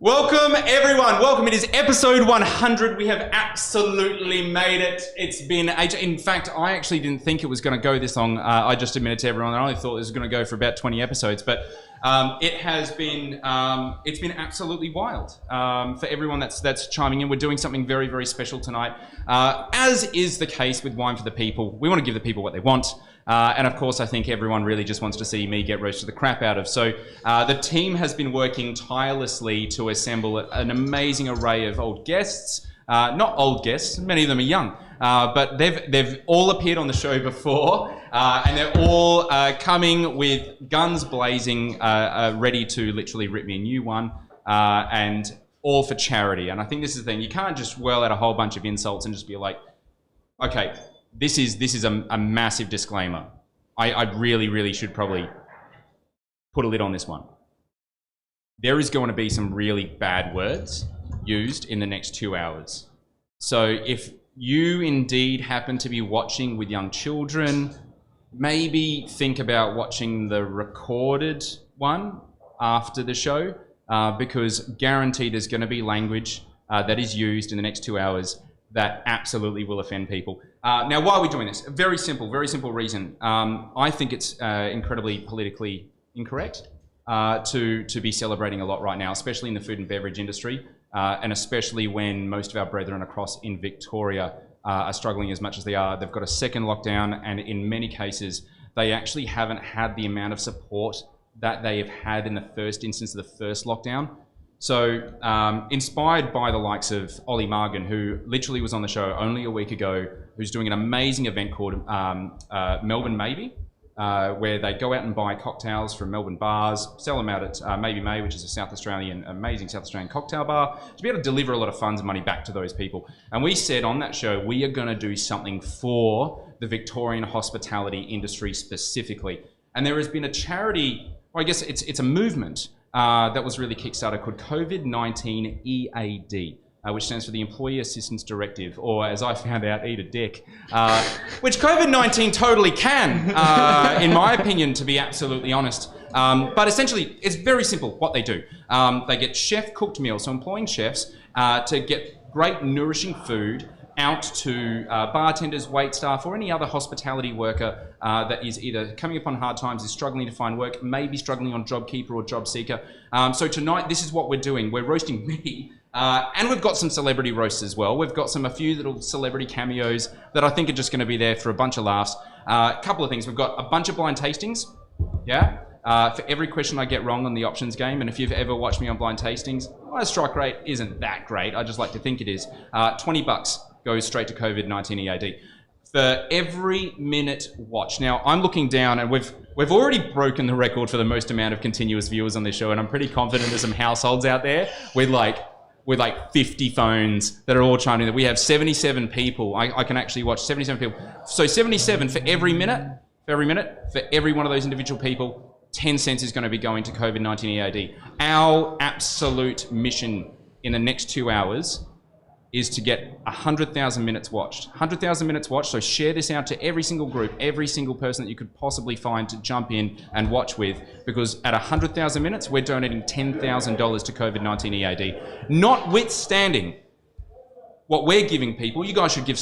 Welcome everyone, welcome. It is episode 100. We have absolutely made it. It's been ages. In fact, I actually didn't think it was going to go this long. I just admitted to everyone, I only thought it was going to go for about 20 episodes, but it has been, it's been absolutely wild for everyone that's chiming in. We're doing something very, very special tonight. As is the case with Wine for the People, we want to give the people what they want. And of course, I think everyone really just wants to see me get roasted the crap out of. So the team has been working tirelessly to assemble an amazing array of old guests. Not old guests, many of them are young, but they've all appeared on the show before, and they're all coming with guns blazing, ready to literally rip me a new one, and all for charity. And I think this is the thing, you can't just whirl out a whole bunch of insults and just be like, okay, this is a massive disclaimer. I really should probably put a lid on this one. There is going to be some really bad words used in the next 2 hours. So if you indeed happen to be watching with young children, maybe think about watching the recorded one after the show, because guaranteed there's going to be language that is used in the next 2 hours that absolutely will offend people. Now, why are we doing this? A very simple reason. I think it's incredibly politically incorrect to be celebrating a lot right now, especially in the food and beverage industry, and especially when most of our brethren across in Victoria are struggling as much as they are. They've got a second lockdown, and in many cases, they actually haven't had the amount of support that they have had in the first instance of the first lockdown. So inspired by the likes of Ollie Margan, who literally was on the show only a week ago, who's doing an amazing event called Melbourne Maybe, where they go out and buy cocktails from Melbourne bars, sell them out at Maybe May, which is a amazing South Australian cocktail bar, to be able to deliver a lot of funds and money back to those people. And we said on that show, we are going to do something for the Victorian hospitality industry specifically. And there has been a charity, well, I guess it's a movement, that was really kickstarted called COVID-19 EAD, which stands for the Employee Assistance Directive, or as I found out, eat a dick, which COVID-19 totally can, in my opinion, to be absolutely honest. But essentially, it's very simple what they do. They get chef-cooked meals, so employing chefs to get great nourishing food out to bartenders, wait staff, or any other hospitality worker that is either coming upon hard times, is struggling to find work, maybe struggling on JobKeeper or JobSeeker. So tonight, this is what we're doing. We're roasting me, and we've got some celebrity roasts as well. We've got a few little celebrity cameos that I think are just going to be there for a bunch of laughs. A couple of things. We've got a bunch of blind tastings, yeah? For every question I get wrong on the options game, and if you've ever watched me on blind tastings, my strike rate isn't that great. I just like to think it is. $20 goes straight to COVID-19 EAD. For every minute watch. Now, I'm looking down, and we've already broken the record for the most amount of continuous viewers on this show, and I'm pretty confident there's some households out there with like 50 phones that are all chiming in. We have 77 people. I can actually watch 77 people. So 77 for every minute, for every one of those individual people, 10 cents is going to be going to COVID-19 EAD. Our absolute mission in the next 2 hours is to get 100,000 minutes watched. 100,000 minutes watched, so share this out to every single group, every single person that you could possibly find to jump in and watch with, because at 100,000 minutes, we're donating $10,000 to COVID-19 EAD. Notwithstanding what we're giving people, you guys should give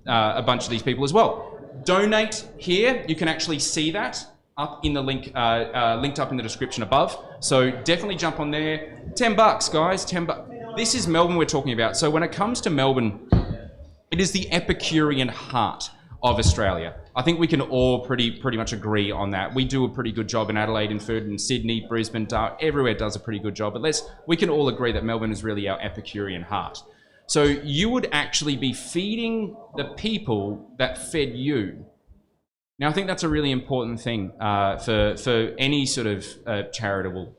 a bunch of these people as well. Donate here, you can actually see that up in the link, linked up in the description above. So definitely jump on there. $10, guys, $10. This is Melbourne we're talking about. So when it comes to Melbourne, it is the Epicurean heart of Australia. I think we can all pretty much agree on that. We do a pretty good job in Adelaide, in food, in Sydney, Brisbane, everywhere does a pretty good job. But we can all agree that Melbourne is really our Epicurean heart. So you would actually be feeding the people that fed you. Now, I think that's a really important thing for any sort of charitable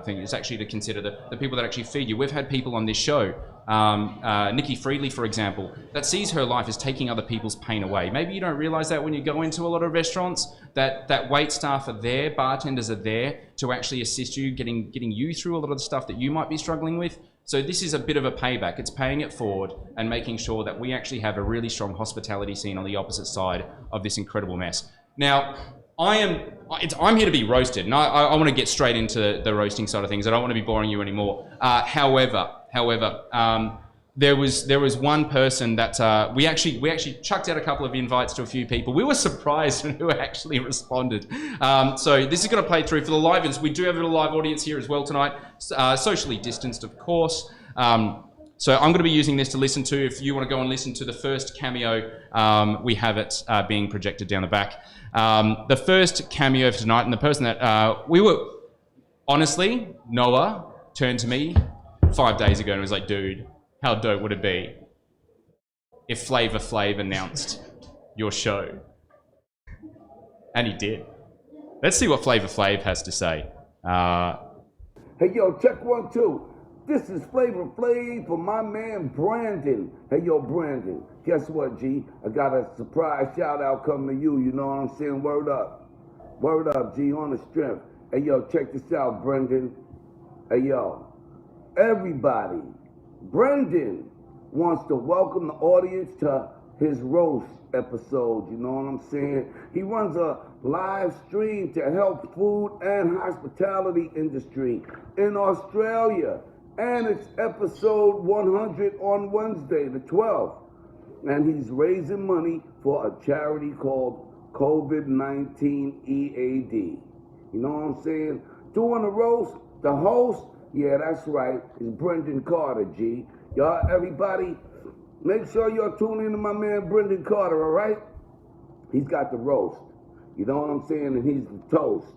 thing. Is actually to consider the people that actually feed you. We've had people on this show, Nikki Friedley, for example, that sees her life as taking other people's pain away. Maybe you don't realise that when you go into a lot of restaurants, that wait staff are there, bartenders are there to actually assist you, getting you through a lot of the stuff that you might be struggling with. So this is a bit of a payback. It's paying it forward and making sure that we actually have a really strong hospitality scene on the opposite side of this incredible mess. Now, I'm here to be roasted, and I want to get straight into the roasting side of things. I don't want to be boring you anymore. However, there was one person that we actually chucked out a couple of invites to a few people. We were surprised who actually responded. So this is going to play through for the live-ins. We do have a live audience here as well tonight, socially distanced, of course. So I'm going to be using this to listen to. If you want to go and listen to the first cameo, we have it being projected down the back. The first cameo for tonight, and the person that honestly, Noah turned to me 5 days ago and was like, dude, how dope would it be if Flavor Flav announced your show? And he did. Let's see what Flavor Flav has to say. Hey, yo, check 1, 2. This is Flavor Flav for my man Brandon. Hey, yo, Brandon, guess what, G? I got a surprise shout-out coming to you, you know what I'm saying? Word up. Word up, G, on the strength. Hey, yo, check this out, Brendan. Hey, yo, everybody, Brendan wants to welcome the audience to his roast episode, you know what I'm saying? He runs a live stream to help food and hospitality industry in Australia. And it's episode 100 on Wednesday, the 12th. And he's raising money for a charity called COVID-19 EAD. You know what I'm saying? Doing the roast, the host, yeah, that's right, is Brendan Carter, G. Y'all, everybody, make sure y'all tune in to my man Brendan Carter, all right? He's got the roast. You know what I'm saying? And he's the toast.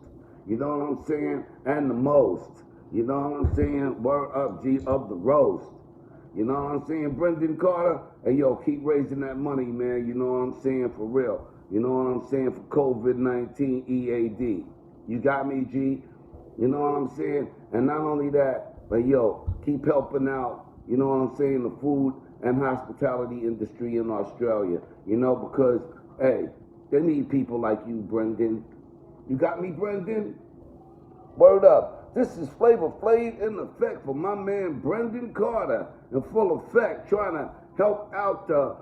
You know what I'm saying? And the most. You know what I'm saying? Word up, G, of the roast. You know what I'm saying? Brendan Carter, hey, yo, keep raising that money, man. You know what I'm saying? For real. You know what I'm saying? For COVID-19 EAD. You got me, G? You know what I'm saying? And not only that, but, yo, keep helping out, you know what I'm saying, the food and hospitality industry in Australia. You know, because, hey, they need people like you, Brendan. You got me, Brendan? Word up. This is Flavor Flav in effect for my man Brendan Carter in full effect, trying to help out the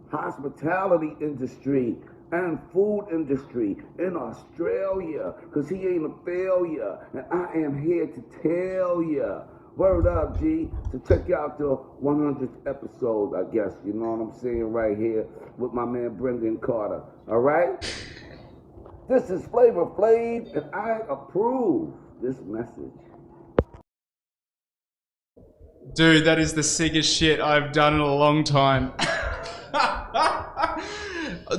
hospitality industry and food industry in Australia, because he ain't a failure, and I am here to tell ya. Word up, G. So check out the 100th episode, I guess, you know what I'm saying, right here with my man Brendan Carter, all right? This is Flavor Flav, and I approve this message. Dude, that is the sickest shit I've done in a long time.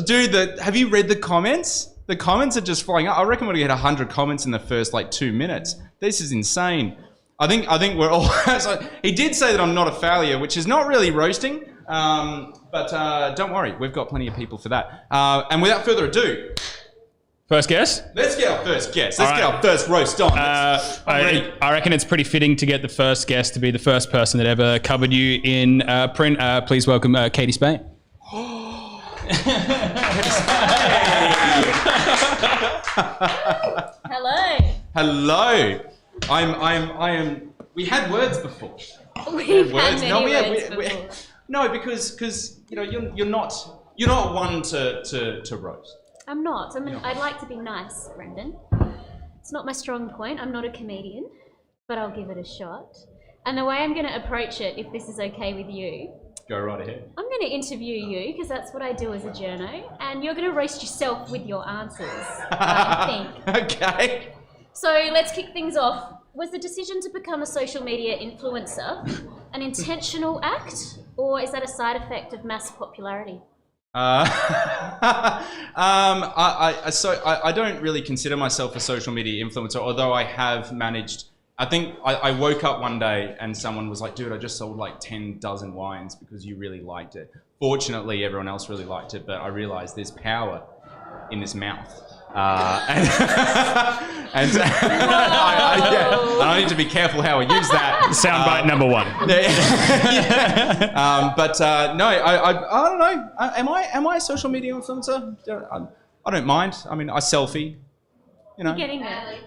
Dude, have you read the comments? The comments are just flying up. I reckon we're gonna get 100 comments in the first 2 minutes. This is insane. I think we're all. He did say that I'm not a failure, which is not really roasting. But don't worry, we've got plenty of people for that. And without further ado. First guess? Let's get our first guess. Let's get our first roast on. I reckon it's pretty fitting to get the first guest to be the first person that ever covered you in print. Please welcome Katie Spain. Hello. Hello. I am. We had words before. We've had many words before. No, because you know you're not one to roast. I'm not. I'd like to be nice, Brendan. It's not my strong point. I'm not a comedian, but I'll give it a shot. And the way I'm going to approach it, if this is okay with you, go right ahead. I'm going to interview you, because that's what I do as a journo, and you're going to roast yourself with your answers, I think. Okay. So let's kick things off. Was the decision to become a social media influencer an intentional act, or is that a side effect of mass popularity? I don't really consider myself a social media influencer, although I have managed. I think I woke up one day and someone was like, dude, I just sold 10 dozen wines because you really liked it. Fortunately, everyone else really liked it, but I realized there's power in this mouth. I need to be careful how I use that. Soundbite number one. No, I don't know. Am I a social media influencer? I don't mind. I mean, I selfie. You know. You're getting there.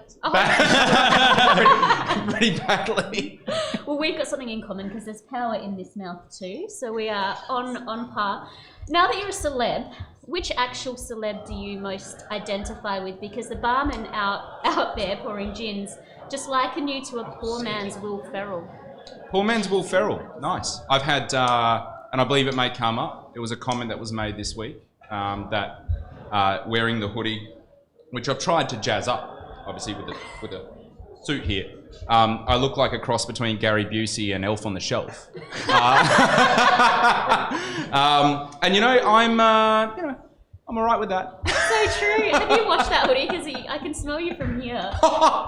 Pretty badly. Well, we've got something in common because there's power in this mouth too, so we are on par. Now that you're a celeb, which actual celeb do you most identify with? Because the barman out there pouring gins just liken you to a poor man's Will Ferrell. Poor man's Will Ferrell. Nice. I've had, and I believe it may come up. It was a comment that was made this week that wearing the hoodie, which I've tried to jazz up, obviously with a suit here. I look like a cross between Gary Busey and Elf on the Shelf. And I'm all right with that. So true. Have you watched that hoodie? Because I can smell you from here. How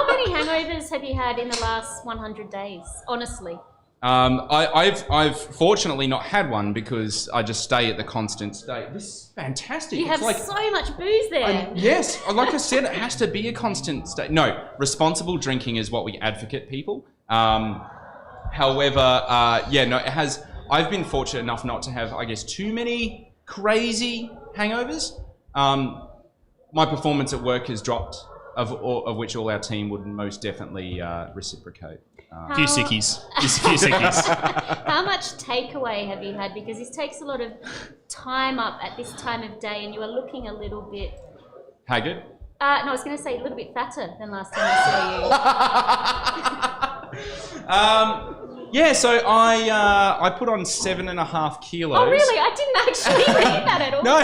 many hangovers have you had in the last 100 days? Honestly. I've fortunately not had one because I just stay at the constant state. This is fantastic. You have so much booze there. Yes, like I said, it has to be a constant state. No, responsible drinking is what we advocate, people. However, it has. I've been fortunate enough not to have, I guess, too many crazy hangovers. My performance at work has dropped, of which all our team would most definitely reciprocate. A few sickies. Just a few sickies. How much takeaway have you had? Because this takes a lot of time up at this time of day, and you are looking a little bit... Haggard? No, I was going to say a little bit fatter than last time I saw you. So I put on 7.5 kilos. Oh, really? I didn't actually read that at all. No.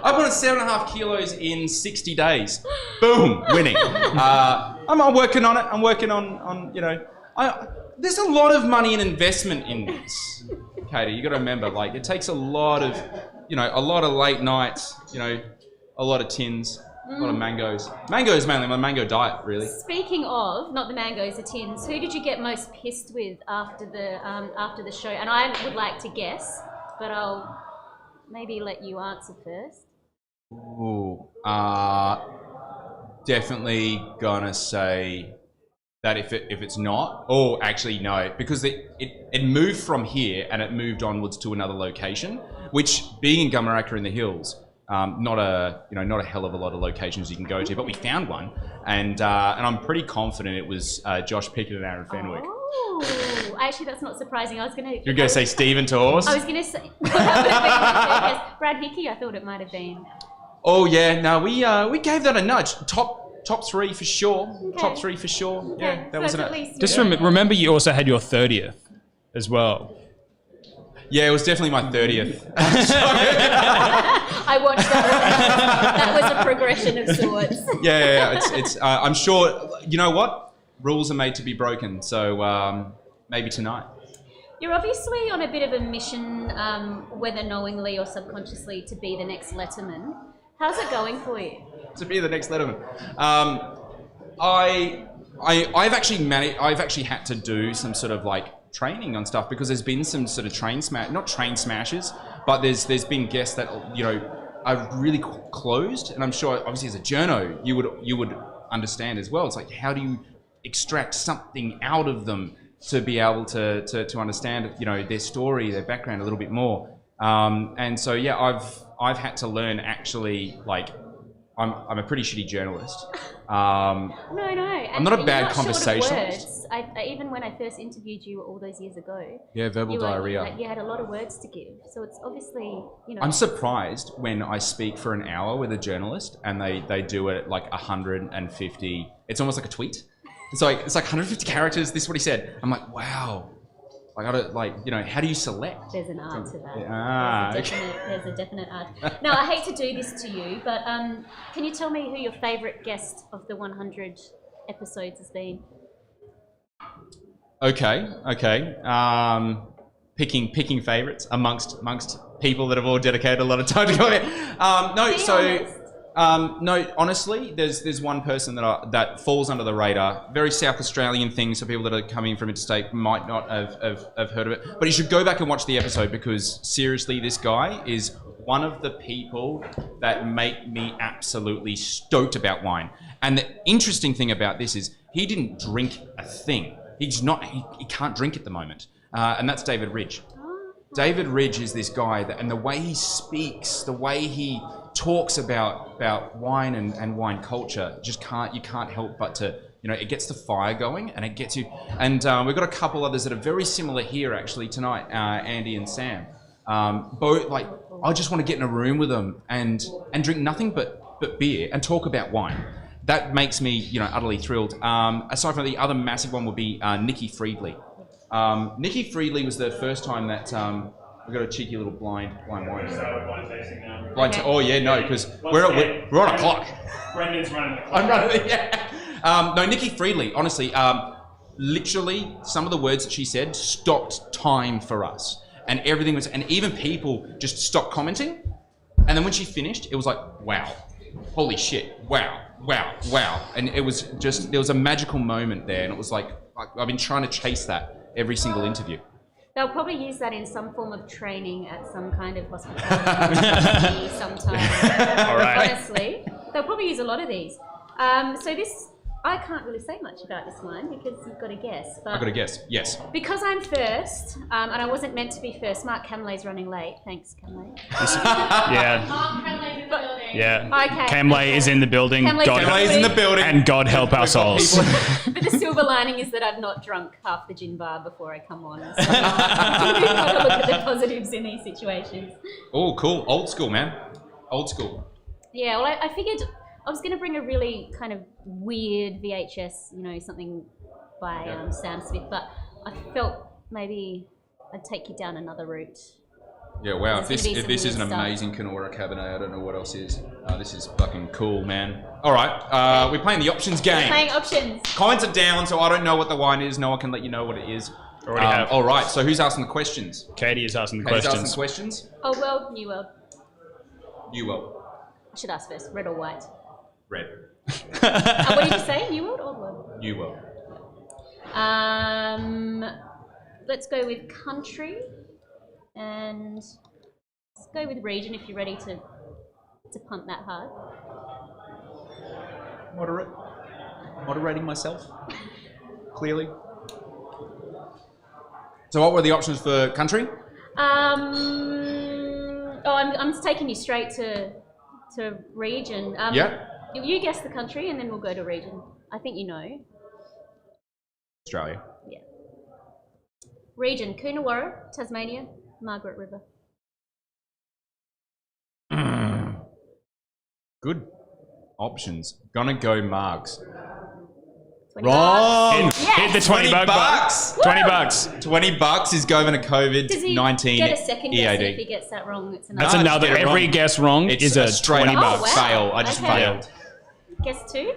I put on 7.5 kilos in 60 days. Boom, winning. I'm working on it. I'm working on there's a lot of money and investment in this, Katie. You got to remember, like, it takes a lot of late nights, a lot of tins, a lot of mangoes. Mangoes mainly my mango diet, really. Speaking of, not the mangoes, the tins. Who did you get most pissed with after the show? And I would like to guess, but I'll maybe let you answer first. Ooh, definitely gonna say that if it's not, actually no, because it moved from here and it moved onwards to another location, which being in Gumaraka in the hills, not a hell of a lot of locations you can go to, but we found one, and I'm pretty confident it was Josh Pickett and Aaron Fenwick. Oh, actually, that's not surprising. You're gonna say Stephen Torres? I was gonna say that would have been Brad Hickey. I thought it might have been. Oh yeah, no, we gave that a nudge. Top three for sure. Okay. Top three for sure. Okay. Yeah, that was it. Just remember, you also had your 30th as well. Yeah, it was definitely my 30th. I watched that one. That was a progression of sorts. Yeah. It's. I'm sure. You know what? Rules are made to be broken. So maybe tonight. You're obviously on a bit of a mission, whether knowingly or subconsciously, to be the next Letterman. How's it going for you? To be the next Letterman. I've actually had to do some sort of like training on stuff because there's been some sort of not train smashes, but there's been guests that are really closed, and I'm sure obviously as a journo you would understand as well. It's like, how do you extract something out of them to be able to understand their story, their background a little bit more, and so yeah, I've had to learn actually, like, I'm a pretty shitty journalist. No. I'm not a bad conversationalist. Even when I first interviewed you all those years ago. Yeah, verbal diarrhea. You had a lot of words to give, so it's obviously I'm surprised when I speak for an hour with a journalist and they do it like 150. It's almost like a tweet. It's like 150 characters. This is what he said. I'm like, wow. I gotta, how do you select? There's an art to that. There's a definite art. Now, I hate to do this to you, but can you tell me who your favourite guest of the 100 episodes has been? Okay. Picking favourites amongst people that have all dedicated a lot of time to go here. No, honestly, there's one person that falls under the radar. Very South Australian thing, so people that are coming from interstate might not have heard of it. But you should go back and watch the episode because seriously, this guy is one of the people that make me absolutely stoked about wine. And the interesting thing about this is he didn't drink a thing. He can't drink at the moment. And that's David Ridge. David Ridge is this guy and the way he speaks, the way he talks about wine and wine culture, you can't help but to, it gets the fire going and it gets you. And we've got a couple others that are very similar here actually tonight, Andy and Sam. Both like I just want to get in a room with them and drink nothing but beer and talk about wine. That makes me, you know, utterly thrilled. Aside from the other massive one would be Nikki Friedley. Nikki Friedley was the first time that we got a cheeky little blind wine. Oh yeah, no, because we're on a clock. Brendan's running the clock. I'm running. Yeah. No, Nikki Friedley. Honestly, literally, some of the words that she said stopped time for us, and everything was, and even people just stopped commenting. And then when she finished, it was like, wow, holy shit, wow, and it was just there was a magical moment there, and it was like I've been trying to chase that every single interview. They'll probably use that in some form of training at some kind of hospitality sometime. All right. Honestly, they'll probably use a lot of these. So this, I can't really say much about this one because you've got to guess. But I've got to guess, yes. because I'm first, and I wasn't meant to be first, Mark Camlay's running late. Thanks, Camlay. Yeah. Mark Camlay's in the building. Yeah. Okay. Camlay is in the building. Camlay's in the building. And God help our souls. But the silver lining is that I've not drunk half the gin bar before I come on. So we've got to look at the positives in these situations. Oh, cool. Old school, man. Old school. Yeah, well, I figured I was going to bring a really kind of weird VHS, you know, something by Sam Smith, but I felt maybe I'd take you down another route. Yeah, wow. If this weird is an stuff. amazing Kenora Cabernet, I don't know what else is. This is fucking cool, man. All right, we're playing the options game. Playing options. Comments are down, so I don't know what the wine is. No one can let you know what it is. Already have. All right, so who's asking the questions? Katie is asking the Katie's questions. asking the questions. Old world, new world. You will. I should ask first, red or white? Red. What did you say, new world or old world? You will. Let's go with country, and let's go with region if you're ready to punt that hard. Moderating myself. Clearly. So what were the options for country? I'm taking you straight to region. Yeah. You guess the country, and then we'll go to region. I think you know. Australia. Yeah. Region: Coonawarra, Tasmania, Margaret River. Good options. Gonna go Margs. 20 Wrong. bucks. Yes! Hit the 20 bucks. 20 bucks. $20 is going to Does he COVID-19 get a second guess EAD. if he gets that wrong? It's That's No, another. get it Every wrong. guess wrong It's is a straight 20 up bucks. Oh, wow. fail. I just Okay. failed. Guess two?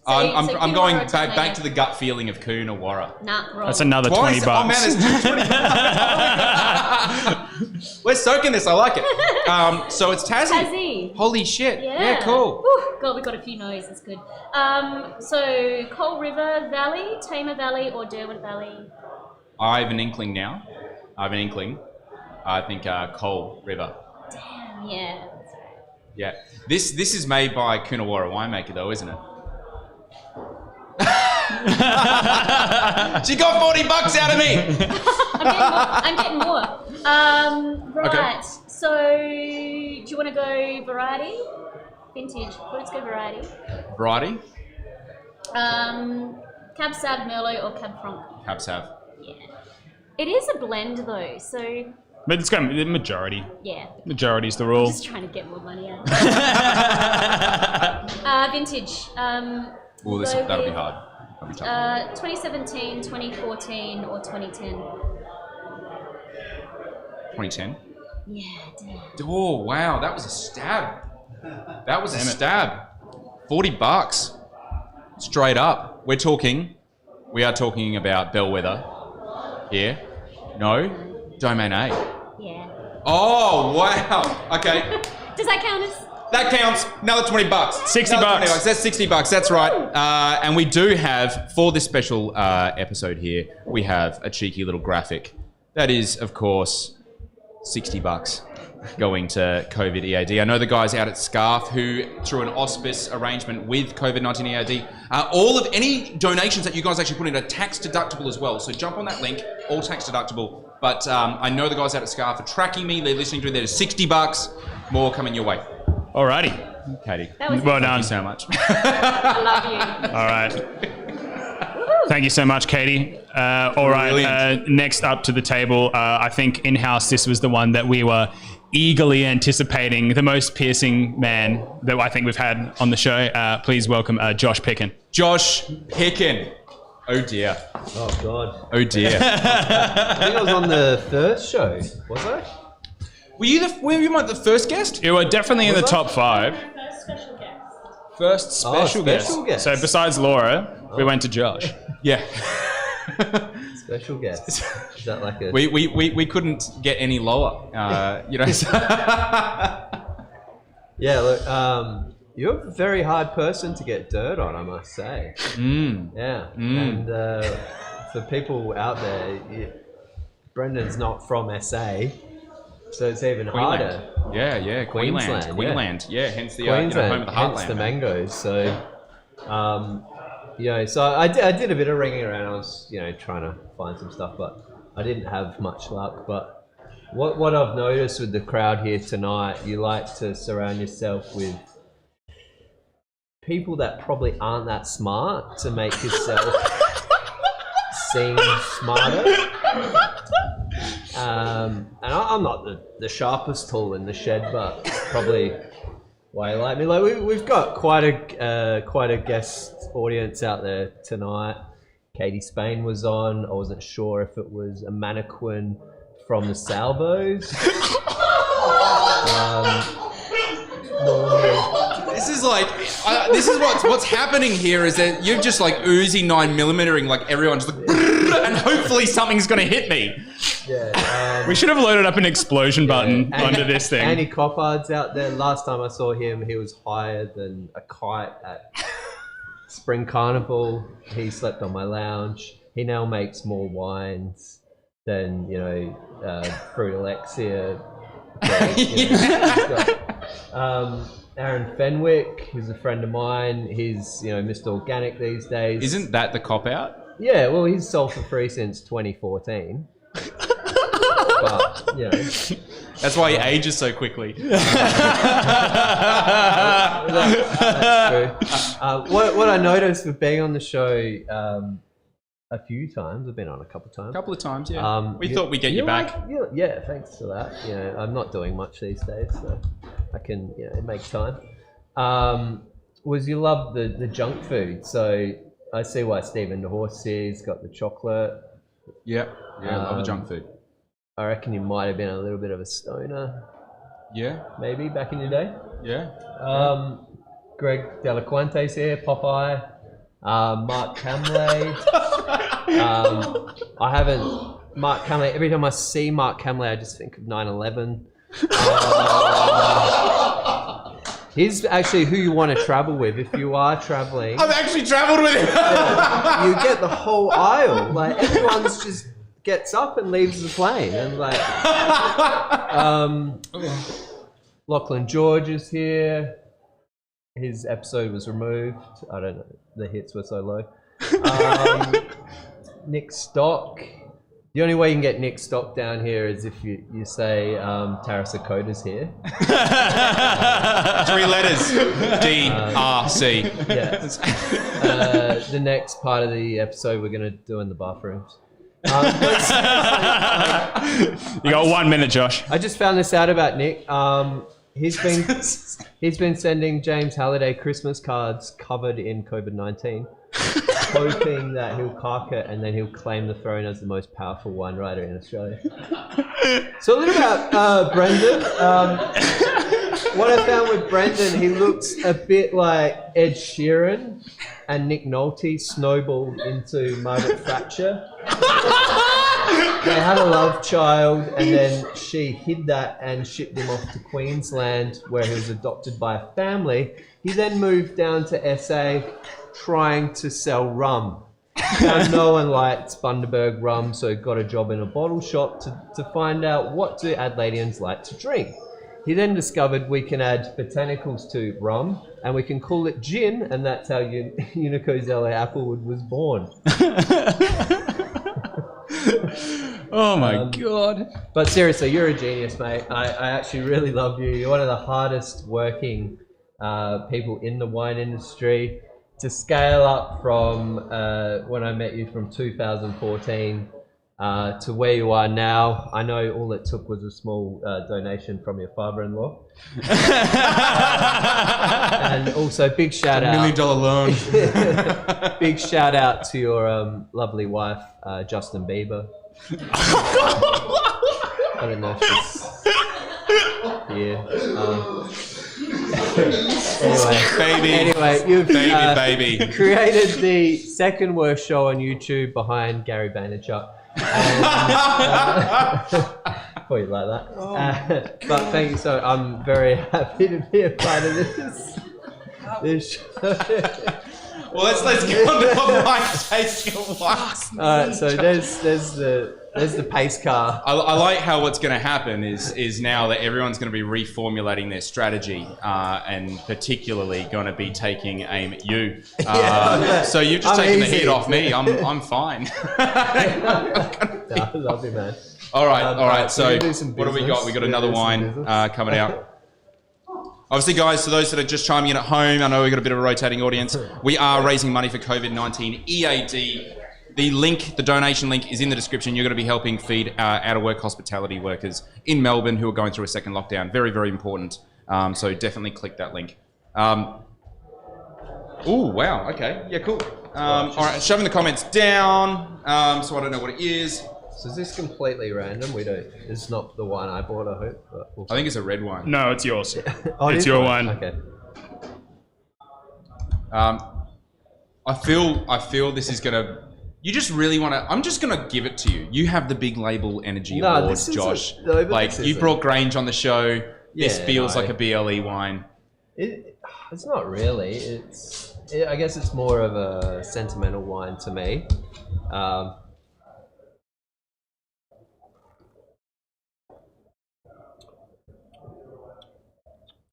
I'm Coonawarra, going Tasmania. back to the gut feeling of Coonawarra. Nah, wrong. That's another 20 Twice. bucks. Oh man, there's 20 bucks. We're soaking this. I like it. So it's Tassie. Tassie. Holy shit. Yeah. Cool. Whew, God, we got a few no's. That's good. So Coal River Valley, Tamar Valley, or Derwent Valley? I have an inkling now. I think Coal River. Damn, yeah, that's right. Yeah. This is made by Coonawarra winemaker though, isn't it? She got $40 out of me. I'm getting more. Right. Okay. So, do you want to go variety? Vintage. Let's go variety. Variety. Cab Sav Merlot or Cab Franc? Cab Sav. Yeah. It is a blend though, so But it's going to be the majority. yeah. Majority's the rule. Just trying to get more money out. Vintage. Oh, that'll be hard. That'll be tough. 2017, 2014, or 2010? 2010. Yeah, damn. Oh wow, that was a stab. That was a stab. $40. Straight up. We are talking about Bellwether here. No? Domain A. Yeah. Oh wow. Okay. Does that count as? That counts. Another $20. 60 Another bucks. $20. That's $60. That's right. And we do have, for this special episode here, we have a cheeky little graphic. That is, of course, $60 going to COVID EAD. I know the guys out at Scarf who, through an auspice arrangement with COVID-19 EAD, all of any donations that you guys actually put in are tax deductible as well. So jump on that link, all tax deductible. But I know the guys out at Scarf are tracking me. They're listening to it. There's $60 more coming your way. Alrighty. Katie, That was Well thank done. you so much. I love you. All right. Woohoo! Thank you so much, Katie. All right, next up to the table, I think in-house this was the one that we were eagerly anticipating, the most piercing man that I think we've had on the show. Please welcome Josh Pickin. Josh Pickin. Oh dear. Oh God. Oh dear. I think I was on the first show, was I? Were you the first guest? You were definitely in the top 5. First special guest. Special guest. So besides Laura, we went to Josh. Yeah. Special guest. Is that like a... We couldn't get any lower. Yeah, look, you're a very hard person to get dirt on, I must say. Yeah. And for people out there, Brendan's not from SA, so it's even harder. Yeah. Queensland. Yeah, hence the home of the heartland. Hence the mangoes. So, so I did a bit of ringing around. I was, trying to find some stuff, but I didn't have much luck. But what I've noticed with the crowd here tonight, you like to surround yourself with people that probably aren't that smart to make yourself seem smarter. And I'm not the sharpest tool in the shed, but probably why you like me. Like we've got quite a guest audience out there tonight. Katie Spain was on. I wasn't sure if it was a mannequin from the Salvos. This is what's happening here is that you're just like Uzi 9mming like everyone's like, and hopefully something's gonna hit me. Yeah, we should have loaded up an explosion button under this thing. Andy Coppard's out there. Last time I saw him, he was higher than a kite at Spring Carnival. He slept on my lounge. He now makes more wines than Fruit Elixir. Aaron Fenwick, who's a friend of mine. He's Mr. Organic these days. Isn't that the cop out? Yeah, well, he's sulfur free since 2014. But that's why he ages so quickly. That's true. What I noticed with being on the show a few times, I've been on a couple of times. Yeah. We thought we'd get you back. Yeah, thanks for that. I'm not doing much these days, so I can make time. Was you love the junk food, so I see why Stephen the Horse here. He's got the chocolate. Yeah, I love the junk food. I reckon you might have been a little bit of a stoner. Yeah. Maybe back in your day. Yeah. Greg Delaquante's here, Popeye. Mark Camley. Mark Camley, every time I see Mark Camley, I just think of 9/11. He's actually who you want to travel with if you are traveling. I've actually traveled with him. You get the whole aisle. Like everyone's just gets up and leaves the plane, and like Lachlan George is here. His episode was removed. I don't know. The hits were so low. Nick Stock. The only way you can get Nick Stock down here is if you say Taras Akota's here. 3 letters. D-R-C. Yeah. The next part of the episode we're going to do in the bathrooms. You got 1 minute, Josh. I just found this out about Nick. He's been sending James Halliday Christmas cards covered in COVID-19, hoping that he'll cark it and then he'll claim the throne as the most powerful wine writer in Australia. So a little about Brendan. What I found with Brendan, he looks a bit like Ed Sheeran and Nick Nolte snowballed into Margaret Thatcher. They had a love child, and then she hid that and shipped him off to Queensland, where he was adopted by a family. He then moved down to SA, trying to sell rum. Found no one liked Bundaberg rum, so he got a job in a bottle shop to find out what do Adelaideans like to drink. He then discovered we can add botanicals to rum, and we can call it gin, and that's how Unico Zelo Applewood was born. Oh my God. But seriously, you're a genius, mate. I actually really love you. You're one of the hardest working people in the wine industry. to scale up from when I met you from 2014 to where you are now. I know all it took was a small donation from your father-in-law. And also big shout out. $1 million loan. Big shout out to your lovely wife, Justin Bieber. I don't know if she's here. Anyway, you've baby. created the second worst show on YouTube behind Gary Vaynerchuk. Thought you'd like that. But thank you. So I'm very happy to be a part of this show. Well, let's get on to what Mike takes your wax. Alright, so there's the pace car. I like how what's going to happen is now that everyone's going to be reformulating their strategy and particularly going to be taking aim at you. So you've just taken the heat off me. I'm fine. No, love you, man. All right. So what do we got? We got another do some wine coming out. Obviously, guys, to those that are just chiming in at home, I know we've got a bit of a rotating audience. We are raising money for COVID-19 EAD. The link, the donation link, is in the description. You're going to be helping feed out-of-work hospitality workers in Melbourne who are going through a second lockdown. Very, very important. So definitely click that link. Oh, wow. Okay. Yeah, cool. All right, shoving the comments down. So I don't know what it is. So is this completely random? It's not the wine I bought, I hope. But I think it's a red wine. No, it's yours. It's your wine. Okay. I feel this is gonna. You just really want to. I'm just gonna give it to you. You have the big label energy awards, Josh. Like you brought Grange on the show. This feels like a BLE wine. It's not really. I guess it's more of a sentimental wine to me.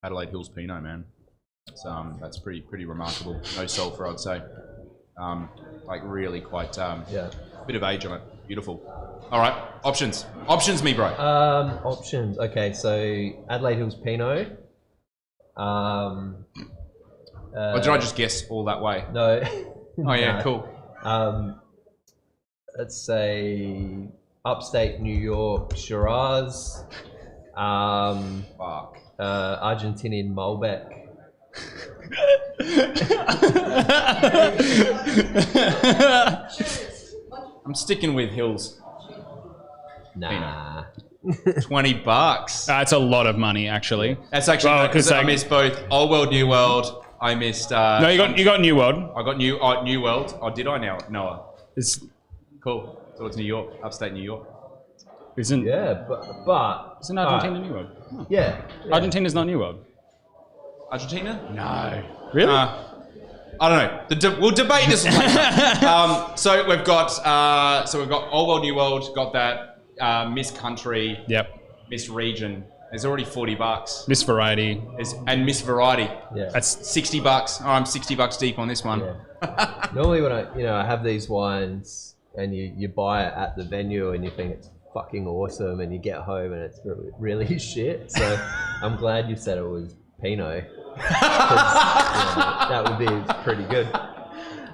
Adelaide Hills Pinot, man. So that's pretty remarkable. No sulfur, I'd say. Like really quite bit of age on it. Beautiful. All right, options, me bro. Options. Okay, so Adelaide Hills Pinot. Or did I just guess all that way? No. Oh yeah, cool. Let's say Upstate New York Shiraz. Fuck. Argentinian Malbec. I'm sticking with Hills. Nah. $20. That's a lot of money, actually. That's actually because I missed both Old World, New World. I missed. No, you got New World. I got New World. Oh, did I now? Noah. It's cool. So it's New York, upstate New York. Isn't? Yeah, but Isn't Argentina New World? Oh. Yeah. Argentina's not New World. Argentina? No. Really? I don't know. We'll debate this later. So we've got Old World, New World. Got that. Miss Country. Yep. Miss Region. There's already $40. Miss Variety. And Miss Variety. Yeah. That's $60. Oh, I'm $60 deep on this one. Yeah. Normally when I have these wines and you buy it at the venue and you think it's fucking awesome and you get home and it's really shit. So I'm glad you said it was Pinot. That would be pretty good.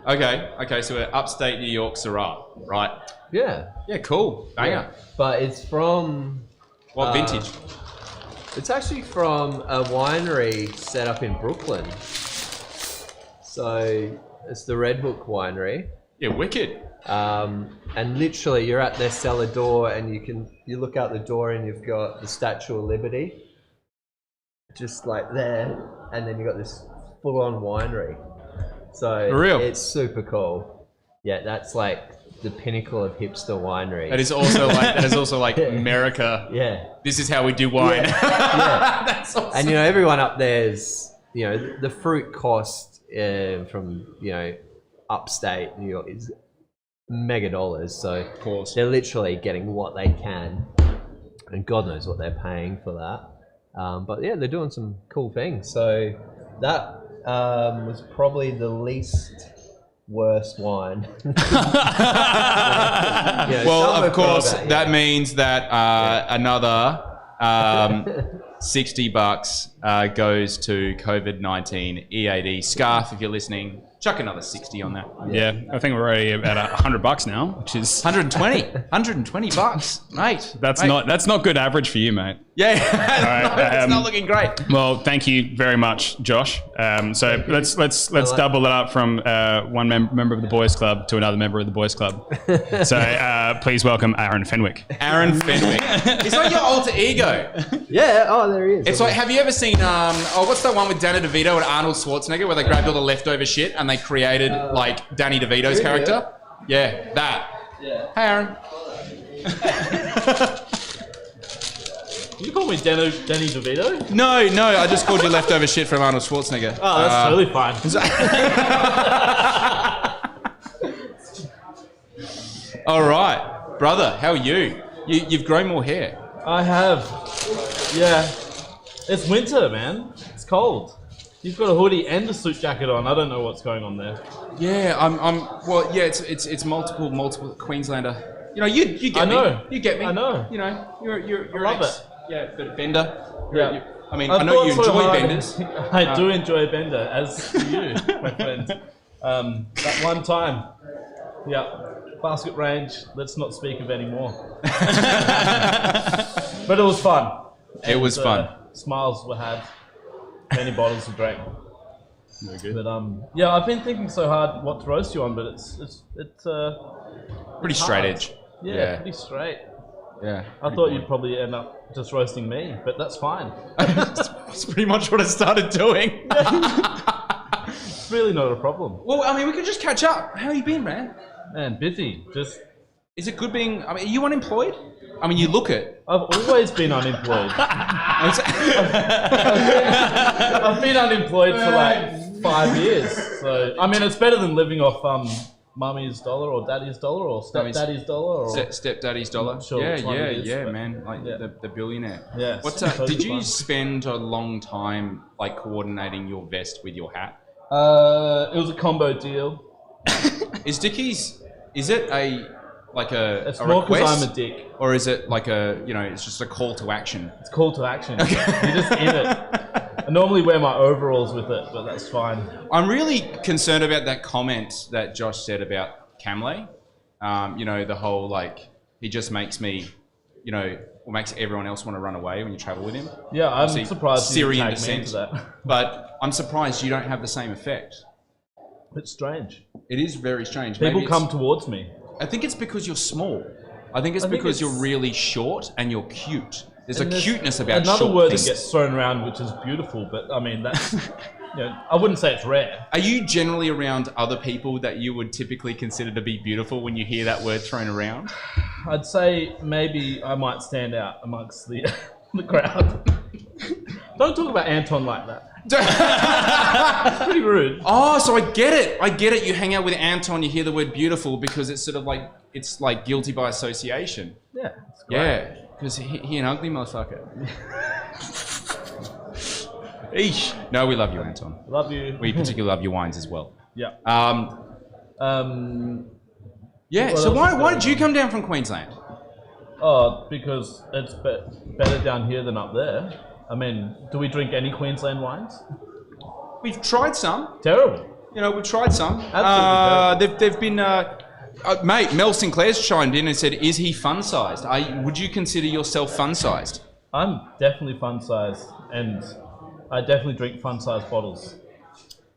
Okay, so we're upstate New York Syrah, right? Yeah. Yeah, cool. Banger. Yeah. But it's from... What vintage? It's actually from a winery set up in Brooklyn. So it's the Red Hook Winery. Yeah, wicked. And literally you're at their cellar door and you look out the door and you've got the Statue of Liberty just like there, and then you got this full-on winery. So real. It's super cool. Yeah, that's like the pinnacle of hipster winery. That is also like America. Yeah. This is how we do wine. Yeah. That's awesome. And everyone up there's the fruit cost from upstate New York is mega dollars. So of course they're literally getting what they can, and God knows what they're paying for that. But yeah, they're doing some cool things. So that was probably the least worst wine. Well, of course, that means that another $60 goes to COVID-19 EAD. Scarf, if you're listening, Chuck another 60 on that. Yeah, I think we're already about $100 now, which is 120 bucks, mate. that's not good average for you, mate. Yeah, right, it's not looking great. Well, thank you very much, Josh. So let's double it up from one member of the boys club to another member of the boys club. So please welcome Aaron Fenwick. Aaron Fenwick. It's like your alter ego. Yeah. Oh, there he is. It's like, have you ever seen what's that one with Danny DeVito and Arnold Schwarzenegger where they grabbed all the leftover shit and they created like Danny DeVito's character? Yeah, that. Yeah. Hey, Aaron. You call me Danny DeVito? No, I just called you leftover shit from Arnold Schwarzenegger. Oh, that's totally fine. All right, brother, how are you? You've grown more hair. I have. Yeah. It's winter, man. It's cold. You've got a hoodie and a suit jacket on. I don't know what's going on there. Yeah, well, yeah, it's multiple Queenslander. You know, you get I know. me. You get me. I know. You know, you're I love an ex. it. Yeah, but Bender. Yeah. I know you enjoy hard. Benders. I do enjoy Bender, as do you, my friend. That one time. Yeah. Basket range, let's not speak of anymore. But it was fun. It was fun. Smiles were had. Many bottles were drank. Very good. But yeah, I've been thinking so hard what to roast you on, but it's Pretty straight hard. edge. Yeah, pretty straight. Yeah. I thought you'd probably end up just roasting me, but that's fine. That's pretty much what I started doing. It's really not a problem. Well, I mean, we could just catch up. How you been, man? Man, busy. Just Is it good being? I mean, are you unemployed? I mean, you look it. I've always been unemployed. I've been unemployed for like 5 years. So I mean, it's better than living off mummy's dollar or daddy's dollar or stepdaddy's dollar or Stepdaddy's dollar. Sure which one it is, but man. Like the billionaire. Yeah. What's totally did you fun. spend a long time like coordinating your vest with your hat? It was a combo deal. Is Dickies? Is it It's a more because request? I'm a dick. Or is it like it's just a call to action? It's call to action. You're just in it. I normally wear my overalls with it, but that's fine. I'm really concerned about that comment that Josh said about Camley. The whole like he just makes me, or makes everyone else want to run away when you travel with him. Yeah, I'm Obviously, surprised you Syrian tagged me into descent. that. But I'm surprised you don't have the same effect. It's strange. It is very strange. People Maybe come towards me. I think it's because you're small. I think it's I think because it's- you're really short and you're cute. There's a And cuteness about another short word things. that gets thrown around, which is beautiful, but I mean that's. I wouldn't say it's rare. Are you generally around other people that you would typically consider to be beautiful when you hear that word thrown around? I'd say maybe I might stand out amongst the the crowd. Don't talk about Anton like that. It's pretty rude. Oh, so I get it. You hang out with Anton, you hear the word beautiful because it's sort of like, it's like guilty by association. Yeah. It's great. Yeah, because he an ugly motherfucker. Eesh. No, we love you, Anton. Love you. We particularly love your wines as well. Yeah. Yeah, What so else why is did going you on? come down from Queensland? Oh, because it's better down here than up there. I mean, do we drink any Queensland wines? We've tried some. Terrible. We've tried some. Absolutely They've been... mate, Mel Sinclair's chimed in and said, is he fun-sized? Would you consider yourself fun-sized? I'm definitely fun-sized, and I definitely drink fun-sized bottles,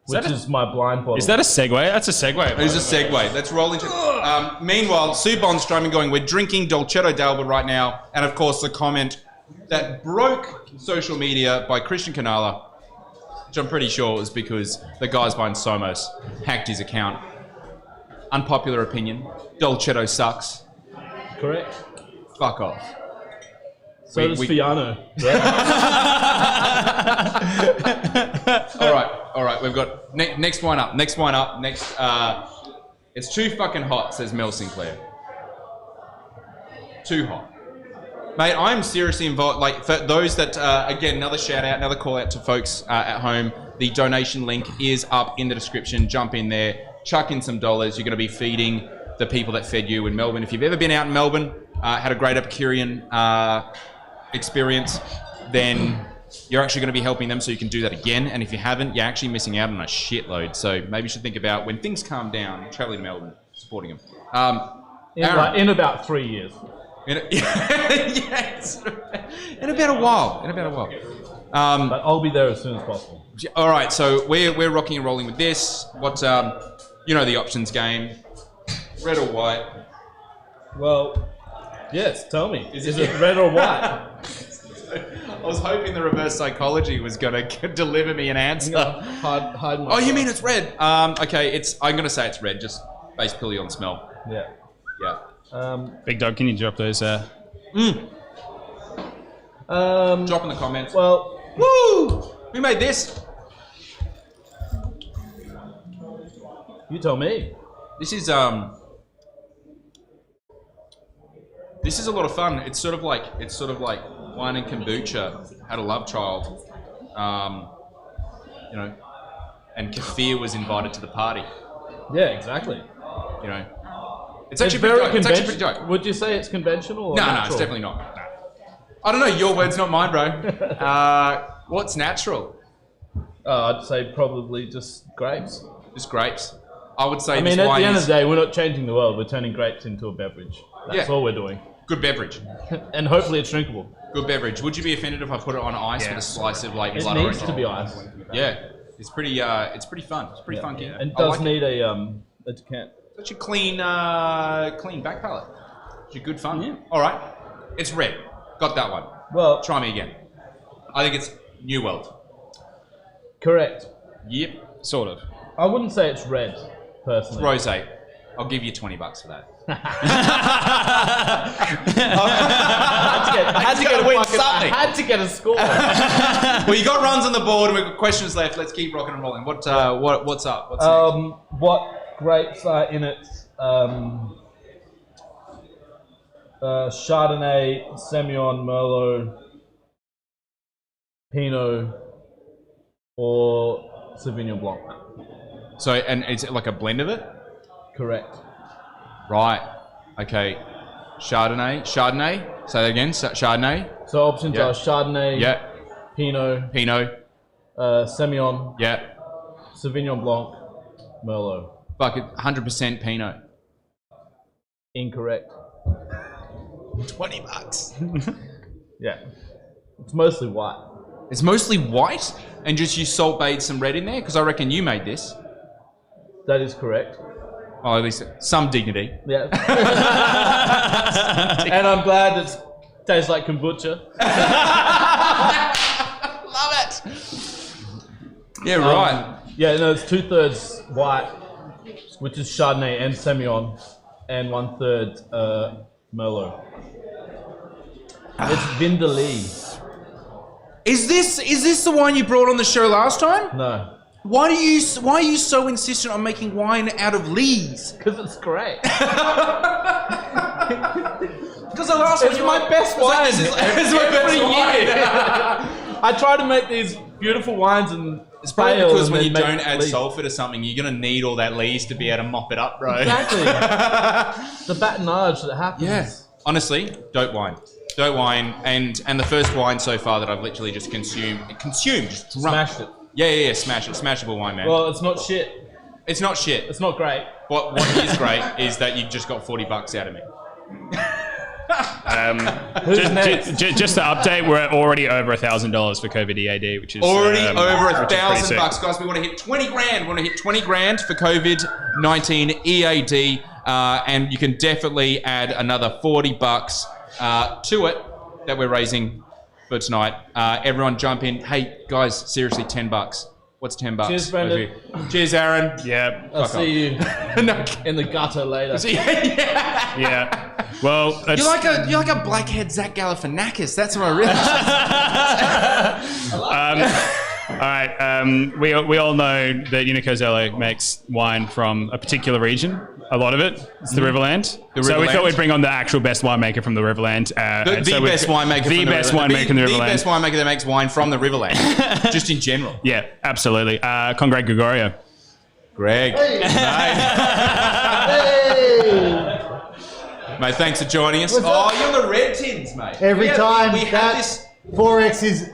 which is my blind bottle. Is that a segue? That's a segue. It is a segue. Let's roll into it. Meanwhile, Sue Bondstrom going, we're drinking Dolcetto d'Alba right now. And of course, the comment that broke social media by Christian Canala, which I'm pretty sure was because the guys behind Somos hacked his account. Unpopular opinion. Dolcetto sucks. correct? Fuck off. So does Fiano. All right. We've got next one up. It's too fucking hot, says Mel Sinclair. Too hot. Mate, I'm seriously involved. Like, for those that, again, another shout out, another call out to folks at home. The donation link is up in the description. Jump in there, chuck in some dollars. You're going to be feeding the people that fed you in Melbourne. If you've ever been out in Melbourne, had a great Epicurean experience, then you're actually going to be helping them so you can do that again. And if you haven't, you're actually missing out on a shitload. So maybe you should think about when things calm down, traveling to Melbourne, supporting them. In about 3 years. Yes. In about a while. But I'll be there as soon as possible. All right, so we're rocking and rolling with this. What you know the options game, red or white? Well, yes. Tell me, is it red or white? I was hoping the reverse psychology was going to deliver me an answer. Hide my. Oh, you mean it's red? Okay, I'm going to say it's red, just based purely on smell. Yeah. Yeah. Big Dog, can you drop those? Drop in the comments. Well, woo! Who made this? you tell me. This is a lot of fun. It's sort of like wine and kombucha had a love child, you know, and kefir was invited to the party. Yeah, exactly. You know, it's actually pretty dope. Would you say it's conventional? Or No, natural? it's definitely not. No. I don't know. Your words, not mine, bro. What's natural? I'd say probably just grapes. Just grapes. I would say. I mean, at the end of the day, we're not changing the world. We're turning grapes into a beverage. That's all we're doing. Good beverage. And hopefully it's drinkable. Good beverage. Would you be offended if I put it on ice with a slice of like It blood needs orange? to be ice. Yeah, it's pretty fun. It's pretty funky. And it I does like need a decant. Such a clean back palette. Such a good fun. Yeah. All right, it's red. Got that one. Well, Try me again. I think it's New World. correct. Yep. Sort of. I wouldn't say it's red, personally. Rosé. I'll give you $20 for that. I had to get a score. Well, you got runs on the board and we've got questions left. Let's keep rocking and rolling. What's up? What's next? What grapes are in it? Chardonnay, Semillon, Merlot, Pinot, or Sauvignon Blanc. So, and is it like a blend of it? Correct. Right. Okay. Chardonnay. Say that again. Chardonnay. So options are Chardonnay, Yeah. Pinot, Semillon, Yeah. Sauvignon Blanc, Merlot. Fuck it. 100% Pinot. Incorrect. $20. Yeah. It's mostly white. It's mostly white, and just you salt bathe some red in there, because I reckon you made this. That is correct. Oh, at least some dignity. Yeah. And I'm glad it tastes like kombucha. Love it. Yeah, right. Yeah, no, it's 2/3 white, which is Chardonnay and Semillon, and 1/3 Merlot. It's Vindaloo. Is this the wine you brought on the show last time? No. Why are you so insistent on making wine out of lees? Because it's great. Because the last one, my best wine. It's my best wine. I try to make these beautiful wines and It's probably fail because and when then you make don't add lees. sulfur to something, you're gonna need all that lees to be able to mop it up, bro. Exactly. The batonage that happens. Yeah. Honestly, dope wine. And the first wine so far that I've literally just consumed, just drunk. Smashed it. Yeah, smash it. Smashable wine, man. Well, it's not shit. It's not shit. It's not great. What is great is that you just got $40 out of me. Just to update, we're already over $1,000 for COVID EAD, which is Already over which is pretty sick. $1,000, guys. We want to hit 20 grand. We want to hit 20 grand for COVID-19 EAD, and you can definitely add another $40 to it that we're raising for tonight. Everyone jump in. Hey, guys, seriously, $10. What's $10? Cheers, Brendan. Cheers, Aaron. Yeah. I'll see you No. in the gutter later. Yeah. Well, that's, You're like a blackhead Zach Galifianakis. That's what I really. all right. We all know that Unico Zelo makes wine from a particular region. A lot of it. It's the Riverland. So we Riverland. thought we'd bring on the actual best winemaker from the Riverland. The best winemaker in the Riverland. The best winemaker that makes wine from the Riverland. Just in general. Yeah, absolutely. Congrats, Gregorio. Greg. Mate, thanks for joining us. What's up? You're the red tins, mate. Every time we had that this. 4X is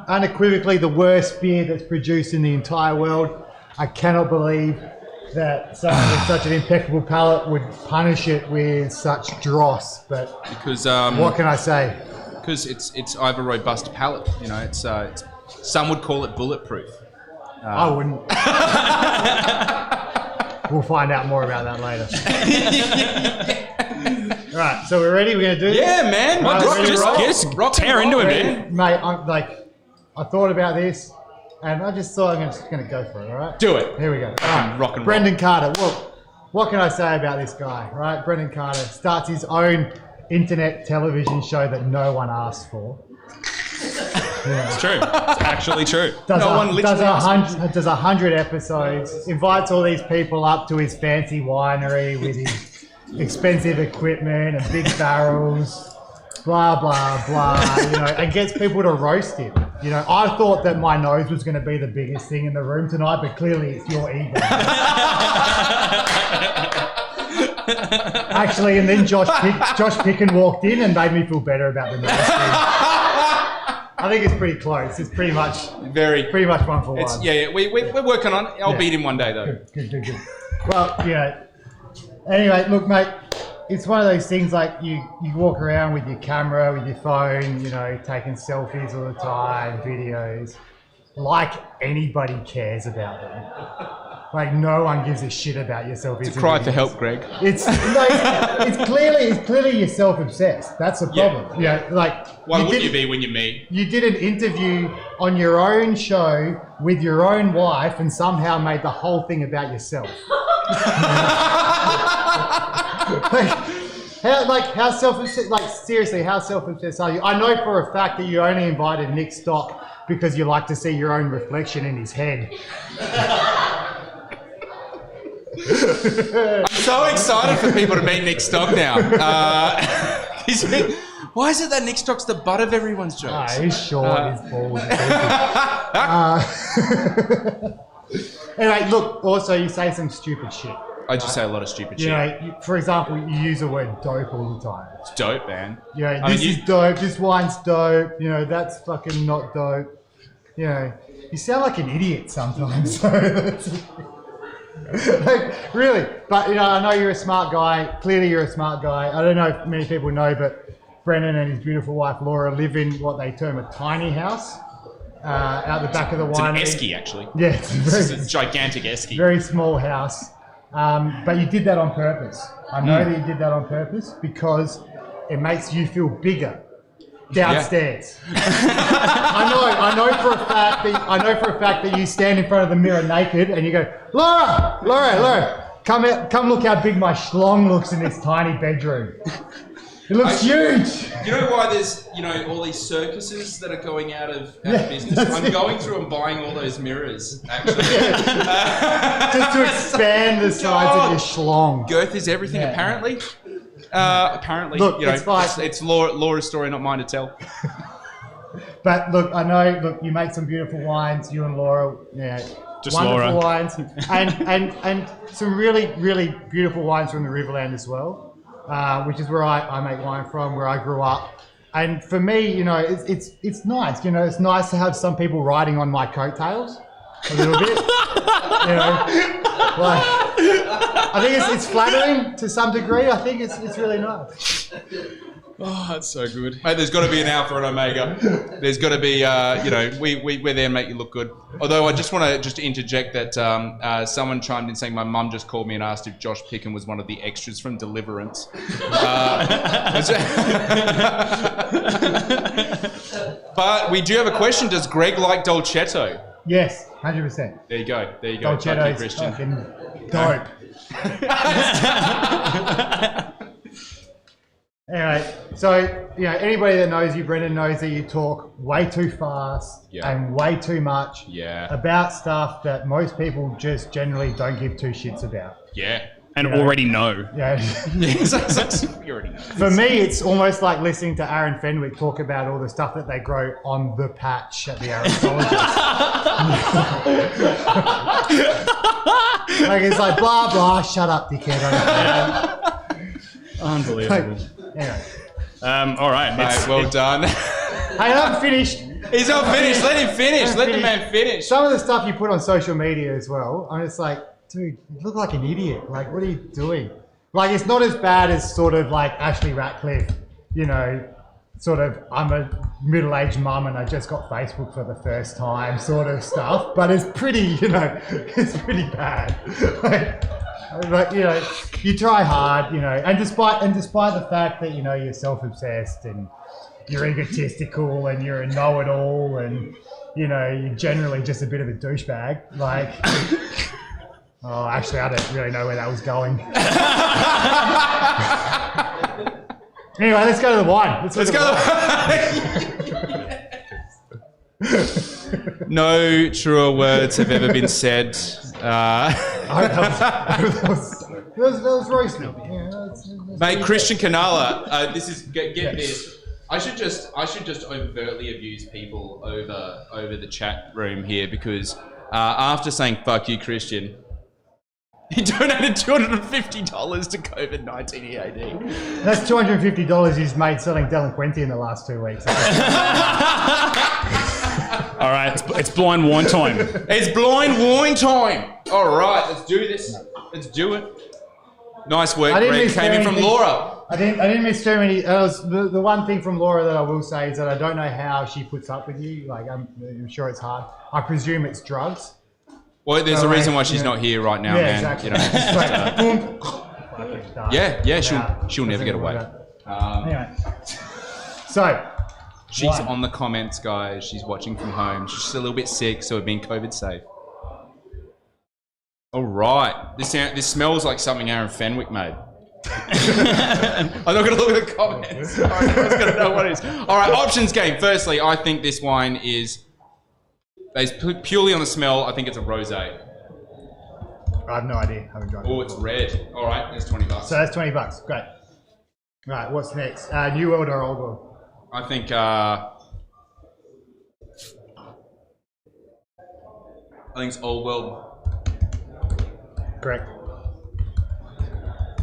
unequivocally the worst beer that's produced in the entire world. I cannot believe that someone with such an impeccable palate would punish it with such dross. But Because what can I say? Because it's I have a robust palate. You know, it's some would call it bulletproof. I wouldn't. We'll find out more about that later. All right, so we're ready? We're going to do this? Yeah, man. Right, Just tear into it, man. Mate, I thought about this, and I just thought I'm just going to go for it, all right? Do it. Here we go. All right. Rock and roll. Brendan Carter. Well, what can I say about this guy, right? Brendan Carter starts his own internet television show that no one asked for. It's true. It's actually true. Does 100 100 episodes, invites all these people up to his fancy winery with his expensive equipment and big barrels, blah, blah, blah, and gets people to roast him. I thought that my nose was going to be the biggest thing in the room tonight, but clearly it's your ego. Actually, and then Josh Picken walked in and made me feel better about the nose. I think it's pretty close. It's pretty much one for one. Yeah. We're working on it. I'll beat him one day, though. Good. Well, anyway, look, mate, it's one of those things like you walk around with your camera, with your phone, taking selfies all the time, videos, like anybody cares about them. Like no one gives a shit about your selfies. It's a cry for help, Greg. It's clearly you're self-obsessed. That's the problem. Yeah. Why wouldn't you be when you're me? You did an interview on your own show with your own wife and somehow made the whole thing about yourself. How self-obsessed? Like seriously, how self-obsessed are you? I know for a fact that you only invited Nick Stock because you like to see your own reflection in his head. I'm so excited for people to meet Nick Stock now. Why is it that Nick Stock's the butt of everyone's jokes? He's short, he's bald. Anyway, look, also you say some stupid shit. I just say a lot of stupid shit. For example, you use the word dope all the time. It's dope, man. This is dope, this wine's dope, that's fucking not dope. You sound like an idiot sometimes. Really, but I know you're a smart guy. Clearly, you're a smart guy. I don't know if many people know, but Brendan and his beautiful wife Laura live in what they term a tiny house out the back of the winery. It's an esky, actually. Yeah, it's a gigantic esky. Very small house, but you did that on purpose. I know that you did that on purpose because it makes you feel bigger downstairs. I know for a fact that you stand in front of the mirror naked and you go, Laura, come look how big my schlong looks in this tiny bedroom. It looks huge. You know why there's all these circuses that are going out of business? I'm going through and buying all those mirrors, actually. Just to expand the size of your schlong. Girth is everything, apparently. Apparently, look, it's fine. It's Laura's story, not mine to tell. But look, I know. Look, you make some beautiful wines. You and Laura, just wonderful Laura. wines, and some really, really beautiful wines from the Riverland as well, which is where I make wine from, where I grew up. And for me, it's nice. It's nice to have some people riding on my coattails a little bit. I think it's flattering to some degree. I think it's really nice. Oh, that's so good. Mate, there's got to be an alpha and omega. There's got to be, we're there to make you look good. Although I just want to interject that someone chimed in saying my mum just called me and asked if Josh Picken was one of the extras from Deliverance. But we do have a question. Does Greg like Dolcetto? Yes, 100%. There you go. Dolcetto is Christian. fucking dope. Anyway, so anybody that knows you, Brendan, knows that you talk way too fast and way too much about stuff that most people just generally don't give two shits about. Yeah. And already know. Yeah. You already know. For me, it's almost like listening to Aaron Fenwick talk about all the stuff that they grow on the patch at the aerosologist. Like it's like blah blah. Shut up, dickhead. Unbelievable. Anyway. All right. Mate, well done. Hey, I'm finished. He's not finished. Let him finish. Let the man finish. Some of the stuff you put on social media as well, I'm just like, dude, you look like an idiot. Like, what are you doing? Like, it's not as bad as sort of like Ashley Ratcliffe, you know, sort of, I'm a middle-aged mum and I just got Facebook for the first time sort of stuff, but it's pretty, you know, it's pretty bad. Like, you know, you try hard, you know, and despite the fact that, you know, you're self-obsessed and you're egotistical and you're a know-it-all and, you know, you're generally just a bit of a douchebag, like, oh, actually, I don't really know where that was going. Anyway, let's go to the wine. Let's go to the wine. No truer words have ever been said. That was roasting. Yeah, Mate, Christian Canala, this is get this. I should just overtly abuse people over the chat room here because after saying "fuck you, Christian," he donated $250 to COVID-19 EAD. That's $250 he's made selling Delinquenti in the last 2 weeks. All right, it's blind wine time. It's blind wine time. All right, let's do this. Let's do it. Nice work, Greg. Came in from Laura. I didn't miss too many. The one thing from Laura that I will say is that I don't know how she puts up with you. Like, I'm sure it's hard. I presume it's drugs. Well, there's a reason why she's not here right now, man. Exactly. You know, she'll never get away. Anyway, so she's on the comments, guys. She's watching from home. She's just a little bit sick, so we're being COVID safe. All right, this smells like something Aaron Fenwick made. I'm not going to look at the comments. All right, everyone's going to know what it is. All right, options game. Firstly, I think this wine is based purely on the smell. I think it's a rosé. I have no idea. I haven't drunk it. Oh, it's red. All right, there's $20. So that's $20. Great. Right, what's next? New World or Old World? I think it's Old World. Correct.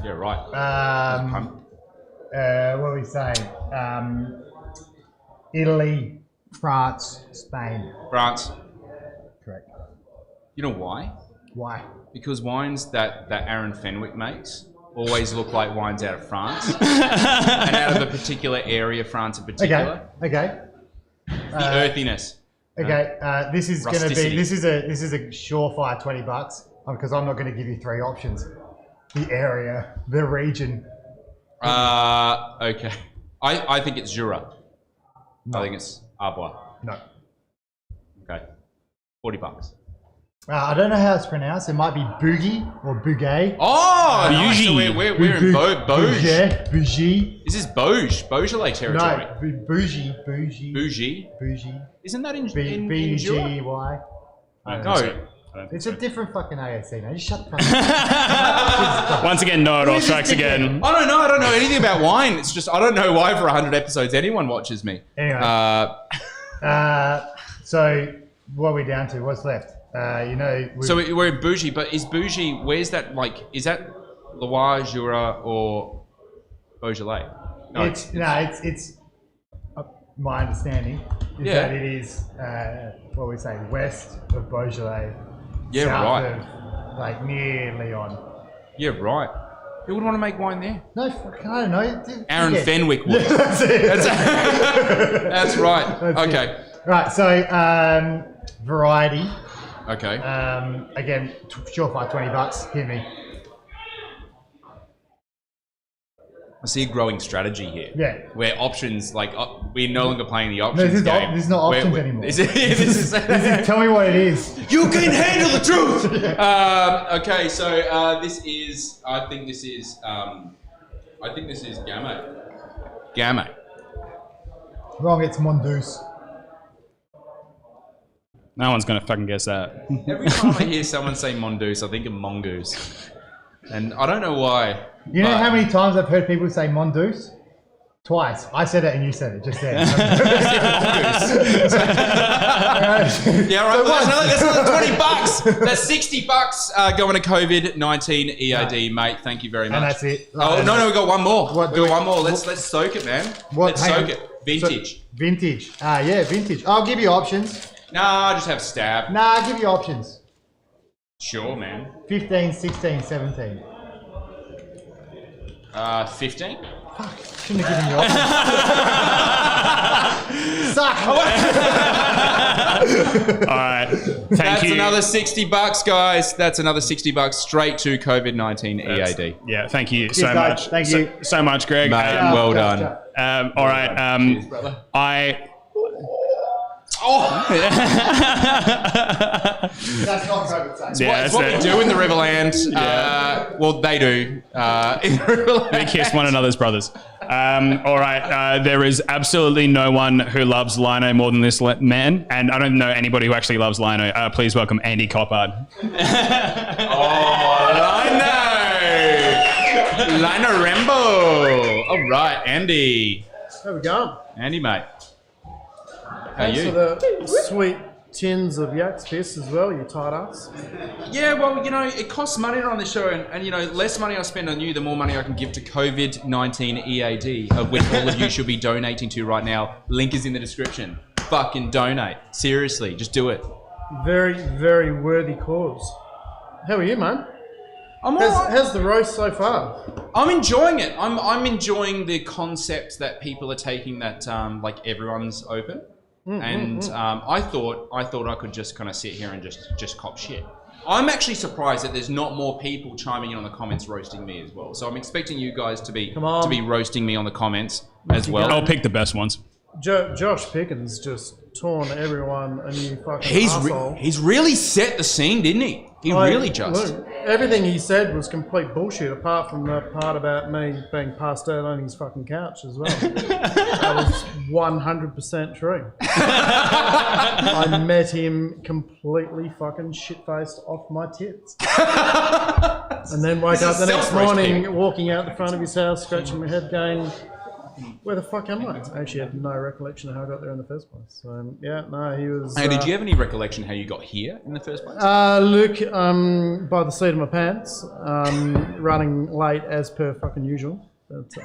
Yeah, right. What are we saying? Italy, France, Spain. France. Correct. You know why? Why? Because wines that Aaron Fenwick makes always look like wines out of France and out of a particular area, France in particular. Okay. The earthiness. Okay. This is going to be. Rusticity. This is a surefire $20 because I'm not going to give you three options. The area, the region. Okay. I think it's Jura. No. I think it's Arbois. No. Okay. $40. I don't know how it's pronounced. It might be Bougie or Bouguet. Oh, nice. So we're in Bouge. Bougie. Is this Beaujolais territory? No, Bougie. Bougie? Isn't that in Jura? B-U-G-Y. No. It's a different fucking ASC now. Just shut the fuck up. Once again, no, it all strikes again. I don't know anything about wine. It's just, I don't know why for 100 episodes anyone watches me. Anyway. So, what are we down to? What's left? So we're in Bougie, but is Bougie, where's that, like, is that Loire, Jura, or Beaujolais? It's my understanding is that it is, what we say, west of Beaujolais. Yeah, south right. Of, like, near Lyon. Yeah, right. Who would want to make wine there? No, fucking, I don't know. Aaron Fenwick would. That's it. That's right. That's okay. It. Right, so, variety. Okay. Again, surefire $20. Hit me. I see a growing strategy here. Yeah. Where options, like, we're no longer playing the options game. This is not options anymore. This is Tell me what it is. You can handle the truth! Okay, so this is, I think this is Gamay. Gamay. Wrong, it's Mongoose. No one's going to fucking guess that. Every time I hear someone say Mongoose, I think of Mongoose. And I don't know why. You know how many times I've heard people say Mongoose? Twice. I said it and you said it just then. Yeah, right. Well, that's another $20. That's $60 going to COVID-19 EAD, mate. Thank you very much. And that's it. Oh no, we got one more. What We do got one more. Let's soak it, man. Let's soak it. Vintage. Vintage. Yeah, vintage. I'll give you options. Nah, I'll just have stab. Nah, I'll give you options. Sure, man. 15, 16, 17. 15. Fuck, shouldn't have given you options. Suck. All right. Thank you. That's another $60, guys. That's another $60 straight to COVID-19 EAD. Yeah, thank you Cheers, so guys. much. Thank you. So much, Greg. Mate, well done. All right. Cheers, brother. That's not COVID safe. It's what we do in the Riverland. Well, they do in the Riverland. They kiss one another's brothers. All right. There is absolutely no one who loves Lino more than this man, and I don't know anybody who actually loves Lino. Please welcome Andy Coppard. Lino Rambo. All right, Andy. There we go. Andy, mate. How are Thanks you? for the sweet tins of yak's piss as well, you tight ass. Yeah, well, you know, it costs money to run the show, and you know, less money I spend on you, the more money I can give to COVID-19 EAD, of which all of you should be donating to right now. Link is in the description. Fucking donate. Seriously, just do it. Very, very worthy cause. How are you, man? I'm all right. How's the roast so far? I'm enjoying it. I'm enjoying the concept that people are taking that like everyone's open. I thought I could just kind of sit here and just cop shit. I'm actually surprised that there's not more people chiming in on the comments roasting me as well. So I'm expecting you guys to be roasting me on the comments as well. I'll pick the best ones. Josh Pickens just torn everyone a new fucking asshole. He's really set the scene, didn't he? He really just. Look, everything he said was complete bullshit, apart from the part about me being passed out on his fucking couch as well. That was 100% true. I met him completely fucking shit-faced off my tits. And then woke up the next morning, walking out the front of his house, scratching my head, going, where the fuck am I? I actually had no recollection of how I got there in the first place. So, yeah, no, he was... Hey, did you have any recollection how you got here in the first place? Luke, by the seat of my pants, running late as per fucking usual. But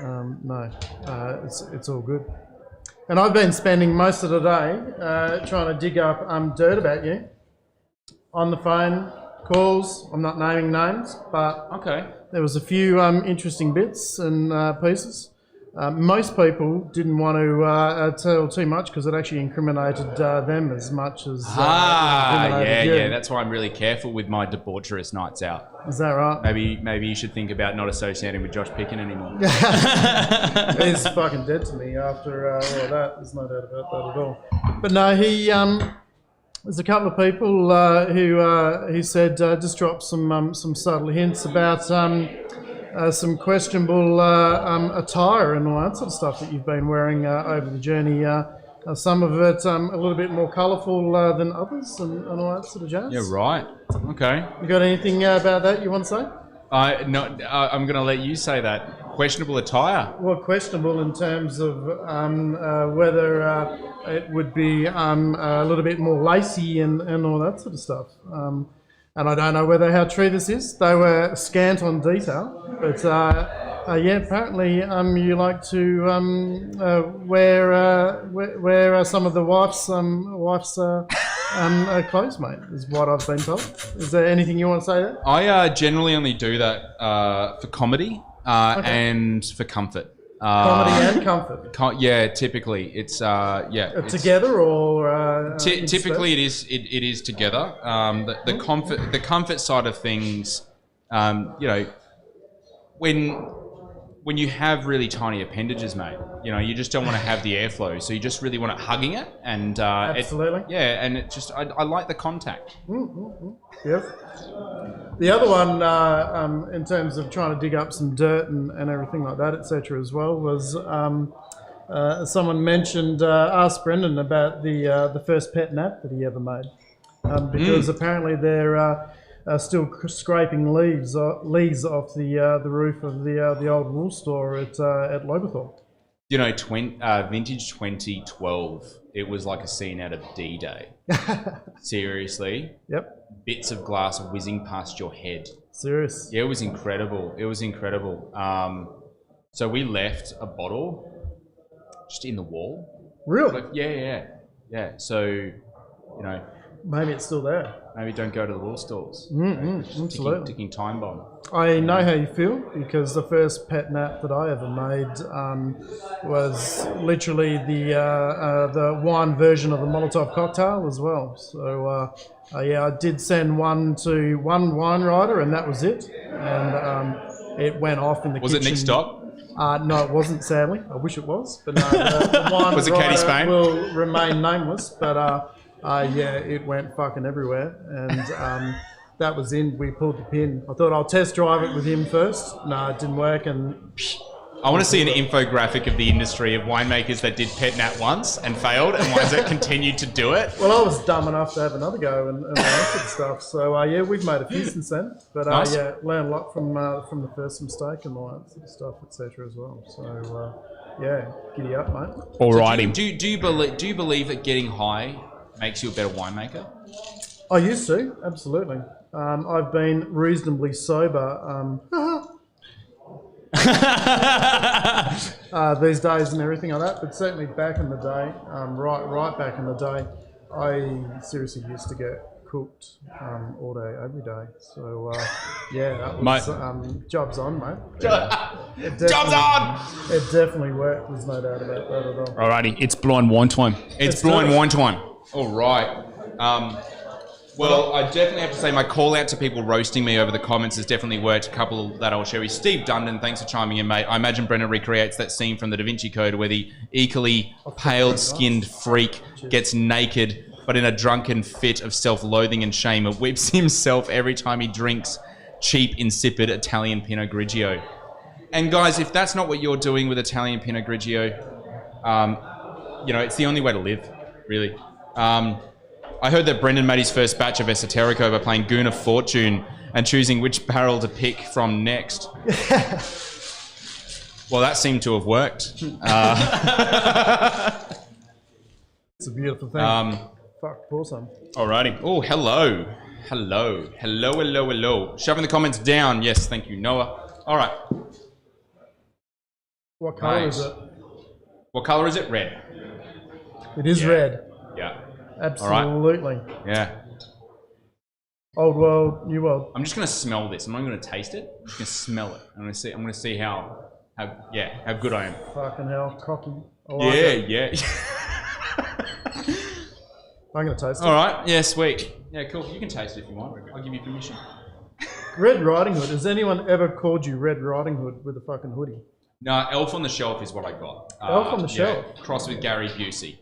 no, it's all good. And I've been spending most of the day trying to dig up dirt about you on the phone, calls. I'm not naming names, but there was a few interesting bits and pieces. Most people didn't want to tell too much because it actually incriminated them as much as yeah. That's why I'm really careful with my debaucherous nights out. Is that right? Maybe you should think about not associating with Josh Picken anymore. He's fucking dead to me after all of that. There's no doubt about that at all. But no, there's a couple of people who said just drop some subtle hints about some questionable attire and all that sort of stuff that you've been wearing over the journey. Some of it a little bit more colourful than others and all that sort of jazz. Yeah, right. Okay. You got anything about that you want to say? I'm going to let you say that. Questionable attire? Well, questionable in terms of whether it would be a little bit more lacy and all that sort of stuff. And I don't know how true this is. They were scant on detail, but yeah, apparently you like to wear some of the wife's clothes, mate, is what I've been told. Is there anything you want to say there? I generally only do that for comedy and for comfort. Comedy and comfort. Yeah, typically it's together or typically it is together. The comfort side of things, you know, when you have really tiny appendages, mate, you know, you just don't want to have the airflow, so you just really want it hugging it, and absolutely, and it just I like the contact. Yep. The other one, in terms of trying to dig up some dirt and everything like that, etc. as well, was someone asked Brendan about the first pet nap that he ever made, because apparently they're still scraping leaves off the roof of the old wool store at Lobethorpe. You know, vintage 2012. It was like a scene out of D-Day. Seriously. Yep. Bits of glass whizzing past your head. Serious. Yeah, it was incredible. It was incredible. So we left a bottle just in the wall. Really? Like, yeah. So, you know, Maybe it's still there. maybe don't go to the wool stores. Absolutely. Ticking time bomb. I know how you feel because the first pet nap that I ever made was literally the wine version of the Molotov cocktail as well. So yeah, I did send one to one wine writer, and that was it. And it went off in the Was kitchen. it Nick Stock? No, it wasn't. Sadly, I wish it was. But no, the wine Was it Katie writer Spain? will remain nameless. But yeah, it went fucking everywhere, and that was in. We pulled the pin. I thought I'll test drive it with him first. No, it didn't work, and I want to see an infographic of the industry of winemakers that did pet nat once and failed, and ones that continued to do it. well, I was dumb enough to have another go and all that sort of stuff. So yeah, we've made a few since then. But Nice. yeah, learned a lot from the first mistake and all that sort of stuff, etc. as well. So yeah, giddy up, mate. Alrighty. Do you believe that getting high makes you a better winemaker? I used to, absolutely. I've been reasonably sober these days and everything like that, but certainly back in the day, right back in the day, I seriously used to get cooked all day, every day. So yeah, that was job's on, mate. Job's on! It definitely worked. There's no doubt about that at all. Alrighty, it's blind wine time. It's blind wine time. All right. Well, I definitely have to say my call out to people roasting me over the comments has definitely worked. A couple that I'll share with Steve Dundon, thanks for chiming in, mate. I imagine Brendan recreates that scene from the Da Vinci Code where the equally pale-skinned freak gets naked, but in a drunken fit of self-loathing and shame, it whips himself every time he drinks cheap, insipid Italian Pinot Grigio. And guys, if that's not what you're doing with Italian Pinot Grigio, you know, it's the only way to live, really. I heard that Brendan made his first batch of Esoterico by playing Goon of Fortune and choosing which barrel to pick from next. Well, that seemed to have worked. It's a beautiful thing. Fuck, pour some. Alrighty. Oh, hello. Hello. Shoving the comments down. Yes, thank you, Noah. All right. What colour Nice. is it? What color is it? Red. It is red. Yeah. Absolutely. Yeah. Old world, new world. I'm just gonna smell this. I'm not gonna taste it. I'm just gonna smell it. I'm gonna see how good I am. Fucking hell, cocky. I like it. Yeah. I'm gonna taste it. All right. Yeah, sweet. Yeah, cool. You can taste it if you want. I'll give you permission. Red Riding Hood. Has anyone ever called you Red Riding Hood with a fucking hoodie? No, Elf on the Shelf is what I got. Elf on the Shelf? Crossed with Gary Busey.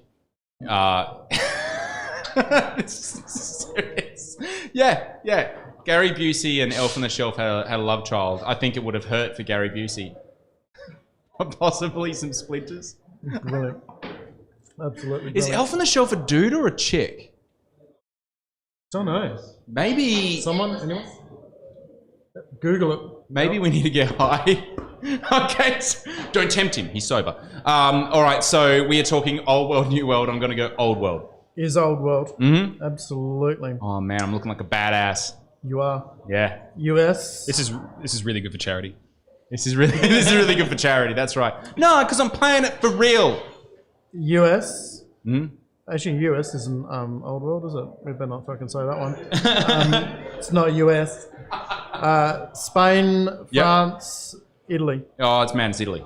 Serious. Yeah. Gary Busey and Elf on the Shelf had a love child. I think it would have hurt for Gary Busey. Possibly some splinters. Brilliant. Absolutely. Is Brilliant. Elf on the Shelf a dude or a chick? Don't know. Maybe. Someone? Anyone? Google it. Maybe we need to get high. Okay, don't tempt him. He's sober. All right, so we are talking old world, new world. I'm going to go old world. Is old world. Mm-hmm. Absolutely. Oh man, I'm looking like a badass. You are. Yeah. US. This is really good for charity. This is really good for charity. That's right. No, because I'm playing it for real. US. Hmm? Actually, US isn't old world, is it? We better not fucking say that one. It's not US. Spain, France, Italy. Oh, it's Italy.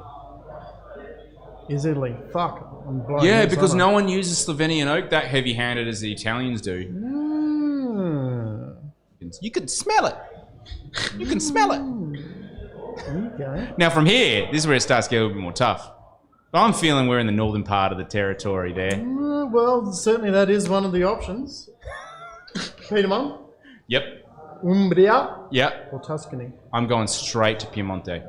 Is Italy? Fuck. I'm blowing Yeah, this, because aren't I? no one uses Slovenian oak that heavy-handed as the Italians do. You can smell it. You can smell it. Okay. Now from here, this is where it starts getting a little bit more tough. But I'm feeling we're in the northern part of the territory there. Well, certainly that is one of the options. Piedmont, Yep. Umbria, Yep. or Tuscany. I'm going straight to Piemonte.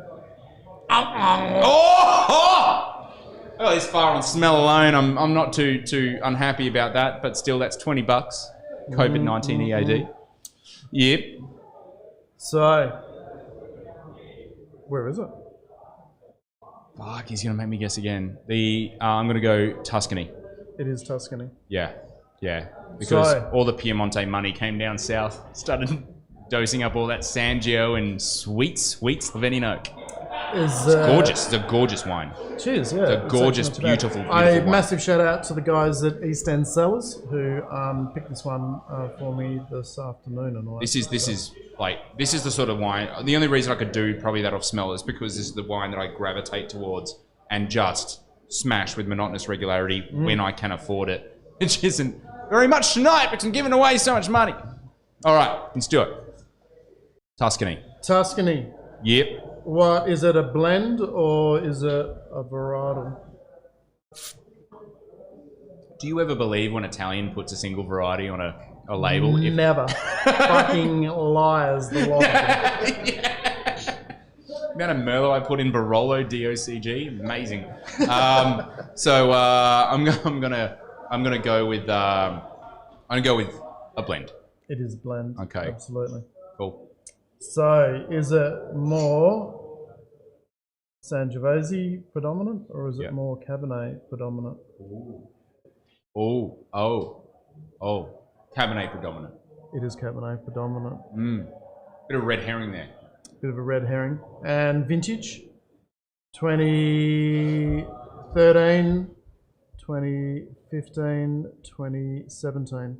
Oh, this far on smell alone, I'm not too unhappy about that, but still, that's $20. COVID-19 EAD. Yep. So, where is it? Fuck, he's gonna make me guess again. I'm gonna go Tuscany. It is Tuscany. Yeah. Because So- all the Piemonte money came down south, started dosing up all that Sangio and sweet Slovenian oak. Is Gorgeous. It's a gorgeous wine. Cheers, yeah. It's a gorgeous, actually not too bad. beautiful wine. Massive shout out to the guys at East End Cellars who picked this one for me this afternoon. And all This is the sort of wine. The only reason I could do probably that off smell is because this is the wine that I gravitate towards and just smash with monotonous regularity when I can afford it, which isn't very much tonight because I'm giving away so much money. All right, let's do it. Tuscany. Yep. What is it? A blend or is it a varietal? Do you ever believe when Italian puts a single variety on a label? Never. Fucking liars, the lot of them. The amount of Merlot I put in Barolo DOCG, amazing. So I'm gonna go with a blend. It is blend. Okay. Absolutely. Cool. So, is it more Sangiovese predominant or is it more Cabernet predominant? Oh, Cabernet predominant. It is Cabernet predominant. Bit of red herring there. Bit of a red herring. And vintage? 2013, 2015, 2017.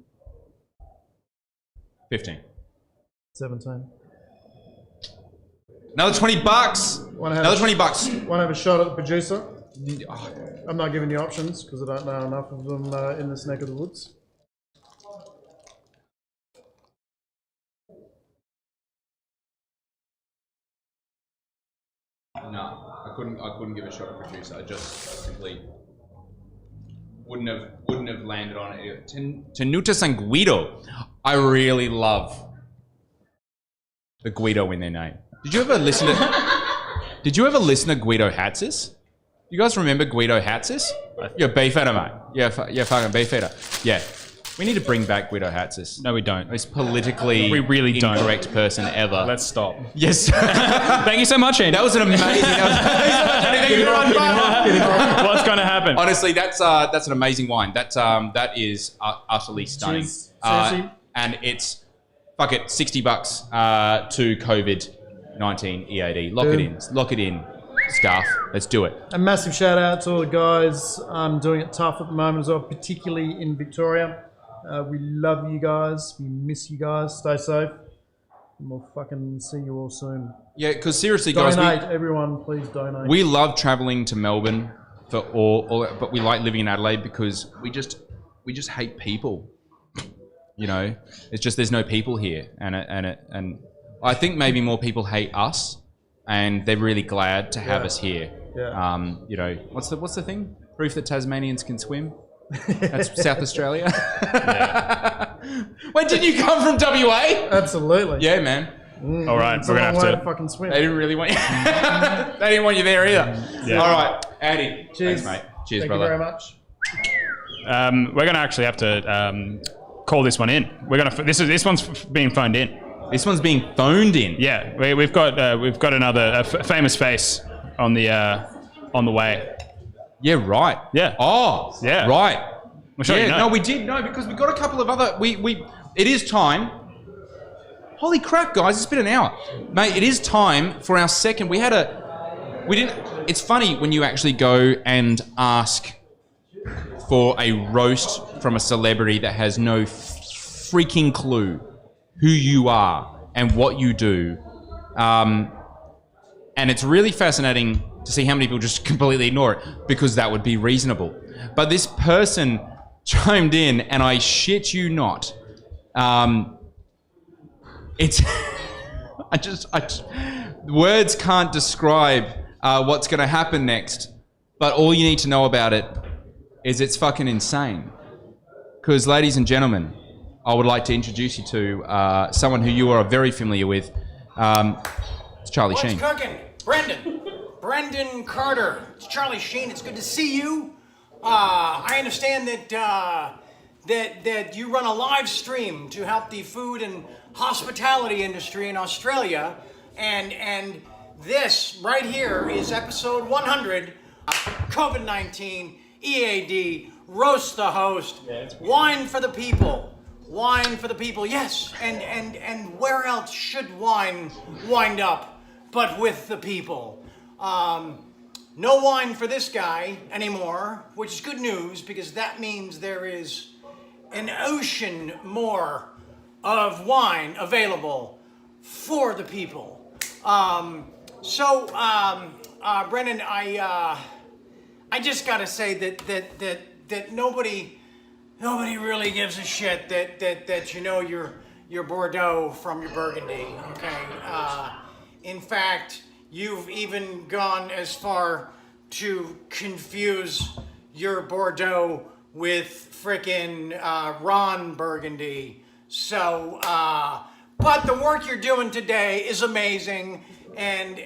15. 17. Another $20. Another $20. Want to have a shot at the producer? I'm not giving you options because I don't know enough of them in this neck of the woods. No, I couldn't give a shot at producer. I just simply wouldn't have landed on it. Tenuta San Guido. I really love the Guido in their name. Did you ever listen to Guido Hatzis? You guys remember Guido Hatzis? You're a beef eater, mate. Yeah, fucking beef eater. Yeah. We need to bring back Guido Hatzis. No, we don't. Most politically We really don't. incorrect person ever. Let's stop. Yes. Thank you so much, Andy. That was an amazing. What's going to happen? Honestly, that's an amazing wine. That is utterly stunning. Cheers. Seriously? And it's fuck it, $60 to COVID-19 EAD. Lock it in, Scarf. Let's do it. A massive shout out to all the guys doing it tough at the moment as well, particularly in Victoria. We love you guys. We miss you guys. Stay safe. And we'll fucking see you all soon. Yeah, because seriously, guys, Donate, everyone, please donate. we love traveling to Melbourne for all, but we like living in Adelaide because we just hate people. You know, it's just there's no people here, and I think maybe more people hate us, and they're really glad to have us here. Yeah. You know, what's the thing? Proof that Tasmanians can swim. That's South Australia. Wait, didn't you come from WA? Absolutely. Yeah, man. All right, It's we're a going to long way have to to... fucking swim. They didn't really want you. They didn't want you there either. Yeah. All right, Andy. Cheers. Thanks, mate. Cheers, Thank brother. you very much. We're going to actually have to call this one in. This one's being phoned in. This one's being phoned in. Yeah, we've got another famous face on the way. Yeah, right. Yeah. Oh, Yeah. right. We'll show Yeah, you know. no, we did. No, because we got a couple of other... It is time. Holy crap, guys, it's been an hour. Mate, it is time for our second... It's funny when you actually go and ask for a roast from a celebrity that has no freaking clue who you are and what you do. And it's really fascinating to see how many people just completely ignore it, because that would be reasonable. But this person chimed in, and I shit you not. It's... words can't describe what's going to happen next, but all you need to know about it is it's fucking insane. Because, ladies and gentlemen, I would like to introduce you to someone who you are very familiar with. It's Charlie Sheen. What's cooking? Brendan Carter. It's Charlie Sheen. It's good to see you. I understand that you run a live stream to help the food and hospitality industry in Australia, and This right here is episode 100, COVID-19, EAD, Roast the Host, Wine for the People. Wine for the people, yes. And where else should wine wind up but with the people? No wine for this guy anymore, which is good news because that means there is an ocean more of wine available for the people. Brendan, I just gotta say that nobody really gives a shit that you know your Bordeaux from your Burgundy. Okay. In fact, you've even gone as far to confuse your Bordeaux with frickin' Ron Burgundy. So, but the work you're doing today is amazing, and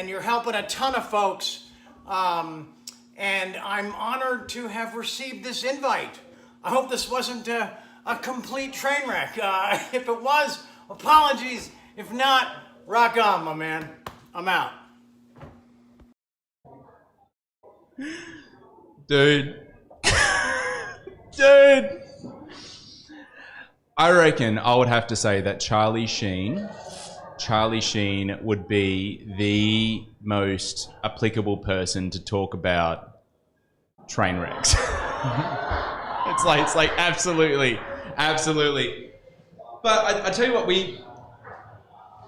you're helping a ton of folks. And I'm honored to have received this invite. I hope this wasn't a complete train wreck. If it was, apologies. If not, rock on, my man. I'm out. Dude. Dude. I reckon I would have to say that Charlie Sheen would be the most applicable person to talk about train wrecks. It's like absolutely. But I tell you what,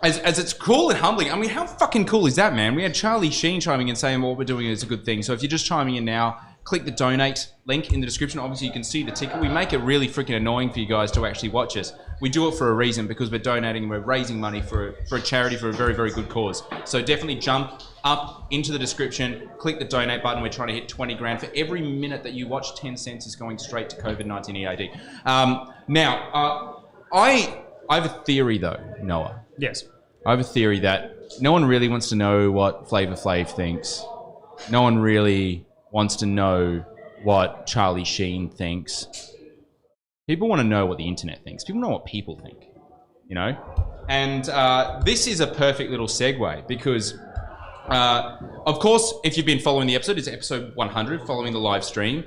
as it's cool and humbling, I mean, how fucking cool is that, man? We had Charlie Sheen chiming in saying what we're doing is a good thing. So if you're just chiming in now, click the donate link in the description. Obviously, you can see the ticket. We make it really freaking annoying for you guys to actually watch us. We do it for a reason, because we're donating and we're raising money for a charity for a very, very good cause. So definitely jump up into the description, click the donate button. We're trying to hit 20 grand. For every minute that you watch, 10 cents is going straight to COVID-19 EAD. Now, I have a theory though, Noah. Yes. I have a theory that no one really wants to know what Flavor Flav thinks. No one really wants to know what Charlie Sheen thinks. People want to know what the internet thinks. People know what people think, you know? And this is a perfect little segue because, of course, if you've been following the episode, it's episode 100, following the live stream.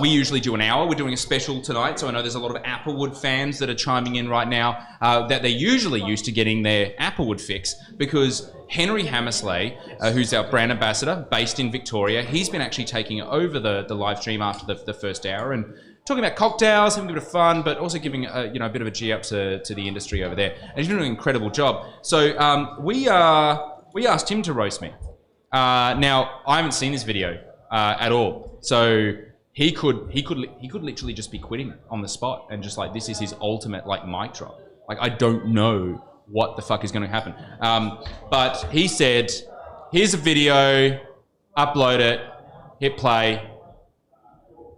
We usually do an hour. We're doing a special tonight, so I know there's a lot of Applewood fans that are chiming in right now that they're usually used to getting their Applewood fix, because Henry Hammersley, who's our brand ambassador based in Victoria, he's been actually taking over the live stream after the first hour and talking about cocktails, having a bit of fun, but also giving a bit of a G up to the industry over there. And he's doing an incredible job. So we asked him to roast me. Now I haven't seen this video at all, so he could literally just be quitting on the spot and just like, this is his ultimate like mic drop. Like, I don't know what the fuck is going to happen. But he said, here's a video, upload it, hit play,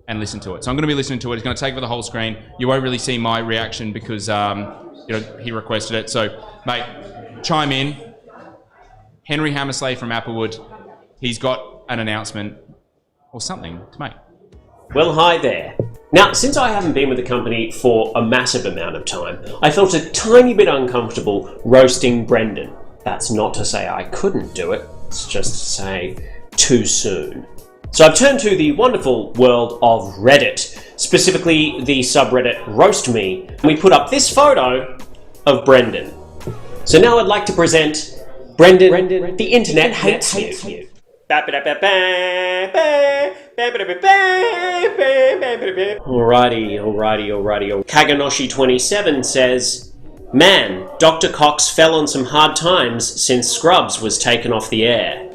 and listen to it. So I'm going to be listening to it. It's going to take over the whole screen. You won't really see my reaction because he requested it. So, mate, chime in. Henry Hammersley from Applewood, he's got an announcement or something to make. Well, hi there. Now, since I haven't been with the company for a massive amount of time, I felt a tiny bit uncomfortable roasting Brendan. That's not to say I couldn't do it, it's just to say too soon. So I've turned to the wonderful world of Reddit, specifically the subreddit Roast Me, and we put up this photo of Brendan. So now I'd like to present Brendan, the internet hates you. Alrighty. Kaganoshi27 says, man, Dr. Cox fell on some hard times since Scrubs was taken off the air.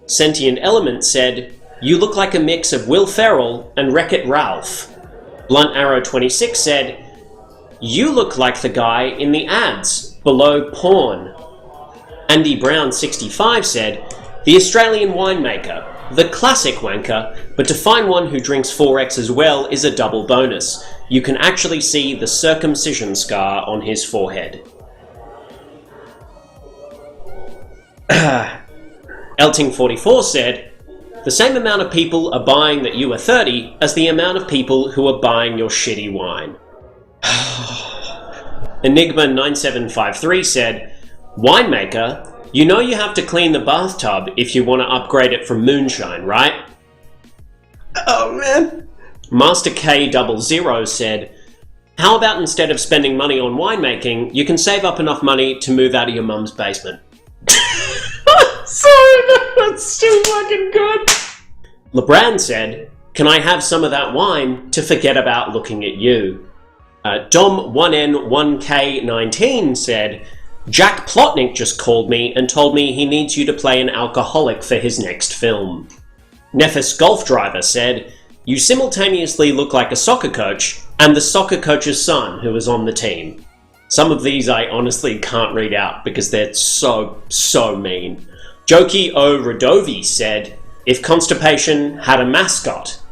Sentient Element said, you look like a mix of Will Ferrell and Wreck-It Ralph. Blunt Arrow 26 said, you look like the guy in the ads below porn. Andy Brown 65 said, the Australian winemaker, the classic wanker, but to find one who drinks 4X as well is a double bonus. You can actually see the circumcision scar on his forehead. Elting44 said, the same amount of people are buying that you are 30 as the amount of people who are buying your shitty wine. Enigma9753 said, winemaker, You know you have to clean the bathtub if you want to upgrade it from moonshine, right? Oh man. Master K00 said, how about instead of spending money on winemaking, you can save up enough money to move out of your mum's basement? Sorry, that's still fucking good. LeBran said, can I have some of that wine to forget about looking at you? Dom1N1K19 said, Jack Plotnick just called me and told me he needs you to play an alcoholic for his next film. Nephis Golf Driver said, you simultaneously look like a soccer coach and the soccer coach's son who is on the team. Some of these I honestly can't read out because they're so mean. Jokey O. Radovi said, if constipation had a mascot.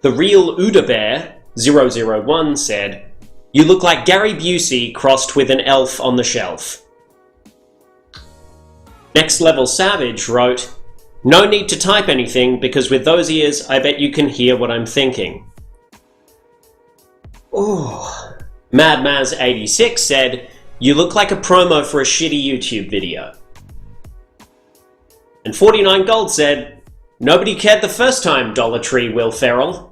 The Real Uda Bear 001 said, you look like Gary Busey crossed with an elf on the shelf. Next Level Savage wrote, no need to type anything because with those ears I bet you can hear what I'm thinking. Ooh. Mad Maz 86 said, you look like a promo for a shitty YouTube video. And 49 Gold said, nobody cared the first time, Dollar Tree Will Ferrell.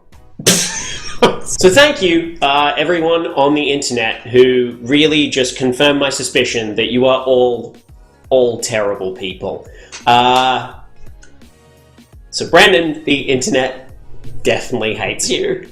So thank you, everyone on the internet who really just confirmed my suspicion that you are all terrible people. So Brandon, the internet definitely hates you.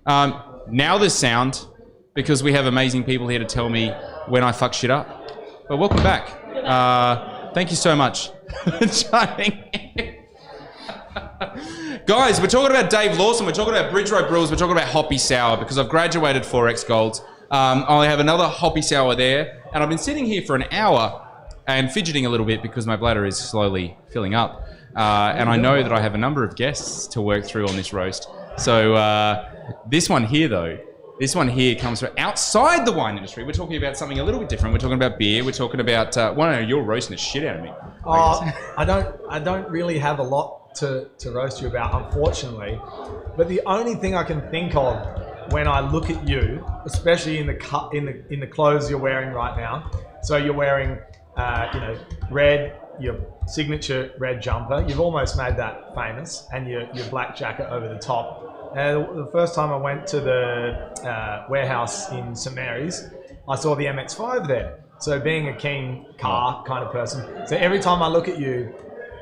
Now there's sound because we have amazing people here to tell me when I fuck shit up. But welcome back. Thank you so much for joining in. Guys, we're talking about Dave Lawson, we're talking about Bridge Road Brewers, we're talking about Hoppy Sour because I've graduated 4X Golds. I have another Hoppy Sour there and I've been sitting here for an hour and fidgeting a little bit because my bladder is slowly filling up. And I know that I have a number of guests to work through on this roast. So this one here, though, this one here comes from outside the wine industry. We're talking about something a little bit different. We're talking about beer. We're talking about, you're roasting the shit out of me. I don't really have a lot to roast you about, unfortunately. But the only thing I can think of when I look at you, especially in the clothes you're wearing right now. So you're wearing, red, your signature red jumper. You've almost made that famous, and your black jacket over the top. The first time I went to the warehouse in St Mary's, I saw the MX-5 there. So being a keen car kind of person, so every time I look at you,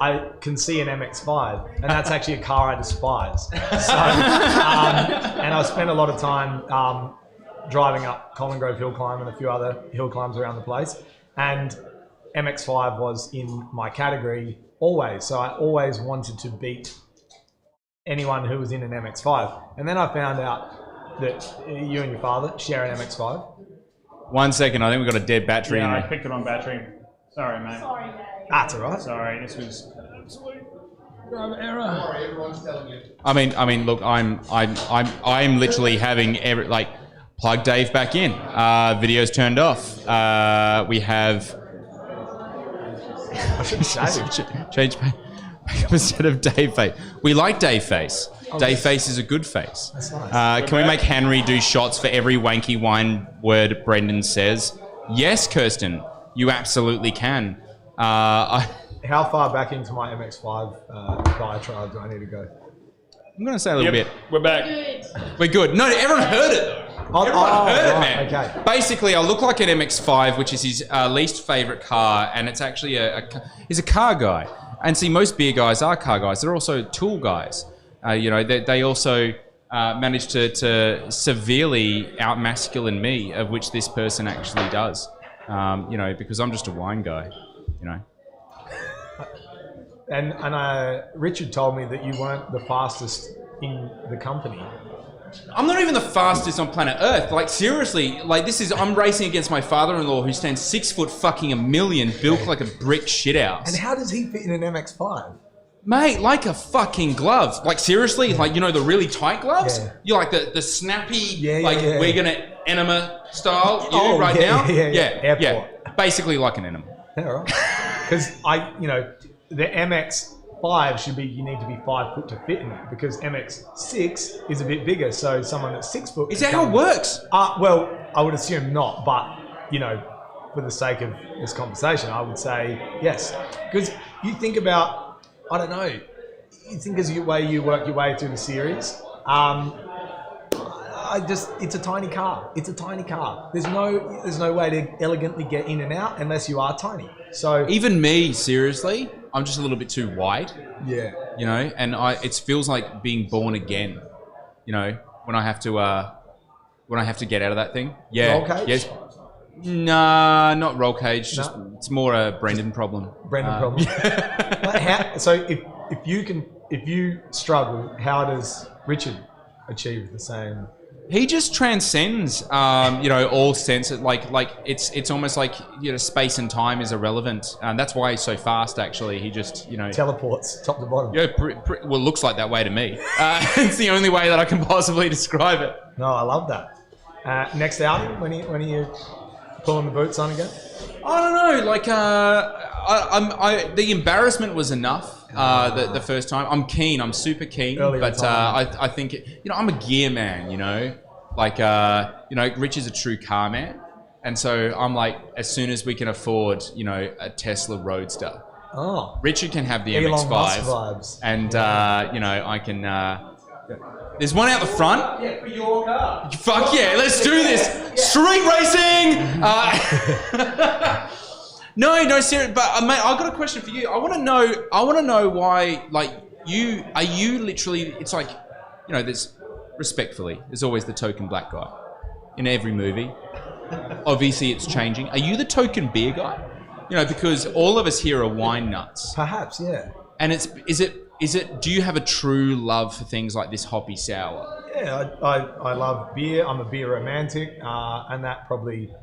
I can see an MX-5, and that's actually a car I despise. So, and I spent a lot of time driving up Colin Grove Hill Climb and a few other hill climbs around the place, and MX-5 was in my category always. So I always wanted to beat anyone who was in an MX-5. And then I found out that you and your father share an MX-5. 1 second, I think we've got a dead battery in I there. picked it on battery. Sorry, mate. Sorry, that's all right. Sorry, this was absolute error. Sorry, everyone's telling you. I mean, look, I'm literally having plug Dave back in. Video's turned off. We have I shouldn't say. change instead of Dave Face. We like Dave Face. Dave Face is a good face. That's nice. Can we make Henry do shots for every wanky wine word Brendan says? Yes, Kirsten, you absolutely can. How far back into my MX5 diatribe do I need to go? I'm going to say a little bit. We're back. We're good. No, everyone heard it though. Everyone heard it, man. Okay. Basically, I look like an MX-5, which is his least favorite car, and it's actually he's a car guy. And see, most beer guys are car guys. They're also tool guys. They also manage to severely out-masculine me, of which this person actually does. Because I'm just a wine guy. And Richard told me that you weren't the fastest in the company. I'm not even the fastest on planet Earth. Like, seriously, I'm racing against my father-in-law who stands 6 foot fucking a million, built like a brick shithouse. And how does he fit in an MX-5? Mate, like a fucking glove. Like, seriously, the really tight gloves? Yeah. You like the snappy, yeah. we're gonna enema style now? Yeah. Yeah. Basically like an enema. Yeah, right. Because the MX-5 you need to be 5 foot to fit in it, because MX-6 is a bit bigger, so someone that's 6 foot... Is that how it works? Well, I would assume not, but, for the sake of this conversation, I would say yes. Because you think about, I don't know, you think as you work your way through the series, it's a tiny car. It's a tiny car. There's no way to elegantly get in and out unless you are tiny. So even me, seriously, I'm just a little bit too wide. Yeah. And it feels like being born again. When I have to get out of that thing. Yeah. Roll cage? Yes. Nah, not roll cage. Just it's more a Brendan problem. Problem. So if you struggle, how does Richard achieve the same? He just transcends, all sense. Like it's almost like space and time is irrelevant, and that's why he's so fast. Actually, he just teleports top to bottom. Yeah, well, looks like that way to me. It's the only way that I can possibly describe it. No, I love that. Next album, when are you pulling the boots on again? I don't know. The embarrassment was enough. The first time, I'm keen. I'm super keen. I think I'm a gear man. Rich is a true car man, and so I'm like, as soon as we can afford, a Tesla Roadster. Oh. Richard can have the Elon MX-5, Musk vibes. And I can. There's one out the front. Yeah, for your car. Fuck yeah, let's do this. Street racing. No, serious. But mate, I've got a question for you. I want to know why. Are you literally? It's like, there's respectfully. There's always the token black guy in every movie. Obviously, it's changing. Are you the token beer guy? Because all of us here are wine nuts. Perhaps, yeah. And is it? Do you have a true love for things like this hoppy sour? Yeah, I love beer. I'm a beer romantic, and that probably,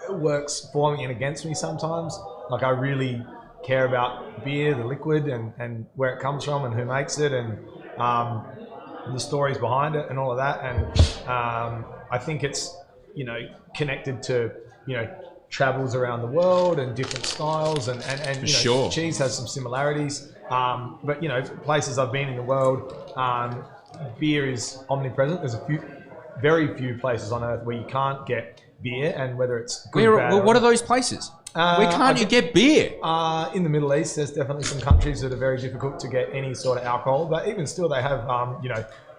works for me and against me sometimes. Like, I really care about beer, the liquid, and where it comes from and who makes it, and the stories behind it and all of that. And I think it's, connected to, travels around the world and different styles, and sure. Cheese has some similarities. But places I've been in the world, beer is omnipresent. There's very few places on earth where you can't get beer, and whether it's good, bad, what are those places? Where can't you get beer? In the Middle East, there's definitely some countries that are very difficult to get any sort of alcohol, but even still, they have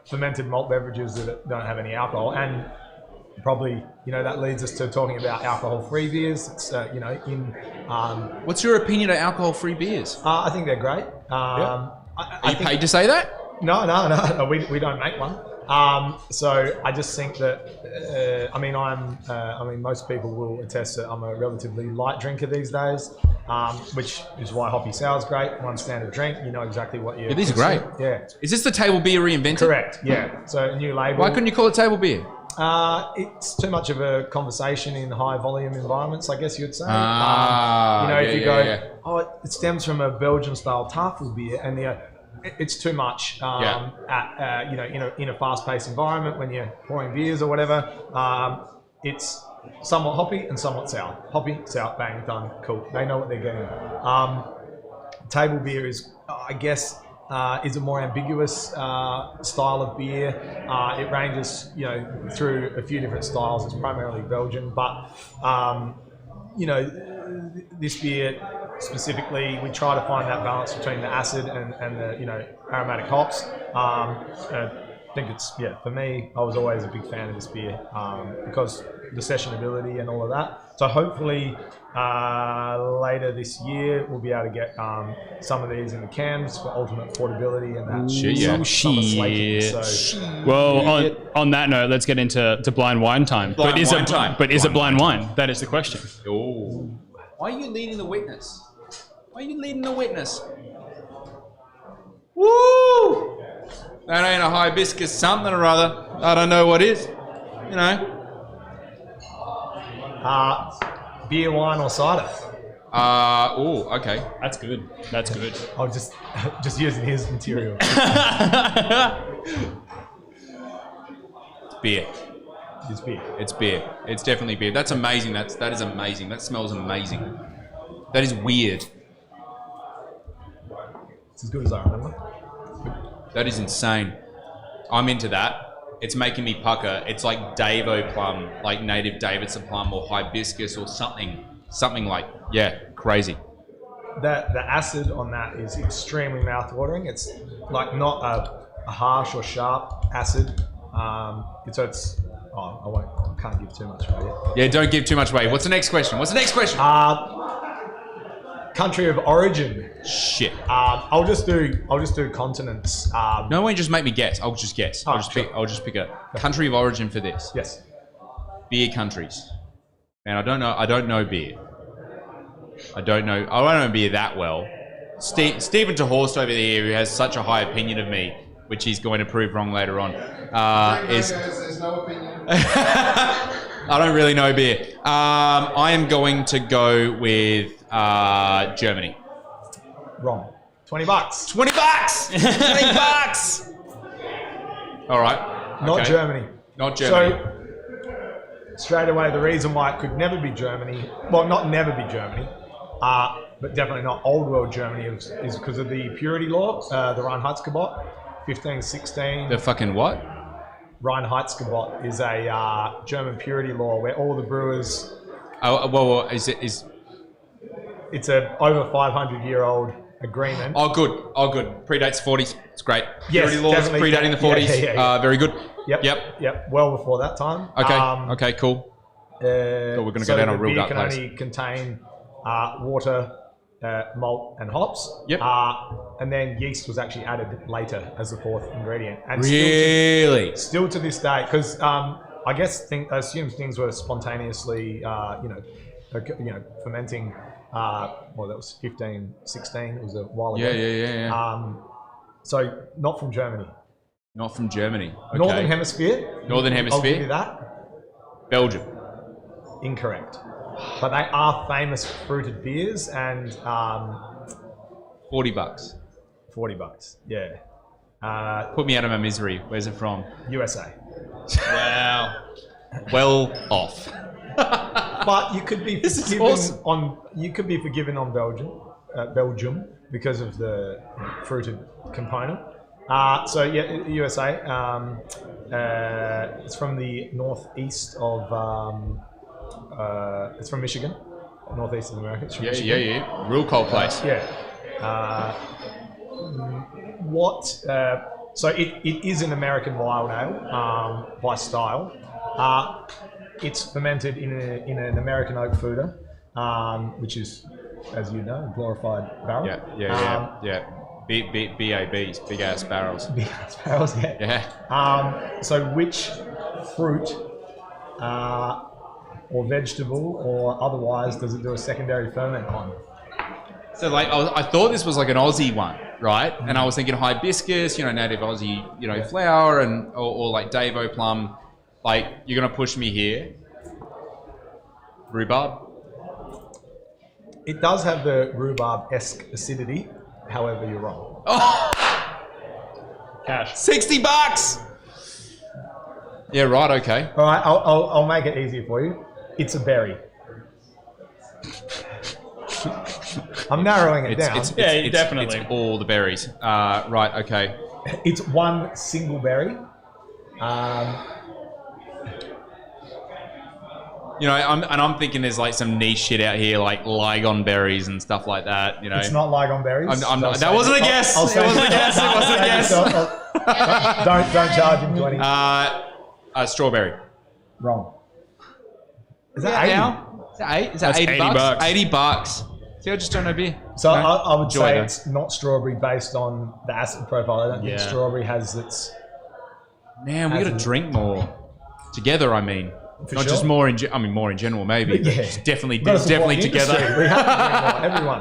fermented malt beverages that don't have any alcohol, and probably that leads us to talking about alcohol-free beers. It's What's your opinion of alcohol-free beers? I think they're great. Are you paid to say that? No, we don't make one. So I just think that most people will attest that I'm a relatively light drinker these days, which is why hoppy sour's great. One standard drink, you know exactly what you're. Yeah, these are great. Yeah. Is this the table beer reinvented? Correct. Yeah. So a new label. Why couldn't you call it table beer? It's too much of a conversation in high volume environments, I guess you'd say. It stems from a Belgian style tafel beer, and it's too much in a fast-paced environment when you're pouring beers or whatever. It's somewhat hoppy and somewhat sour. Hoppy, sour, bang, done, cool. They know what they're getting. table beer is, I guess, is a more ambiguous style of beer. It ranges, through a few different styles. It's primarily Belgian, but this beer specifically, we try to find that balance between the acid and the aromatic hops. I think it's, for me, I was always a big fan of this beer because the sessionability and all of that. So hopefully later this year we'll be able to get some of these in the cans for ultimate portability and that. Some slaking, so. Well, on that note, let's get into blind wine time. But is it blind wine? That is the question. Oh. Why are you leading the witness? Woo! That ain't a hibiscus something or other. I don't know what is. Beer, wine, or cider. Okay. That's good. I'll just using his material. Beer. It's beer. It's beer. It's definitely beer. That's amazing. That is amazing. That smells amazing. That is weird. It's as good as I remember. That is insane. I'm into that. It's making me pucker. It's like Davo plum, like native Davidson plum or hibiscus or something like, crazy. The acid on that is extremely mouth-watering. It's like not a harsh or sharp acid. I can't give too much away yet. Yeah, don't give too much away. What's the next question? Country of origin. Shit. I'll just do continents. No one just make me guess. I'll just guess. I'll just pick a country of origin for this. Yes. Beer countries. Man, I don't know beer. I don't know beer that well. Stephen Tehorst over there, who has such a high opinion of me, which he's going to prove wrong later on, there's no opinion. I don't really know beer. I am going to go with Germany. Wrong. $20. 20 bucks. 20 bucks. All right. Not Germany. Not Germany. So straight away, the reason why it could never be Germany, well, not never be Germany, but definitely not Old World Germany, is because of the purity law, the Reinheitsgebot, 1516. The fucking what? Reinheitsgebot is a German purity law where all the brewers. It's a over 500-year-old agreement. Oh, good. Predates 40s. It's great. Yes, purity laws predating the 40s. Yeah. Very good. Yep. Well before that time. Okay. Cool. We're going to go down a real dark place. Beer can only contain water, malt, and hops. Yep. And then yeast was actually added later as the fourth ingredient. And really? Still to this day, because I guess I assume things were spontaneously, fermenting. That was 1516. It was a while ago. Yeah. So not from Germany. Not from Germany. Okay. Northern Hemisphere. I'll give you that. Belgium. Incorrect. But they are famous fruited beers and $40. $40. Yeah. Put me out of my misery. Where's it from? USA. Wow. Well off. But you could be forgiven on Belgium because of the fruited component. USA. It's from the northeast of. It's from Michigan, northeast of America. It's from Michigan. Yeah. Real cold place. Yeah. So it is an American wild ale by style. It's fermented in an American oak foeder, which is, as you know, a glorified barrel. Yeah. BABs, big ass barrels. Big ass barrels, yeah. So which fruit or vegetable or otherwise does it do a secondary ferment on? So I thought this was like an Aussie one, right? And I was thinking hibiscus, native Aussie, flower or like Davo plum. Like, you're going to push me here. Rhubarb? It does have the rhubarb-esque acidity. However, you're wrong. Oh! Cash. $60! Yeah, right, okay. All right, I'll make it easier for you. It's a berry. I'm narrowing it down. Definitely. It's all the berries. Right, okay. It's one single berry. You know, I'm thinking there's like some niche shit out here, like Ligon berries and stuff like that. You know, It's not Ligon berries. That wasn't a guess. It wasn't a guess. It wasn't a guess. Don't charge him 20. Strawberry. Wrong. Is Yeah, that 80? now? Is that 8? Is that That's 80 bucks? $80. 80 bucks. See, I just don't know beer. So No? I would Enjoy say that. it's not strawberry based on the acid profile. I don't think strawberry has its... Man, we got to drink more together. I mean, For not sure. just more in. more in general, maybe. But Yeah. just definitely We've got to support the together. industry. We have to drink more,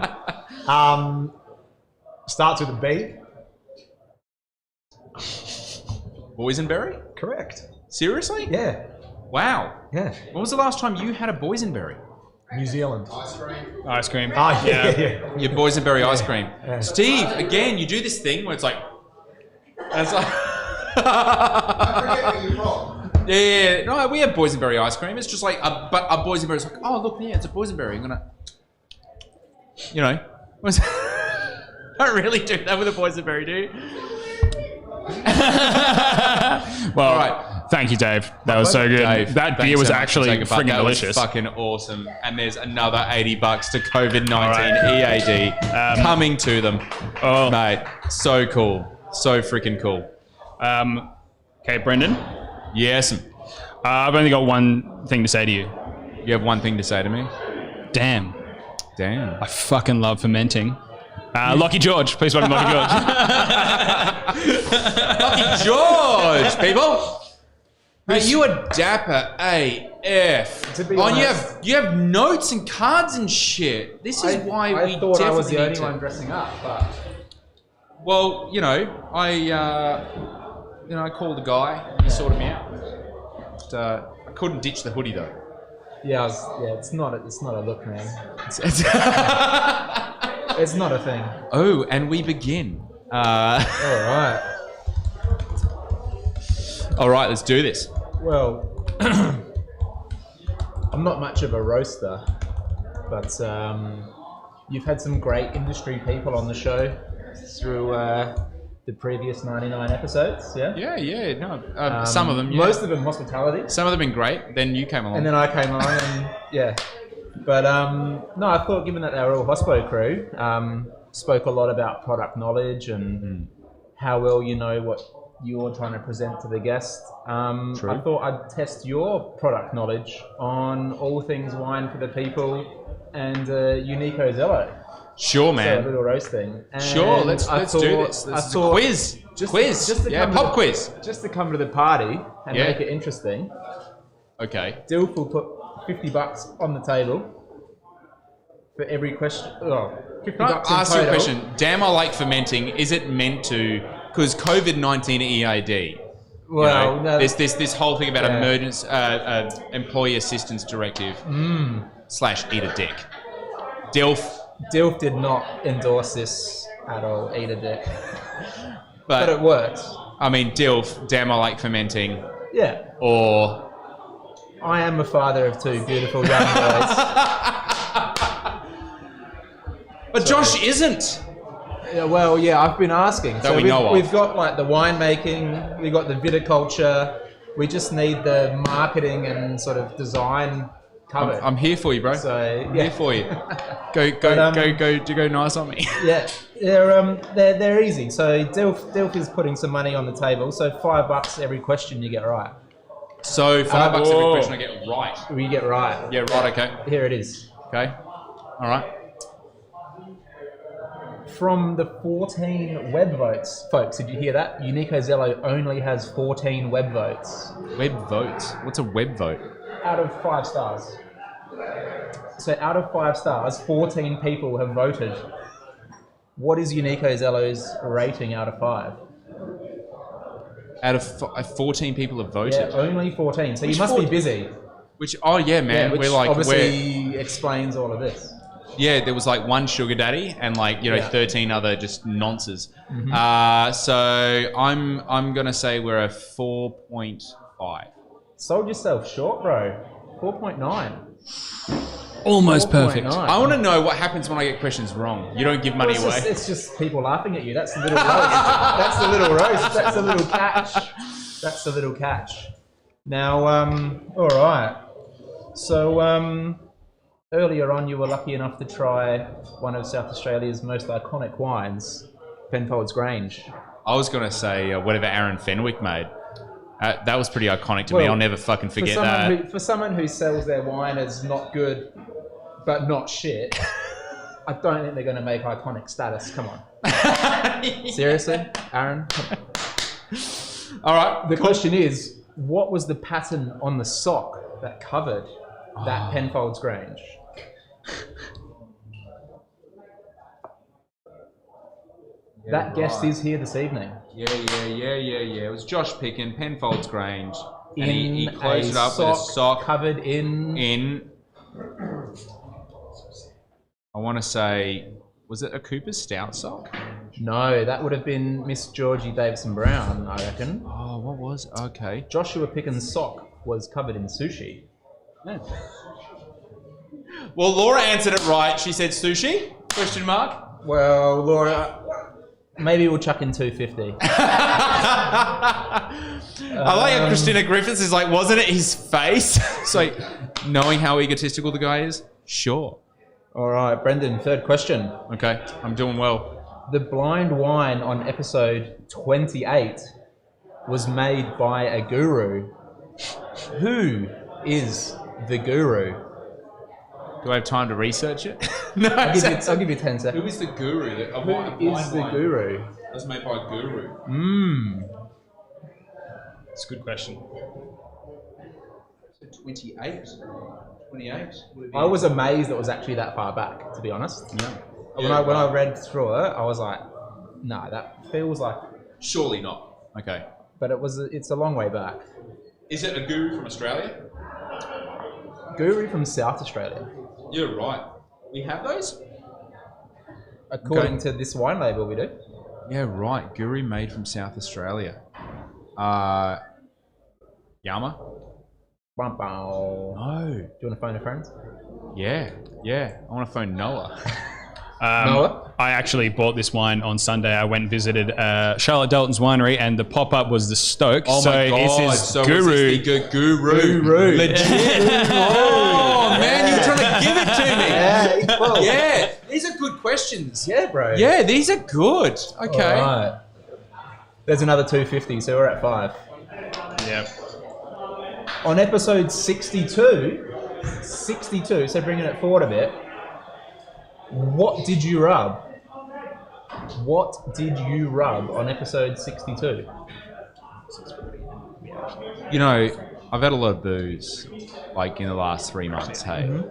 everyone. Starts with a B. Boysenberry? Correct. Seriously? Yeah. Wow. Yeah. When was the last time you had a boysenberry? New Zealand. Ice cream. Ah, yeah. Your boysenberry ice cream. Yeah. Steve, again, you do this thing where it's like, and it's like. Yeah. No, we have boysenberry ice cream. It's just like, but a boysenberry is like, oh look, yeah, it's a boysenberry. I'm gonna, you know, don't really do that with a boysenberry, do you? Well, All right. thank you, Dave. That was so good. Dave, That thanks beer was so much for actually taking part. friggin' That was delicious. fucking awesome. And there's another $80 to COVID-19 right. EAD coming to them. Oh. Mate, so cool. So freaking cool. Okay, Brendan. Yes. I've only got one thing to say to you. You have one thing to say to me? Damn. Damn. I fucking love fermenting. Lockie George. Please welcome Lockie George. Lockie George, people. Mate, you are dapper AF. To be Oh, honest, you have notes and cards and shit. This is why we thought definitely I was the need only to. one dressing up, but Well, you know, I called the guy. He sorted me out. But, I couldn't ditch the hoodie though. yeah, it's not a look, man. It's not a thing. Oh, and we begin. All right. All right, let's do this. Well, I'm not much of a roaster, but you've had some great industry people on the show through the previous 99 episodes, yeah? Yeah, no, some of them, yeah. Most of them hospitality. Some of them been great. Then you came along. And then I came on and, yeah. But, no, I thought given that they were all hospo crew, spoke a lot about product knowledge and how well you know what you're trying to present to the guest. I thought I'd test your product knowledge on all things wine for the people and Unico Zelo. Sure, So man. a little roasting. And Sure, let's do this. I Let's thought quiz. Just to Yeah, come pop to, quiz. Just to come to the party and Yeah. make it interesting. Okay. Dilf will put $50 on the table for every question. Oh, $50 Can I in ask you a total. question? Damn, I like fermenting. Is it meant to? Because COVID-19 EAD. Well, you know, no, this whole thing about Yeah. emergency Employee Assistance Directive / eat a dick. Dilf did not endorse this at all, eat a dick. But But it worked. I mean, Dilf, damn, I like fermenting. Yeah. Or I am a father of two beautiful young boys. but Josh isn't. Yeah, well, yeah, I've been asking. That we know of. We've got like the winemaking, we've got the viticulture. We just need the marketing and sort of design covered. I'm here for you, bro. So I'm yeah, here for you. Go nice on me. yeah, they're easy. So Dilf is putting some money on the table. So $5 every question you get right. So $5 every question I get right. We get right. Yeah, right. Okay. Here it is. Okay. All right. From the 14 web votes, folks, did you hear that? Unico Zelo only has 14 web votes. Web votes. What's a web vote? Out of 5 stars. So out of 5 stars, 14 people have voted. What is Unico Zelo's rating out of 5? Out of 14 people have voted. Yeah, only 14. So Which you must be 14? busy. Which, oh yeah, man, Yeah, which we're like, obviously explains all of this. yeah, there was like one sugar daddy and like, you know, Yeah. 13 other just nonces. Mhm. So I'm gonna say we're a 4.5. Sold yourself short, bro. 4.9. Almost perfect. 4.9. I want to know what happens when I get questions wrong. You don't give money Well, away. it's just people laughing at you. That's the little roast. That's the little roast. That's the little catch. That's the little catch. Now, all right. So, earlier on, you were lucky enough to try one of South Australia's most iconic wines, Penfolds Grange. I was going to say whatever Aaron Fenwick made. That was pretty iconic to me. I'll never fucking forget that. For someone who sells their wine as not good, but not shit, I don't think they're going to make iconic status. Come on. Seriously, Aaron? All right. The question is, what was the pattern on the sock that covered that Penfolds Grange? That guest is here this evening. Yeah. It was Josh Pickin, Penfolds Grange. And he closed it up with a sock covered in... I want to say, was it a Cooper's Stout sock? No, that would have been Miss Georgie Davison Brown, I reckon. Oh, what was? Okay. Joshua Pickin's sock was covered in sushi. Yeah. Well, Laura answered it right. She said sushi? Question mark. Well, Laura, maybe we'll chuck in 250. I like how Christina Griffiths is like, wasn't it his face? It's like, knowing how egotistical the guy is? Sure. All right, Brendan, third question. Okay, I'm doing well. The blind wine on episode 28 was made by a guru. Who is the guru? Do I have time to research it? No, I'll give you 10 seconds. Who is the guru? Who is the guru? That's made by a guru. It's a good question. 28? 28? I was amazed it was actually that far back, to be honest. Yeah. When I read through it, I was like, no, that feels like... Surely not. Okay. But it's a long way back. Is it a guru from Australia? Guru from South Australia. You're right. We have those? According to this wine label, we do. Yeah, right. Guru made from South Australia. Yama? No. Do you want to phone a friend? Yeah. I want to phone Noah. Noah? I actually bought this wine on Sunday. I went and visited Charlotte Dalton's winery, and the pop-up was the Stoke. Oh my God. So Guru. Guru. Legit. Oh, man, you were trying to give it to me. Yeah, well. Yeah. These are good questions. Yeah, bro. Yeah, these are good. Okay. All right. There's another 250, so we're at 5. Yeah. On episode 62, so bringing it forward a bit, what did you rub? What did you rub on episode 62? You know, I've had a lot of booze, like in the last 3 months, hey. Mm-hmm.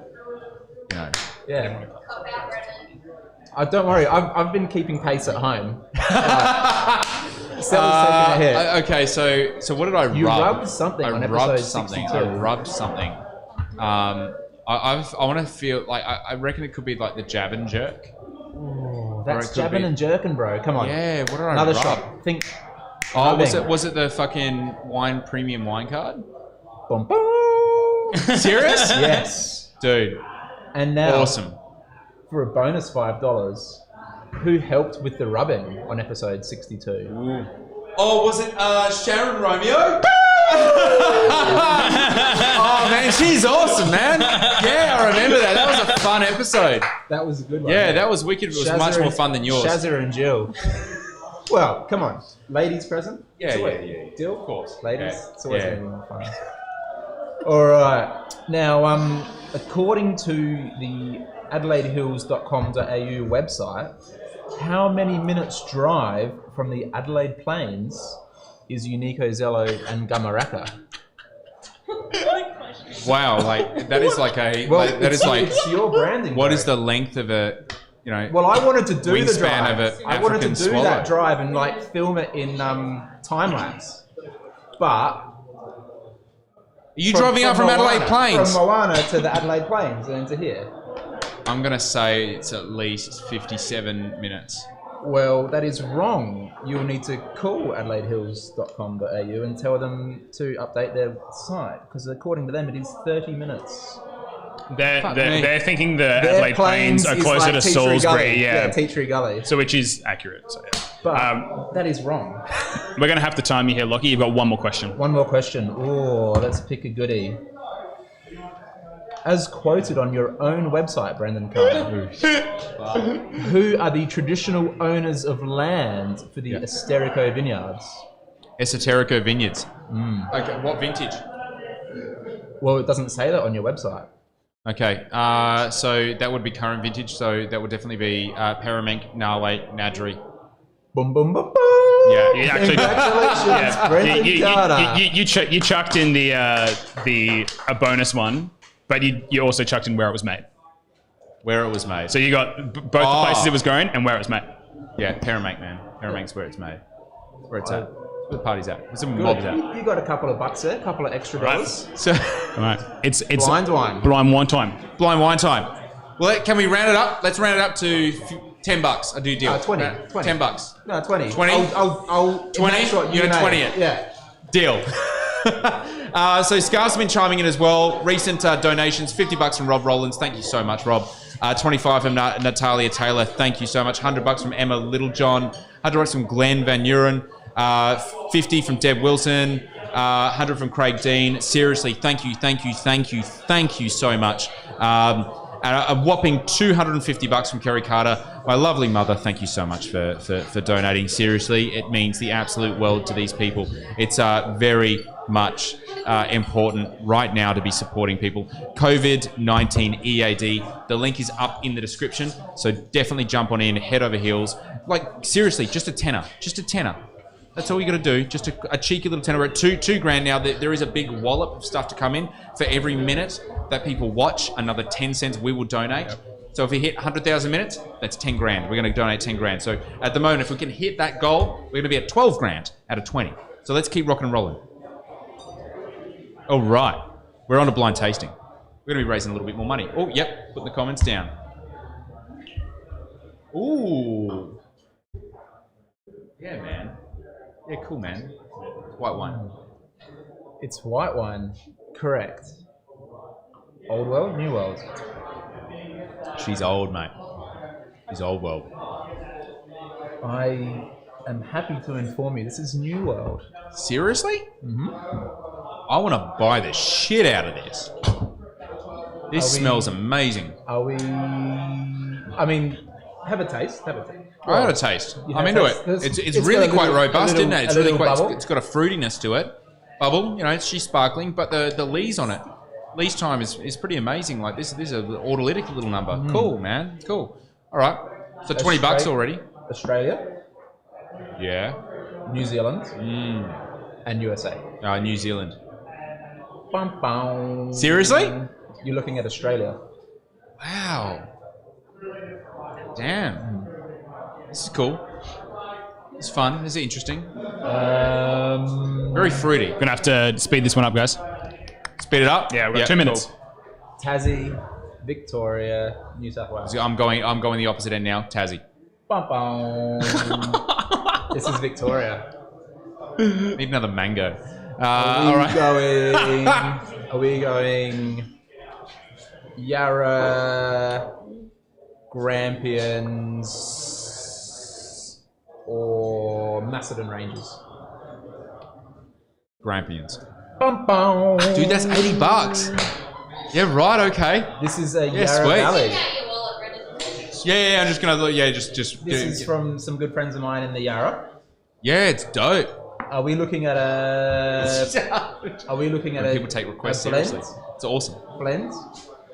You know. Yeah. Don't worry, I've been keeping pace at home. Okay, so what did I rub? You rubbed something on episode 62. I rubbed something. I want to feel like I reckon it could be like the jab and jerk. Ooh, that's jabbing and jerking, bro. Come on. Yeah, what did I Another rub? shot. Think. Oh, was it the fucking wine premium wine card? Boom, boom. Serious? Yes, dude. And now, awesome. For a bonus $5, who helped with the rubbing on episode 62? Ooh. Oh, was it Sharon Romeo? Oh man, she's awesome, man. Yeah, I remember that. That was a fun episode. That was a good one. Yeah, that was wicked. It was much more fun than yours. Shazza and Jill. Well, come on. Ladies present? Yeah. Jill? Of course. Ladies? Yeah. It's always going to be more fun. All right. Now, according to the AdelaideHills.com.au website, how many minutes drive from the Adelaide Plains is Unico Zelo and Gamaraka? Wow, like that is like a it's your branding. What is the length of a, you know? Well, I wanted to do the drive. Of a I wanted to do swallow. that drive and like film it in time lapse, but. Are you driving up from Adelaide Plains? From Moana to the Adelaide Plains and to here. I'm going to say it's at least 57 minutes. Well, that is wrong. You'll need to call AdelaideHills.com.au and tell them to update their site, because according to them it is 30 minutes. They're thinking the Adelaide Plains are closer to Salisbury. Yeah, Tea Tree Gully. So which is accurate. So, yeah. But that is wrong. We're going to have to time you here, Lockie. You've got one more question. One more question. Oh, let's pick a goodie. As quoted on your own website, Brendan Carter, who are the traditional owners of land for the Esterico Vineyards? Esoterico Vineyards. Okay, what vintage? Well, it doesn't say that on your website. Okay, so that would be current vintage, so that would definitely be Paramink, Narway, Nadri. Boom, boom, boom, boom. Yeah, you actually. Congratulations, Brendan Carter. You chucked in a bonus one, but you also chucked in where it was made. Where it was made. So you got both the places it was grown and where it was made. Yeah, Paramink, man. Paramink's where it's made. Where it's at. Where the party's at. Where the mob's at. You got a couple of bucks there, a couple of extra dollars. So, all right. It's blind wine. Blind wine time. Blind wine time. Well, can we round it up? Let's round it up to $10. I do deal. 20. $10. No, 20. 20? I'll 20? You're going to 20 it? Yeah. Deal. So Scar's been chiming in as well. Recent donations, $50 from Rob Rollins. Thank you so much, Rob. 25 from Natalia Taylor. Thank you so much. $100 from Emma Littlejohn. $100 from Glenn Van Uren. 50 from Deb Wilson. 100 from Craig Dean. Seriously, thank you so much. A whopping $250 from Kerry Carter. My lovely mother, thank you so much for donating. Seriously, it means the absolute world to these people. It's very much important right now to be supporting people. COVID-19 EAD. The link is up in the description, so definitely jump on in, head over heels. Like, seriously, just a tenner. Just a tenner. That's all you got to do. Just a cheeky little tenner. We're at two grand now. There is a big wallop of stuff to come in. For every minute that people watch, another 10 cents we will donate. Yep. So if we hit 100,000 minutes, that's 10 grand. We're going to donate 10 grand. So at the moment, if we can hit that goal, we're going to be at 12 grand out of 20. So let's keep rocking and rolling. All right. We're on a blind tasting. We're going to be raising a little bit more money. Oh, yep. Put the comments down. Ooh. Yeah, man. Yeah, cool, man. White wine. It's white wine. Correct. Old world, new world. She's old, mate. She's old world. I am happy to inform you this is new world. Seriously? Mm-hmm. I want to buy the shit out of this. This smells amazing. Are we... I mean, have a taste. Have a taste. I had a taste. I'm into it. It's really quite robust, isn't it? It's really quite. It's got a fruitiness to it. Bubble, you know, she's sparkling, but the lees on it, lees time is pretty amazing. Like this is an autolytic little number. Mm. Cool, man. Cool. All right. So $20 already. Australia. Yeah. New Zealand. And USA. New Zealand. Bum, bum. Seriously? You're looking at Australia. Wow. Damn. This is cool. It's fun. This is interesting. Very fruity. Gonna have to speed this one up, guys. Speed it up? Yeah, we've got 2 minutes. Cool. Tassie, Victoria, New South Wales. I'm going the opposite end now. Tassie. Bum, bum. This is Victoria. Need another mango. All right. Are we going Yarra, Grampians, or Macedon Ranges? Grampians. Bum, bum. Dude, that's $80. Yeah, right. Okay. This is a Yarra Valley. Yeah. I'm just gonna look. Yeah, just. This is from some good friends of mine in the Yarra. Yeah, it's dope. Are we looking at a? Are we looking at people take requests seriously? It's awesome. Blends.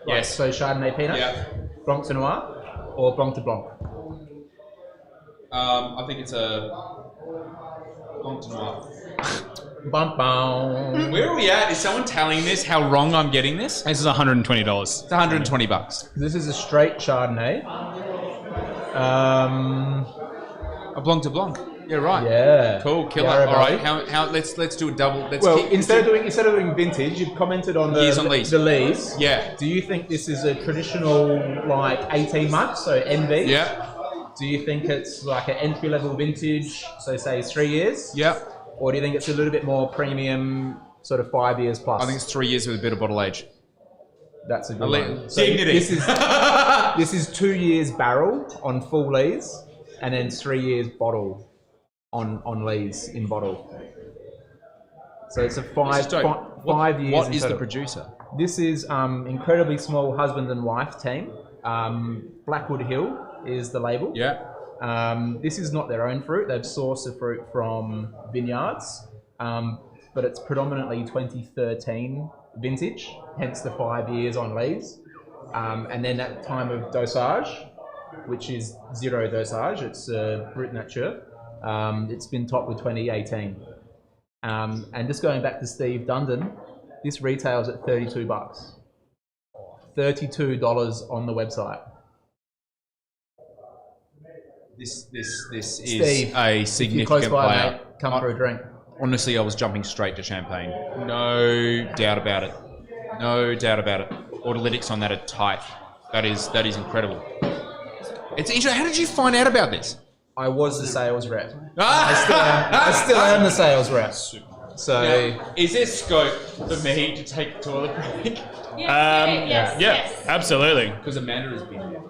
Yes. So Chardonnay Pinot. Yeah. Blanc de Noir, or Blanc de Blanc. I think it's a Blanc de Noir. Bum, bum. Where are we at? Is someone telling this how wrong I'm getting this? This is $120. It's $120. This is a straight Chardonnay. A Blanc de Blanc. Yeah, right. Yeah. Cool, killer. All right. How? Let's do a double. Instead of doing vintage, you've commented on the years on lease. The lease. Yeah. Do you think this is a traditional like 18 months, so NV? Yeah. Do you think it's like an entry level vintage, so say 3 years? Yeah. Or do you think it's a little bit more premium, sort of 5 years plus? I think it's 3 years with a bit of bottle age. That's a good Elite. one. So Dignity. This is 2 years barrel on full lees, and then 3 years bottle on lees in bottle. So it's a 5 years. What in is the total. producer? This is incredibly small husband and wife team. Blackwood Hill is the label. Yeah. This is not their own fruit. They've sourced the fruit from Vineyards, but it's predominantly 2013 vintage, hence the 5 years on lees. And then at time of dosage, which is 0 dosage, it's Brut Nature. It's been topped with 2018. And just going back to Steve Dundon, this retails at $32. $32 on the website. This is Steve, a if you're significant close by, player. mate, come for a drink. Honestly, I was jumping straight to champagne. No doubt about it. No doubt about it. Autolytics on that are tight. That is incredible. It's interesting. How did you find out about this? I was the sales rep. I still am the sales rep. So, now, is there scope for me to take a toilet break? Yes, absolutely. Because Amanda has been there.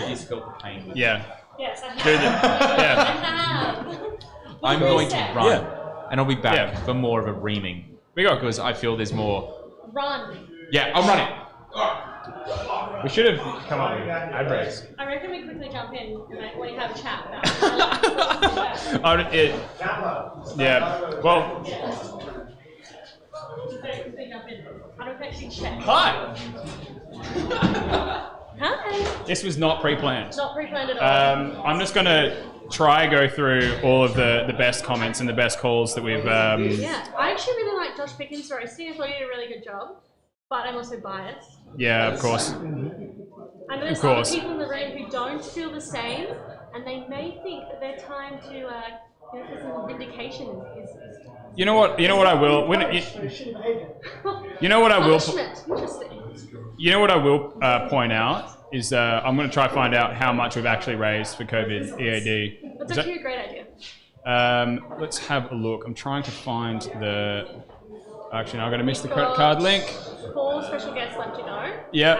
He's felt the pain. Yeah. Yes, I Do have. I'm going to run, Yeah. and I'll be back for more of a reaming. Because I feel there's more. Run. Yeah, I'm running. We should have come up with ad breaks. I reckon we quickly jump in when we have a chat about it. Yeah. Well. I don't actually check. Hi. Hi. This was not pre-planned. Not pre-planned at all. I'm just gonna try go through all of the best comments and the best calls that we've. Yeah, I actually really like Josh Pickens' roasting. I thought he did a really good job, but I'm also biased. Yeah, of course. I know there's other people in the room who don't feel the same, and they may think that their time to for some vindication is You know what I will. You know what I will. punishment. Interesting. You know what I will point out is I'm going to try to find out how much we've actually raised for COVID EAD. That's actually a great idea. Let's have a look. I'm trying to find the. Actually, no, I'm going to miss the credit card link. 4 special guests left to go. Yep.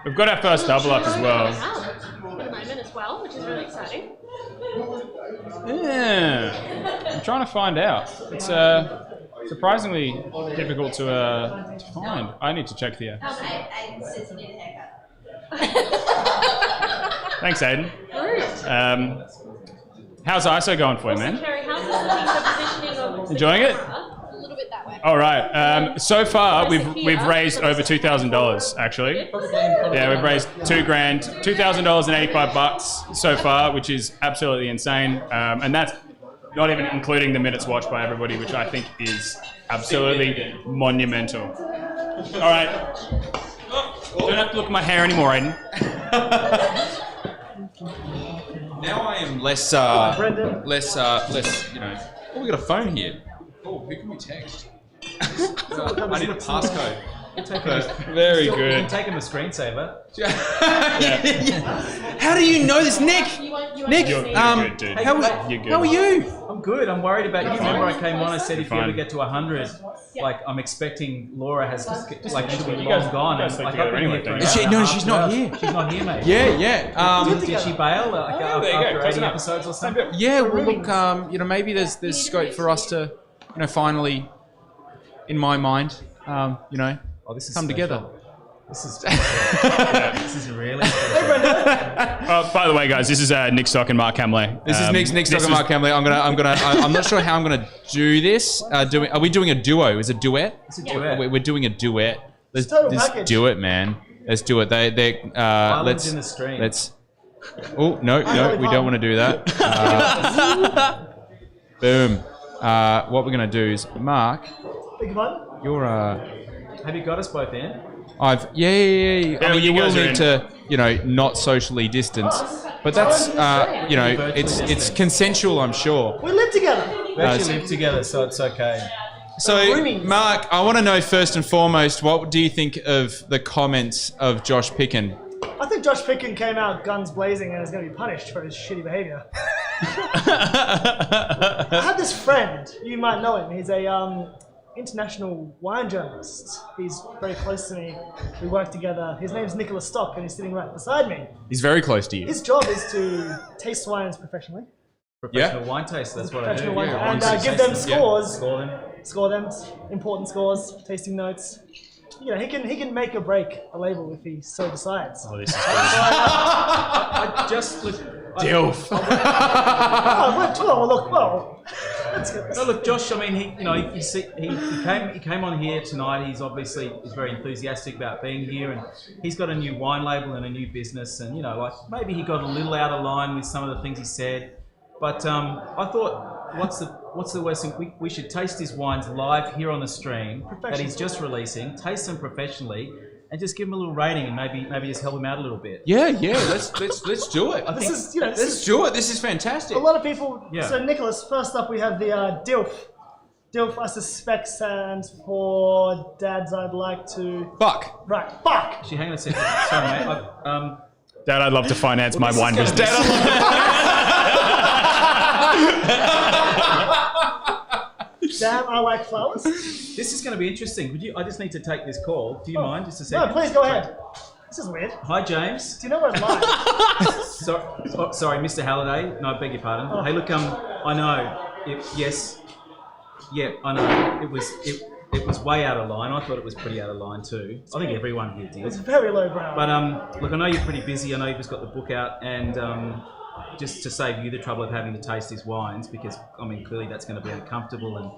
We've got our first double up as well. At the moment as well, which is really exciting. Yeah. I'm trying to find out. It's surprisingly difficult to find. I need to check the. Aiden says you need a haircut. Thanks, Aiden. How's ISO going for you, man? Kerry, how's this looking for positioning of Enjoying it? A little bit that way. All right. So far, we've raised over $2,000 actually. Yeah, we've raised $2,000, $2,085 so far, which is absolutely insane. And that's not even including the minutes watched by everybody, which I think is absolutely monumental. All right. Don't have to look at my hair anymore, Aiden. Now I am less, you know. Oh, we got a phone here. Oh, who can we text? I need a passcode. Very You good. can take him a screensaver. How do you know this, Nick? Nick, You're good, dude. how are you? I'm good. I'm worried about you. Remember, I came on. I said if you fine. ever get to 100, like I'm expecting Laura has like she'll be you long guys- gone. you guys And, sleep like I've together been anyway, here for don't an you? hour She- and no, a half, she's 2 not hours. here. She's not here, mate. Yeah. Did she bail like there you go. after Close 80 enough. episodes or something? Yeah, well, look, you know, maybe there's scope for us to, you know, finally, in my mind, you know, this is come special. together. This is this is really. By the way, guys, this is Nick Stock and Mark Hamley. This is Nick Stock and Mark Hamley. I'm not sure how I'm gonna do this. Are we doing a duo? Is it a duet? It's a duet. We're doing a duet. Let's package. do it, man. Let's do it. Islands in the stream. Let's. Oh no, we don't want to do that. Boom. What we're gonna do is, Mark, you're Have you got us both in? yeah. I mean, you will guys are need in. to, you know, not socially distance, but that's, you know, it's consensual, I'm sure. We live together. We actually live together, so it's okay. So, Mark, I want to know first and foremost, what do you think of the comments of Josh Picken? I think Josh Picken came out guns blazing and is going to be punished for his shitty behavior. I had this friend, you might know him. He's a international wine journalist. He's very close to me. We work together. His name's Nicholas Stock, and he's sitting right beside me. He's very close to you. His job is to taste wines professionally. Professional wine taster, that's what I do. Professional wine, Yeah, and give them scores. Score them. Score them. Important scores. Tasting notes. You know, he can make or break a label if he so decides. Oh, this is I just look. Dilf. No, look, Josh. I mean, he came on here tonight. He's very enthusiastic about being here, and he's got a new wine label and a new business. And like maybe he got a little out of line with some of the things he said, but I thought, what's the worst thing? We should taste his wines live here on the stream that he's just releasing. Taste them professionally. And just give him a little rating, and maybe just help him out a little bit. Yeah. Let's do it. Let's do it. This is fantastic. A lot of people. Yeah. So Nicholas, first up we have the DILF. DILF, I suspect, stands for Dads I'd Like to. Fuck. Right. Fuck. Actually, hang on a second. Sorry, mate. Dad, I'd love to finance my wine business. Damn, I like flowers. This is going to be interesting. I just need to take this call. Do you mind just a second? No, please go ahead. This is weird. Hi, James. Do you know what I'm like? Sorry, Mr. Halliday. No, I beg your pardon. Oh. Hey, look, I know. Yes. Yeah, I know. It was way out of line. I thought it was pretty out of line too. I think everyone here did. It's very lowbrow. But look, I know you're pretty busy. I know you've just got the book out, and just to save you the trouble of having to taste his wines, because clearly that's going to be uncomfortable, and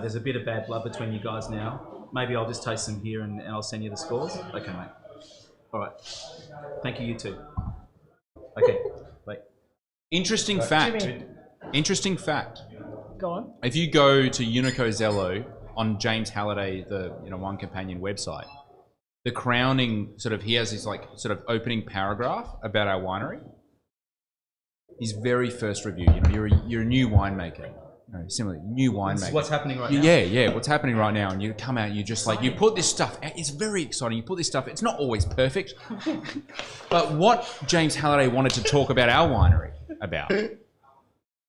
there's a bit of bad blood between you guys now. Maybe I'll just taste them here, and I'll send you the scores. Okay, mate. All right. Thank you. You too. Okay. Wait. Interesting fact. Interesting fact. Go on. If you go to Unico Zelo on James Halliday, the Wine Companion website, the crowning he has this opening paragraph about our winery. His very first review. You're a new winemaker. Similarly, new winemaker. What's happening right now? Yeah. What's happening right now, and you come out, and you just you put this stuff. It's very exciting. You put this stuff. It's not always perfect, but what James Halliday wanted to talk about our winery about,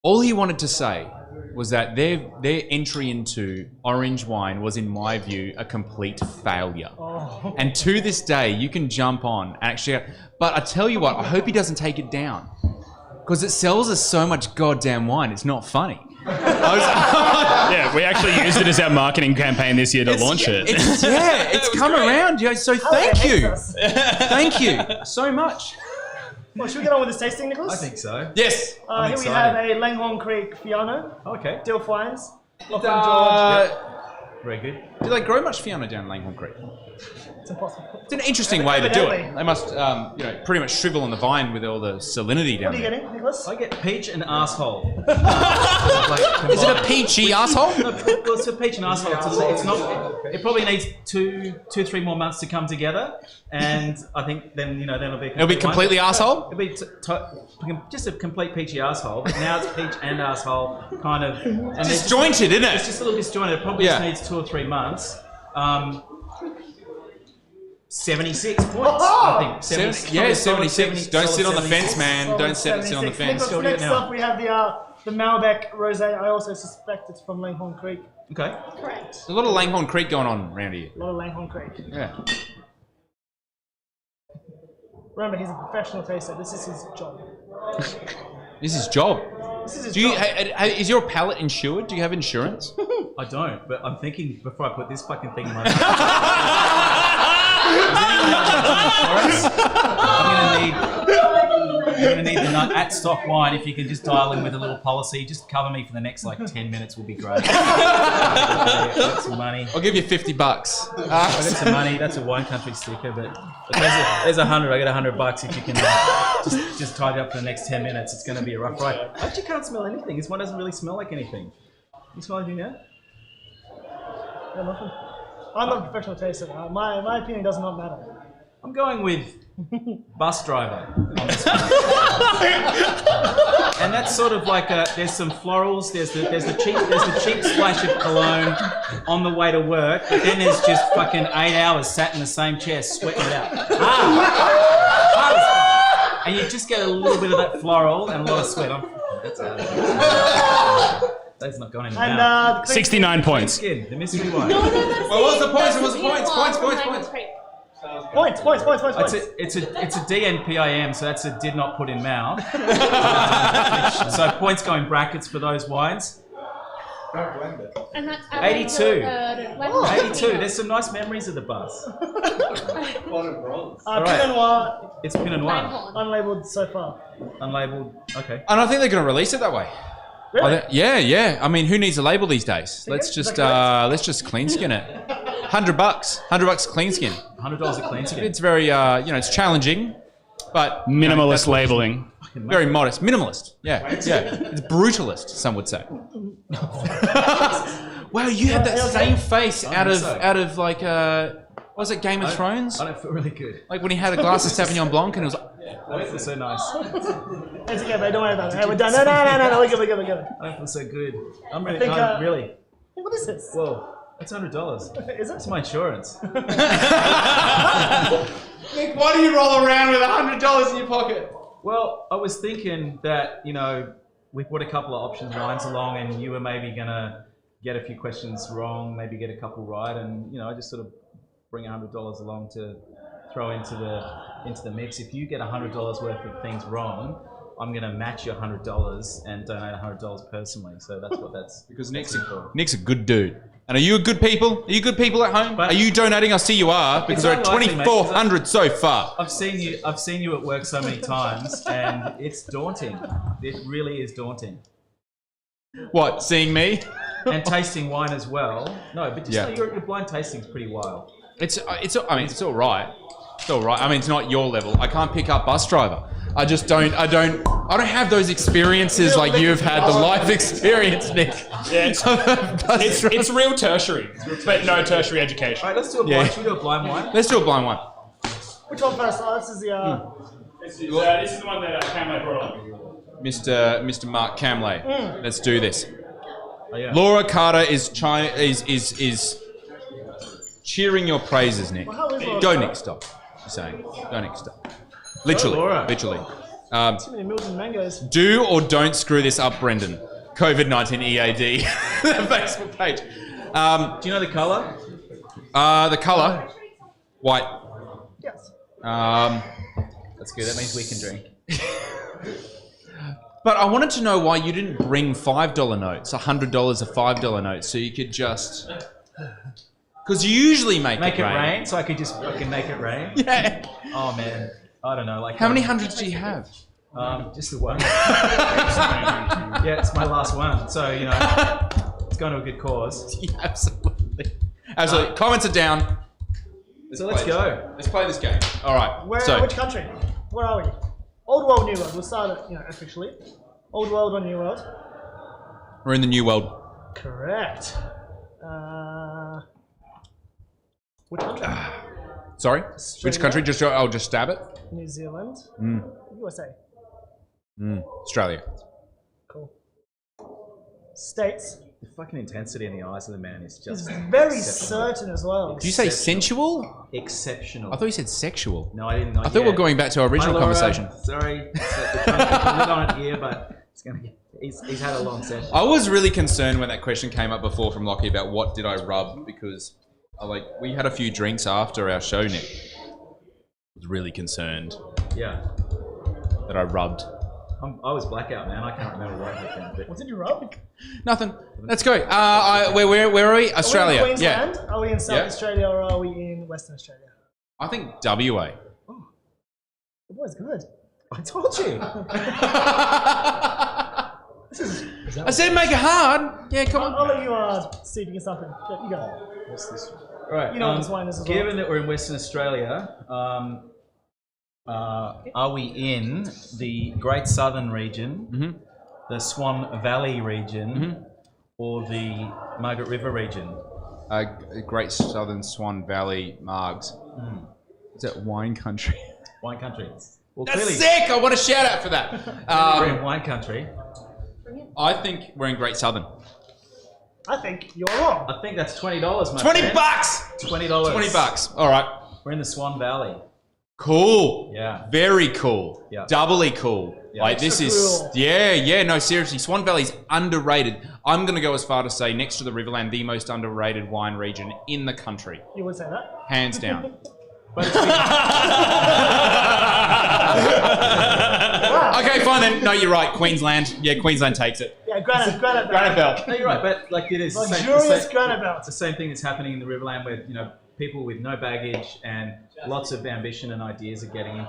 all he wanted to say was that their entry into orange wine was, in my view, a complete failure. Oh. And to this day, you can jump on actually. But I tell you what, I hope he doesn't take it down, because it sells us so much goddamn wine. It's not funny. Yeah, we actually used it as our marketing campaign this year to launch it. It's come around. So thank you. Thank you so much. Well, should we get on with this tasting, Nicholas? I think so. Yes. Here we have a Langhorne Creek Fiano. Okay. DILF wines. Lachlan George. Very good. Do they grow much Fiano down Langhorne Creek? It's impossible. It's an interesting way to do it. They must, pretty much shrivel on the vine with all the salinity down there. What are you getting, Nicholas? I get peach and asshole. Is it a peachy asshole? No, well, it's a peach and asshole. It's not. It probably needs 3 more months to come together, and I think then it'll be. It'll be completely asshole. It'll be just a complete peachy asshole. But now it's peach and asshole, kind of. And disjointed, isn't it? It's just a little disjointed. It probably just needs 2 or 3 months. 76 points, I think. 76. Don't sit on the fence, man. Don't sit on the fence. Next up, we have the Malbec Rose. I also suspect it's from Langhorne Creek. Okay. Correct. There's a lot of Langhorne Creek going on around here. A lot of Langhorne Creek. Yeah. Remember, he's a professional taster. This is his job. This is his job. This is his job. Is your palate insured? Do you have insurance? I don't, but I'm thinking before I put this fucking thing in my mouth. I'm gonna need the nut at Stock Wine. If you can just dial in with a little policy, just cover me for the next 10 minutes will be great. Got some money. I'll give you $50. I got some money. That's a Wine Country sticker, but there's 100. I got $100 if you can just tidy up for the next 10 minutes. It's gonna be a rough ride. I actually can't smell anything. This one doesn't really smell like anything. You smell anything now? Yeah, nothing. I'm not a professional taster. My opinion does not matter. I'm going with bus driver on this one. And that's sort of like there's some florals, there's the cheap splash of cologne on the way to work, but then there's just fucking 8 hours sat in the same chair sweating it out. And you just get a little bit of that floral and a lot of sweat. That's not going in the And mouth. the 69 points. Skin, the mystery wine. No, that's Well, what's the points? that's What's the points? one Points, from points, Mayhem points. Creek. Points. It's a DNPIM, so that's a did not put in mouth. So points go in brackets for those wines. Don't blend it. And that's 82. 82. There's There's some nice memories of the bus. All Pinot right. Noir, It's Pinot Noir. unlabeled so far. Unlabeled. Okay. And I think they're going to release it that way. Really? Yeah. I mean, who needs a label these days? Let's just clean skin it. $100 clean skin. $100 a clean skin. It's very it's challenging, but Minimalist labeling. very modest, minimalist. Yeah. It's brutalist, some would say. Wow, you had that same face out of like was it Game of Thrones? I don't feel really good. Like when he had a glass of Sauvignon Blanc and it was like, I don't feel so nice. It's okay, mate. Don't worry about it. Hey, we're done. No. We're good. I don't feel so good. I'm really. think, no, really. Hey, what is this? Whoa, that's $100. Is it? That's my insurance. Nick, why do you roll around with $100 in your pocket? Well, I was thinking that, we put a couple of options wines along and you were maybe going to get a few questions wrong, maybe get a couple right, and, I just sort of bring $100 along to throw into the mix. If you get $100 worth of things wrong, I'm going to match your $100 and donate $100 personally. So that's because Nick's a good dude. And are you a good people? Are you good people at home? Are you donating? I see you are, because we're at 2,400 so far. I've seen you at work so many times, and it's daunting. It really is daunting. What, seeing me? And tasting wine as well. No, but just your blind tasting's pretty wild. It's all right. It's all right. I mean, it's not your level. I can't pick up bus driver. I just don't. I don't have those experiences like you've had. The life experience, Nick. Yeah, it's real tertiary, but no tertiary education. All right, let's do a blind. Should we do a blind wine? Let's do a blind one. Which one first? Oh, this is the. This is the one that Camley brought on. Mr. Mark Camley. Let's do this. Oh, yeah. Laura Carter is cheering your praises, Nick. Well, how is Laura Go, Carter? Nick. Stop. You're saying. Go, Nick. Stop. Literally. Laura. Literally. Too many milk and mangoes. Do or don't screw this up, Brendan. COVID-19 EAD. The Facebook page. Do you know the colour? The colour? White. Yes. That's good. That means we can drink. But I wanted to know why you didn't bring $5 notes, $100 of $5 notes, so you could just... Because you usually make it rain. So I can make it rain? Yeah. Oh, man. I don't know. How many hundreds do you have? Just the one. Yeah, it's my last one. So, it's going to a good cause. Yeah, absolutely. Absolutely. Comments are down. So let's go. Let's play this game. All right. Which country? Where are we? Old world, new world. We'll start it, officially. Old world or new world? We're in the new world. Correct. Which country? Sorry? Which country? I'll just stab it. New Zealand. USA. Australia. Cool. States. The fucking intensity in the eyes of the man is just... It's very certain as well. Did you say sensual? Exceptional. I thought you said sexual. No, I didn't know. I thought we were going back to our original conversation. Sorry. We're trying to put it on it here, but he's had a long session. I was really concerned when that question came up before from Lockie about what did I rub, because we had a few drinks after our show, Nick. I was really concerned. Yeah. That I rubbed. I was blackout, man. I can't remember what happened. But... What did you rub? Nothing. Let's go. Where are we? Australia. Are we in Queensland? Yeah. Are we in South Australia or are we in Western Australia? I think WA. Oh, the boy's good. I told you. I said make it hard. Yeah, come on. I'll let you see if you can stop him. Yeah, you go. What's this? All right. You know what this wine is as well. Given that we're in Western Australia, are we in the Great Southern region, the Swan Valley region, or the Margaret River region? Great Southern Swan Valley, Margs. Is that wine country? Wine country. Well, that's clearly, sick! I want a shout out for that. we're in wine country. I think we're in Great Southern. I think you're wrong. I think that's $20, my 20 friend. bucks! $20. 20 bucks. All right. We're in the Swan Valley. Cool. Yeah. Very cool. Yeah. Doubly cool. Like this is, no, seriously, Swan Valley's underrated. I'm going to go as far to say next to the Riverland, the most underrated wine region in the country. You would say that? Hands down. Okay, fine then. No, you're right. Queensland. Yeah, Queensland takes it. Yeah, granite belt. Granite belt. No, you're right, but like it is Luxurious granite belt. It's the same thing that's happening in the Riverland, where people with no baggage and lots of ambition and ideas are getting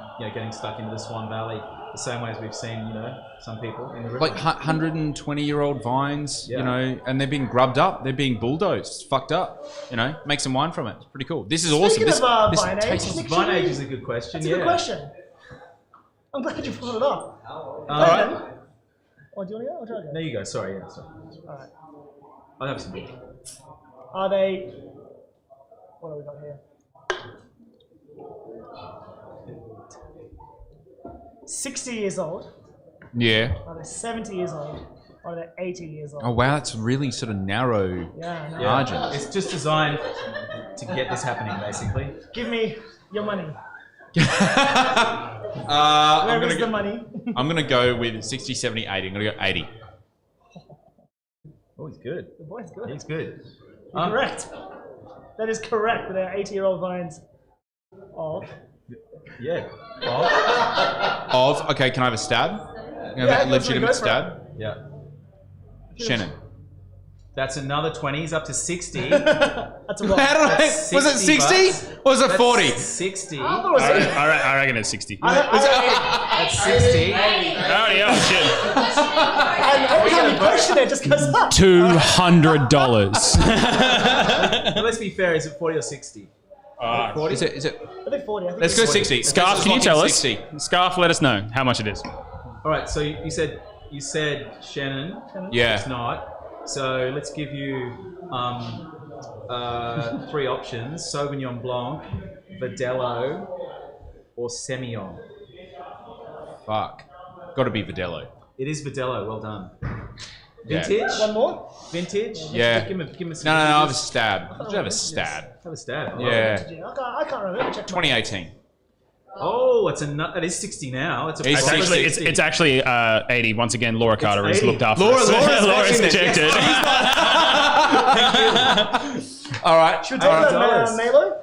stuck into the Swan Valley. The same way as we've seen, some people in the Riverland. Like 120-year-old vines, and they're being grubbed up. They're being bulldozed, fucked up. Make some wine from it. It's pretty cool. This is awesome. Speaking of this vine age, tastes Nick, Vine age is a good question. That's a good question. I'm glad you brought it up. All right. Oh, do you want to go? Or do I go? There you go. Sorry. Yeah. Sorry. All right. I'll have some. Are they? What have we got here? 60 years old? Yeah. Are they 70 years old? Or are they 80 years old? Oh wow, that's really sort of narrow margin. It's just designed to get this happening, basically. Give me your money. I'm Where is the money? I'm going to go with 60, 70, 80. I'm going to go 80. Oh, he's good. The boy's good. He's good. You're correct. That is correct. They are 80-year-old vines of. Yeah. Okay, can I have a stab? Yeah, a legitimate stab? Yeah. Shannon. That's another 20. He's up to 60. That's a lot. Was it 60? Or was it 40? 60. I reckon it's 60. That's 60. Oh shit. And every time you question it, just goes up. $200. But let's be fair. Is it 40 or 60? 40? Is it? I think 40. I think Let's go 60. Scarf, can you tell us? 60. Scarf, let us know how much it is. All right. So you said Shannon. Yeah. It's not. So let's give you 3 options: Sauvignon Blanc, Verdelho, or Semillon. Fuck. Got to be Verdelho. It is Verdelho. Well done. Yeah. Vintage. One more? Vintage. Yeah. Give him some. No, I have a stab. I have a stab. Have a stab. Yeah. I can't remember. Check 2018. Oh, that is 60 now. It's actually 80. Once again, Laura Carter has 80. looked after Laura's checked it. All right. Should we take that Malo?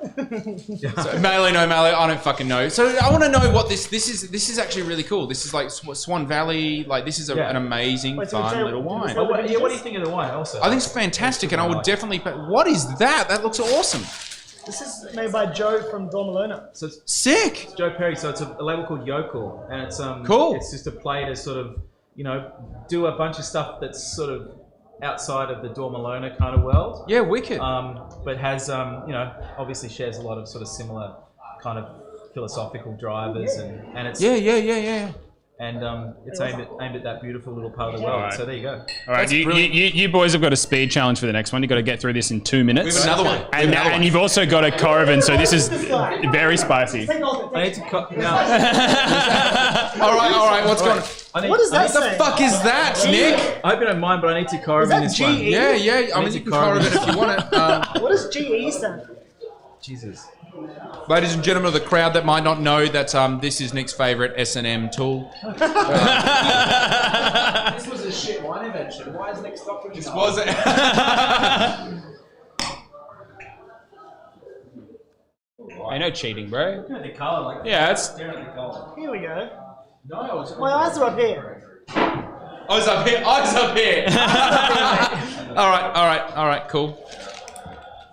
Malo, no Malo. I don't fucking know. So I want to know what this is. This is actually really cool. This is like Swan Valley. Like this is an amazing, fun little wine. What do you think of the wine? Also, I think it's fantastic, and I would definitely. What is that? That looks awesome. This is made by Joe from Dormalona. So it's sick. It's Joe Perry. So it's a label called Yokel, and it's cool. It's just a play to sort of do a bunch of stuff that's sort of outside of the Dormalona kind of world. Yeah, wicked. But has obviously shares a lot of sort of similar kind of philosophical drivers, and it's yeah. And it's aimed at that beautiful little part of the world. Right. So there you go. All right, you boys have got a speed challenge for the next one. You've got to get through this in 2 minutes. We have another one. And you've also got a Coravin, so this is very spicy. I need to now. All right. What's going on? What does that What the say? fuck is that, Nick? I hope you don't mind, but I need to Coravin this one. GE? Yeah. I mean, you can carve it if you want it. What does GE stand for? Jesus. Ladies and gentlemen of the crowd that might not know that this is Nick's favourite S&M tool. This was a shit wine invention. Why is Nick stopping? This was it. Ain't no cheating, bro. The color, Yeah, it's. Here we go. No, My eyes are up here. Eyes up here. All right, cool.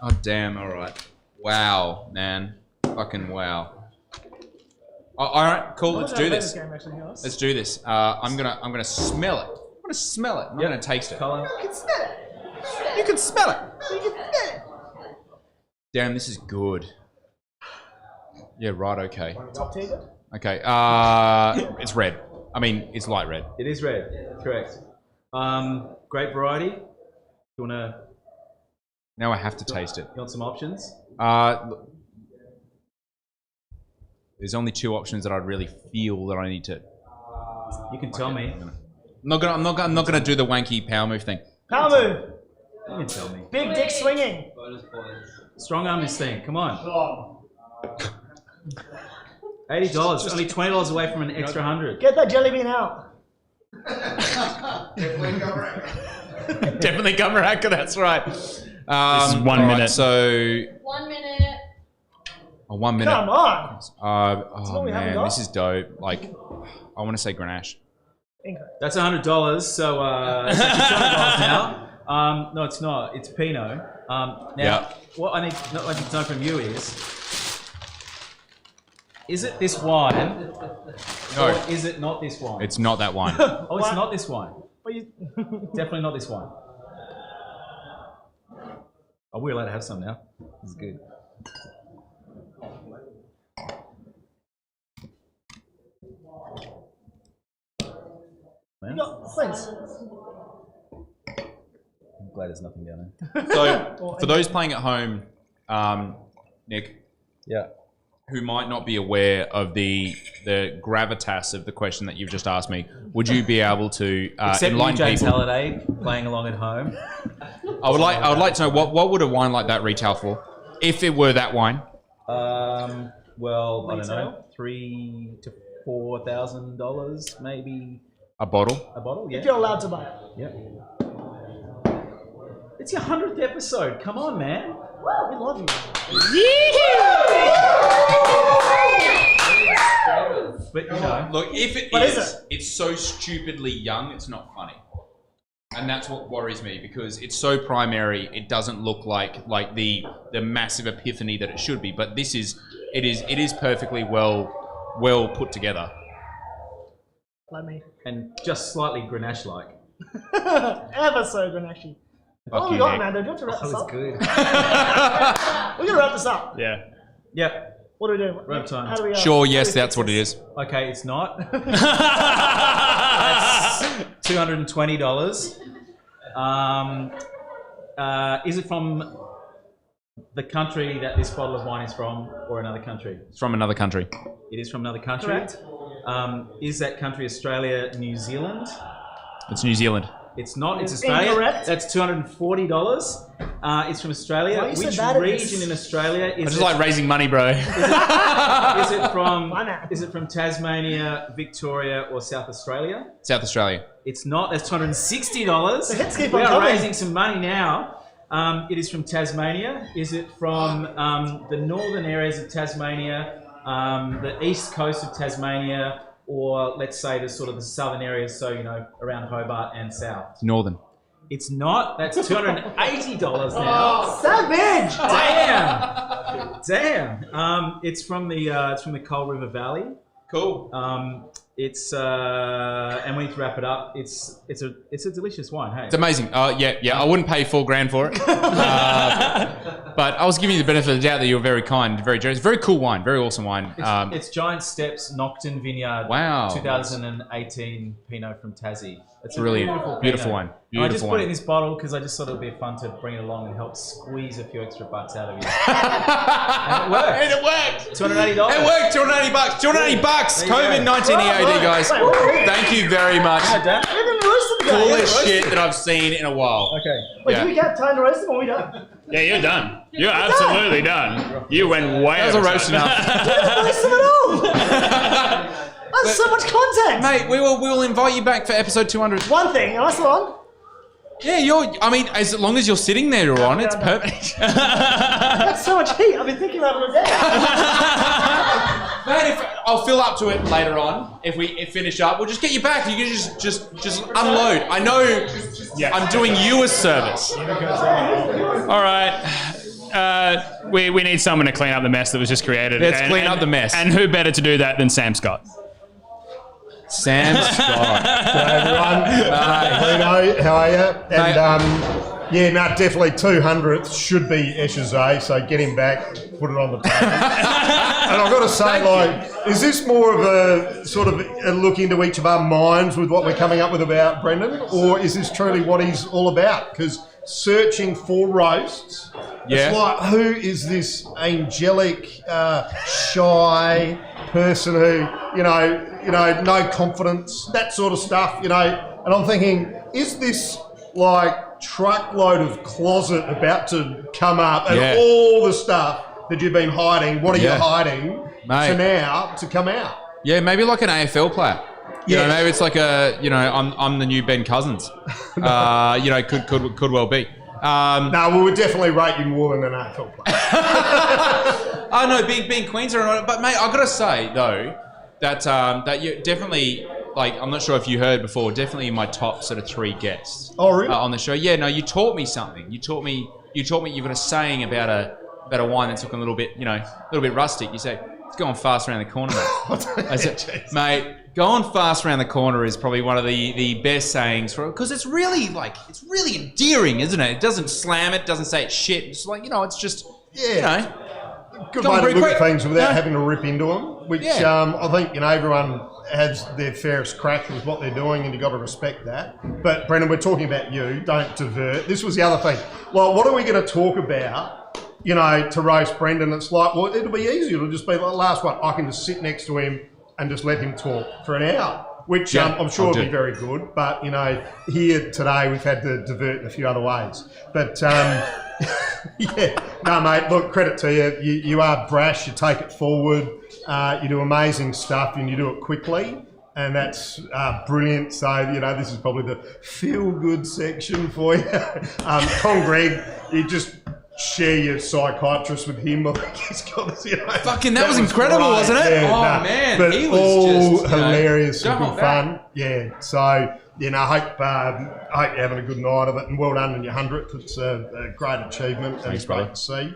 Oh damn! All right. Wow, man. Fucking wow. All right, cool. Let's do this. Let's do this. I'm gonna smell it. I'm gonna smell it. I'm gonna taste it. Colin. You can smell it. You can smell it. You can smell it. Damn, this is good. Yeah, right. Okay. Top tier. Okay. It's red. I mean, it's light red. It is red. Correct. Great variety. You wanna? Now I have to taste it. You want some options? There's only 2 options that I really feel that I need to. You can tell me. I'm not gonna do the wanky power move thing. Power move. You can tell me. Big dick swinging. Strong arm this thing. Come on. $80. Only $20 away from an extra 100. Get that jelly bean out. Definitely Gummerhacker, that's right. This is 1 minute. So 1 minute. 1 minute. Come on. Oh we haven't man, got. this is dope. Like, I want to say Grenache. Incorrect. That's $100. So it's actually $200 now. No, it's not. It's Pinot. Now, what I need to know from you is it this wine? No. Or is it not this wine? It's not that wine. Oh, it's not this wine. You... Definitely not this wine. Oh, we're allowed to have some now. This is good. Man. Thanks. I'm glad there's nothing down there. So, for those playing at home, Nick, yeah, who might not be aware of the gravitas of the question that you've just asked me, would you be able to Except enlighten you, James people? Halliday, playing along at home. I would like to know what would a wine like that retail for, if it were that wine? Well, I don't know, $3,000 to $4,000 maybe. A bottle? A bottle, yeah. If you're allowed to buy it. Yeah. It's your 100th episode. Come on, man. We love you. But you know, look, if it is, it's so stupidly young, it's not funny. And that's what worries me, because it's so primary, it doesn't look like the massive epiphany that it should be. But this is, it is perfectly well put together. Like me. And just slightly Grenache-like. Ever so Grenache. Oh, we got it, man. Do you have to wrap this up? Good. We're gonna wrap this up. Yeah. Yep. What do we do? Wrap time. How do we? Sure, yes, that's what it is. Okay, it's not. That's $220. Is it from the country that this bottle of wine is from, or another country? It's from another country. It is from another country. Correct. Is that country Australia, New Zealand? It's New Zealand. It's not. It's Australia. Incorrect. That's $240. It's from Australia. Why are you so Which bad at region this? in Australia I is just it? like raising money, bro. Is it from? Is it from Tasmania, Victoria, or South Australia? South Australia. It's not. That's $260. The hits keep We on are coming. raising some money now. It is from Tasmania. Is it from the northern areas of Tasmania, the east coast of Tasmania, or let's say the sort of the southern areas, so around Hobart and south? Northern. It's not. That's $280 now. Savage! Damn. It's from the Coal River Valley. Cool. And we need to wrap it up. It's a delicious wine. Hey. It's amazing. Yeah. I wouldn't pay $4,000 for it. But I was giving you the benefit of the doubt that you were very kind, very generous. Very cool wine, very awesome wine. It's Giant Steps Nocton Vineyard. Wow. 2018 Pinot from Tassie. It's Brilliant. a beautiful Beautiful Pinot. wine. I Beautiful just put wine. it in this bottle because I just thought it would be fun to bring it along and help squeeze a few extra bucks out of you. And it worked. $280. It worked. $280. $280. There you go. COVID-19 EAD, guys. Thank you very much. Coolest shit that I've seen in a while. Okay. Wait, do we get time to roast them or we done? Yeah, you're done. You're absolutely done. You went way That was a over roast time. enough. Roast them at all! That's so much content! Mate, we will invite you back for episode 200. One thing, nice one. Yeah, I mean, as long as you're sitting there, Ron, it's perfect. That's so much heat. I've been thinking about it all day. Man, I'll fill up to it later on. If we finish up, we'll just get you back. You can just unload. I know I'm doing you a service. All right. We need someone to clean up the mess that was just created. Let's clean up the mess. And who better to do that than Sam Scott? Sam Scott. Everyone, Lino, how are you? And definitely 200th should be Escher's, so get him back, put it on the table. And I've got to say, is this more of a sort of a look into each of our minds with what we're coming up with about Brendan, or is this truly what he's all about? Because searching for roasts, it's like, who is this angelic, shy person who, no confidence, that sort of stuff, and I'm thinking, is this like truckload of closet about to come up and all the stuff that you've been hiding, what are you hiding? Mate. to now to come out. Yeah, maybe like an AFL player. You know, Yes. maybe it's like I'm the new Ben Cousins. Could well be. No, we would definitely rate you more than an AFL player. I know, being Queensland, but mate, I've got to say though that you definitely, like, I'm not sure if you heard before, definitely in my top sort of 3 guests. Oh, really? On the show. Yeah, no, you taught me something. You taught me you've got a saying about a wine that's looking a little bit rustic. You say it's going fast around the corner, mate. I said, mate, going fast around the corner is probably one of the best sayings for it, because it's really endearing, isn't it? It doesn't slam it, doesn't say it's shit. It's like, it's just, good way to look at things without having to rip into them, which I think, everyone has their fairest crack with what they're doing, and you've got to respect that. But Brendan, we're talking about you, don't divert. This was the other thing. Well, what are we going to talk about, to roast Brendan? It's like, well, it'll be easy. It'll just be like the last one. I can just sit next to him and just let him talk for an hour, which I'm sure will be very good. But, here today we've had to divert in a few other ways. But, no, mate, look, credit to you. You are brash, you take it forward, you do amazing stuff, and you do it quickly. And that's brilliant. So, this is probably the feel-good section for you. Con Greg, you just share your psychiatrist with him. I think he's got this, Fucking, that was incredible, great. wasn't it? Yeah, man. But He was all just, hilarious and don't good hold back. fun. Yeah, so, I hope you're having a good night of it, and well done on your 100th. It's a great achievement. Thanks, and great brother. to see.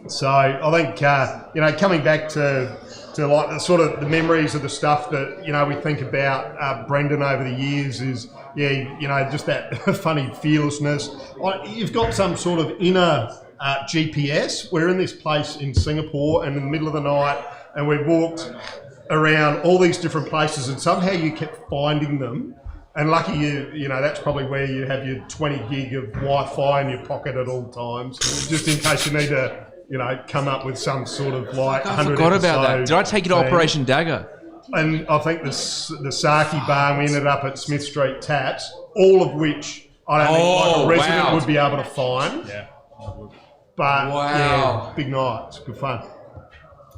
So I think, coming back to like the sort of the memories of the stuff that, we think about Brendan over the years is, just that funny fearlessness. You've got some sort of inner GPS. We're in this place in Singapore and in the middle of the night, and we walked around all these different places, and somehow you kept finding them. And lucky you, that's probably where you have your 20 gig of Wi-Fi in your pocket at all times, just in case you need to, come up with some sort of like. I forgot about that. Did I take you to thing. Operation Dagger? And I think the Saki bar, we ended up at Smith Street Taps, all of which I don't think a resident would be able to find. Yeah. But yeah, big night. It's good fun.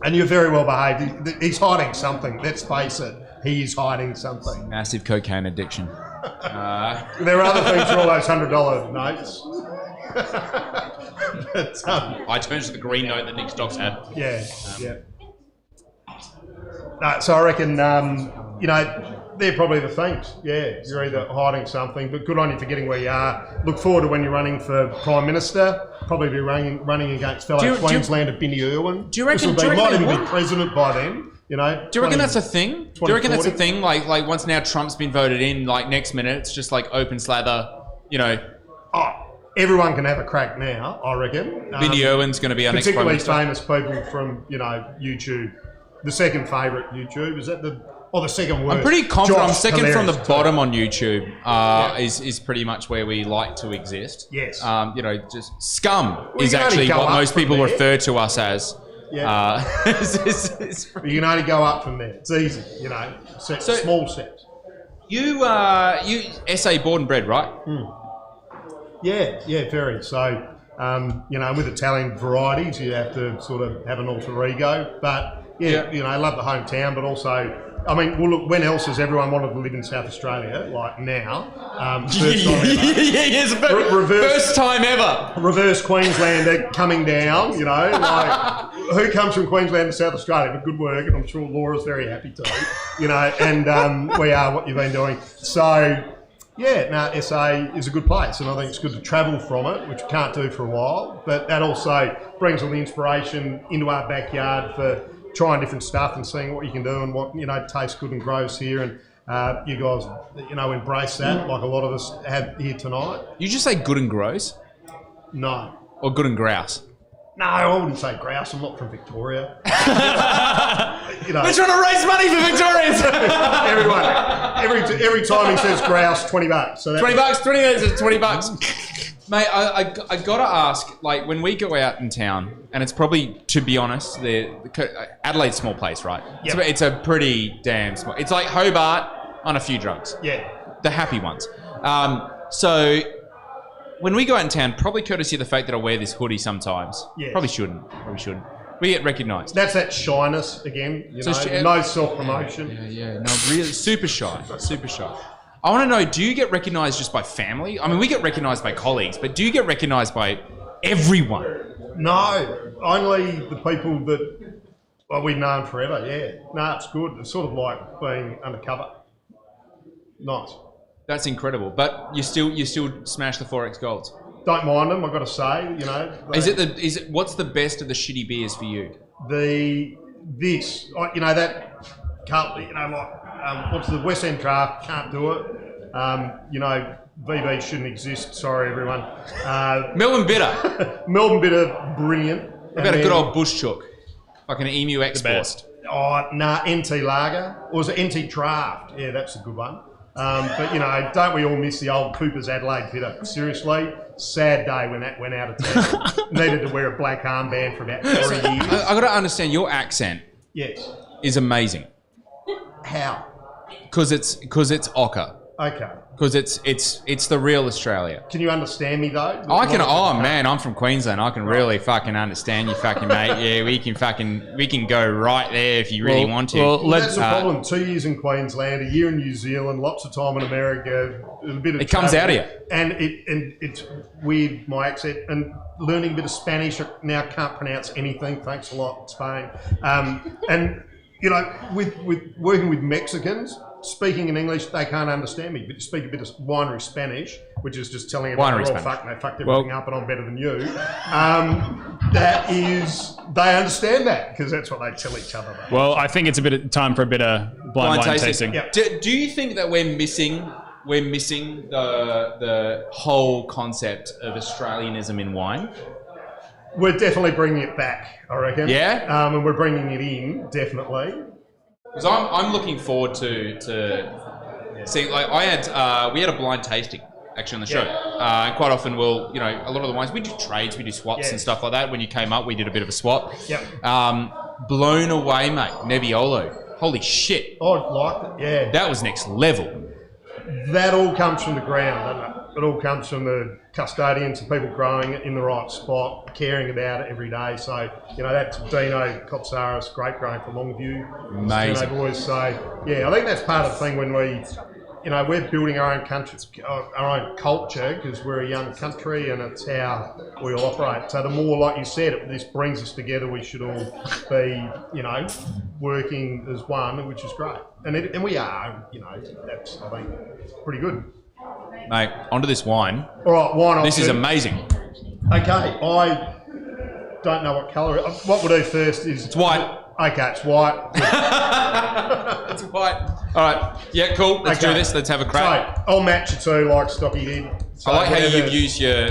And you're very well behaved. He's hiding something. Let's face it. He is hiding something. Massive cocaine addiction. There are other things for all those $100 notes. But, I turned to the green note that Nick Stocks had. Yeah. So I reckon, they're probably the things. Yeah, you're either hiding something, but good on you for getting where you are. Look forward to when you're running for Prime Minister. Probably be running against fellow Queenslander Binny Irwin. Do you reckon? Might even be president by then. Do you reckon that's a thing? Do you reckon that's a thing? Like once now Trump's been voted in, like next minute it's just like open slather. Oh, everyone can have a crack now. I reckon. Binny Irwin's going to be our next Prime Minister. Particularly famous people from YouTube. The second favourite YouTube is that the second worst. I'm pretty confident. Josh, I'm second from the hilarious bottom on YouTube. Is pretty much where we like to exist. Yes. Just scum you is can only actually go what up most from people there. refer to us as. Yeah. You can only go up from there. It's easy, small steps. You SA born and bred, right? Yeah, very. So, with Italian varieties, you have to sort of have an alter ego. But I love the hometown, but also, when else has everyone wanted to live in South Australia? Like now, first time ever. Reverse Queenslander coming down. Who comes from Queensland to South Australia? But good work, and I'm sure Laura's very happy to. And we are what you've been doing. So. Yeah, SA is a good place, and I think it's good to travel from it, which we can't do for a while. But that also brings all the inspiration into our backyard for trying different stuff and seeing what you can do and what tastes good and grows here. And you guys, embrace that like a lot of us have here tonight. You just say good and grows? No. Or good and grouse? No, I wouldn't say grouse. I'm not from Victoria. We're trying to raise money for Victorians. Every time he says grouse, $20. So $20. Mate, I gotta ask, like, when we go out in town, and it's probably, to be honest, Adelaide's a small place, right? Yep. It's a pretty damn small. It's like Hobart on a few drugs. Yeah. The happy ones. So when we go out in town, probably courtesy of the fact that I wear this hoodie sometimes. Yes. Probably shouldn't. We get recognised. That's that shyness again. You know, no self-promotion. Yeah. No, really, super shy. I want to know, do you get recognised just by family? I mean, we get recognised by colleagues, but do you get recognised by everyone? No, only the people that we've known forever. Yeah, no, it's good. It's sort of like being undercover. Nice. That's incredible. But you still smash the Forex Golds. Don't mind them. I've got to say, you know. What's the best of the shitty beers for you? What's the West End Draft? Can't do it. VB shouldn't exist. Sorry, everyone. Melbourne Bitter. Melbourne Bitter, brilliant. What about a good old Bush Chook? Like an Emu Export. NT Lager. Or was it NT Draft? Yeah, that's a good one. But, don't we all miss the old Cooper's Adelaide Bitter? Seriously, sad day when that went out of town. Needed to wear a black armband for about 3 years. I got to understand, your accent is amazing. How? Because it's ochre. Okay. Because it's the real Australia. Can you understand me though? Man, I'm from Queensland. I can really fucking understand you, fucking mate. Yeah, we can go right there if you really want to. Well, that's the problem. 2 years in Queensland, a year in New Zealand, lots of time in America, a bit of. It comes out of you. And it's weird, my accent, and learning a bit of Spanish. I now can't pronounce anything. Thanks a lot, Spain. And with working with Mexicans. Speaking in English, they can't understand me, but you speak a bit of winery Spanish, which is just telling everyone, they fucked everything up and I'm better than you. They understand that because that's what they tell each other. Well, I think it's a bit of time for a bit of blind wine tasting. Yep. Do you think that we're missing the whole concept of Australianism in wine? We're definitely bringing it back, I reckon. Yeah? And we're bringing it in, definitely. Because I'm looking forward to see, like we had a blind tasting actually on the show, and quite often a lot of the wines we do trades, we do swaps and stuff like that. When you came up, we did a bit of a swap. Yep. Blown away, mate. Nebbiolo, holy shit! I liked it. Yeah. That was next level. That all comes from the ground, doesn't it? It all comes from the custodians and people growing it in the right spot, caring about it every day. So, that's Dino Copsaris, grape growing for Longview. Amazing. Boys. So, I think that's part of the thing when we're building our own country, our own culture, because we're a young country and it's how we all operate. So the more, like you said, this brings us together, we should all be, working as one, which is great. And we are, that's, I think, pretty good. Mate, onto this wine. All right, wine. This is amazing. Okay, I don't know what colour. What we'll do first is it's white. Okay, it's white. It's white. All right. Yeah, cool. Let's do this. Let's have a crack. So I'll match it too, like Stocky did. So I like how you've used your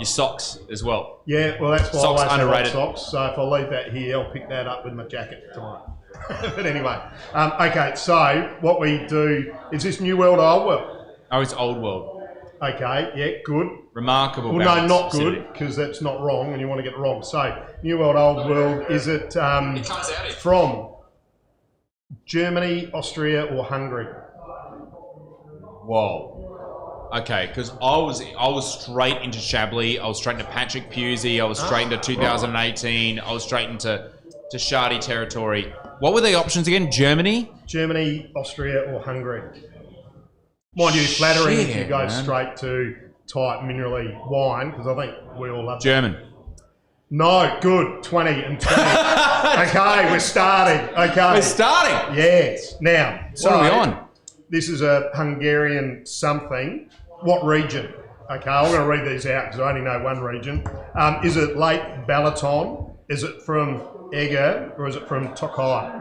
socks as well. Yeah, well that's why socks I always underrated. Have socks. So if I leave that here, I'll pick that up with my jacket tomorrow. But anyway, okay. So what we do is this New World, Old World. Oh, it's Old World. Okay, yeah, good. Remarkable. Well, no, not good, because that's not wrong, and you want to get it wrong. So, New World, Old World, is it from Germany, Austria, or Hungary? Whoa. Okay, because I was straight into Chablis, I was straight into Patrick Pusey, I was straight into 2018, I was straight into Shardy territory. What were the options again? Germany, Austria, or Hungary? Mind you, flattering if you go straight to type minerally wine, because I think we all love German. No, good. 20 and 20. Okay, we're starting. Okay. We're starting? Yes. Now, what are we on? This is a Hungarian something. What region? Okay, I'm going to read these out because I only know one region. Is it Lake Balaton? Is it from Eger? Or is it from Tokai?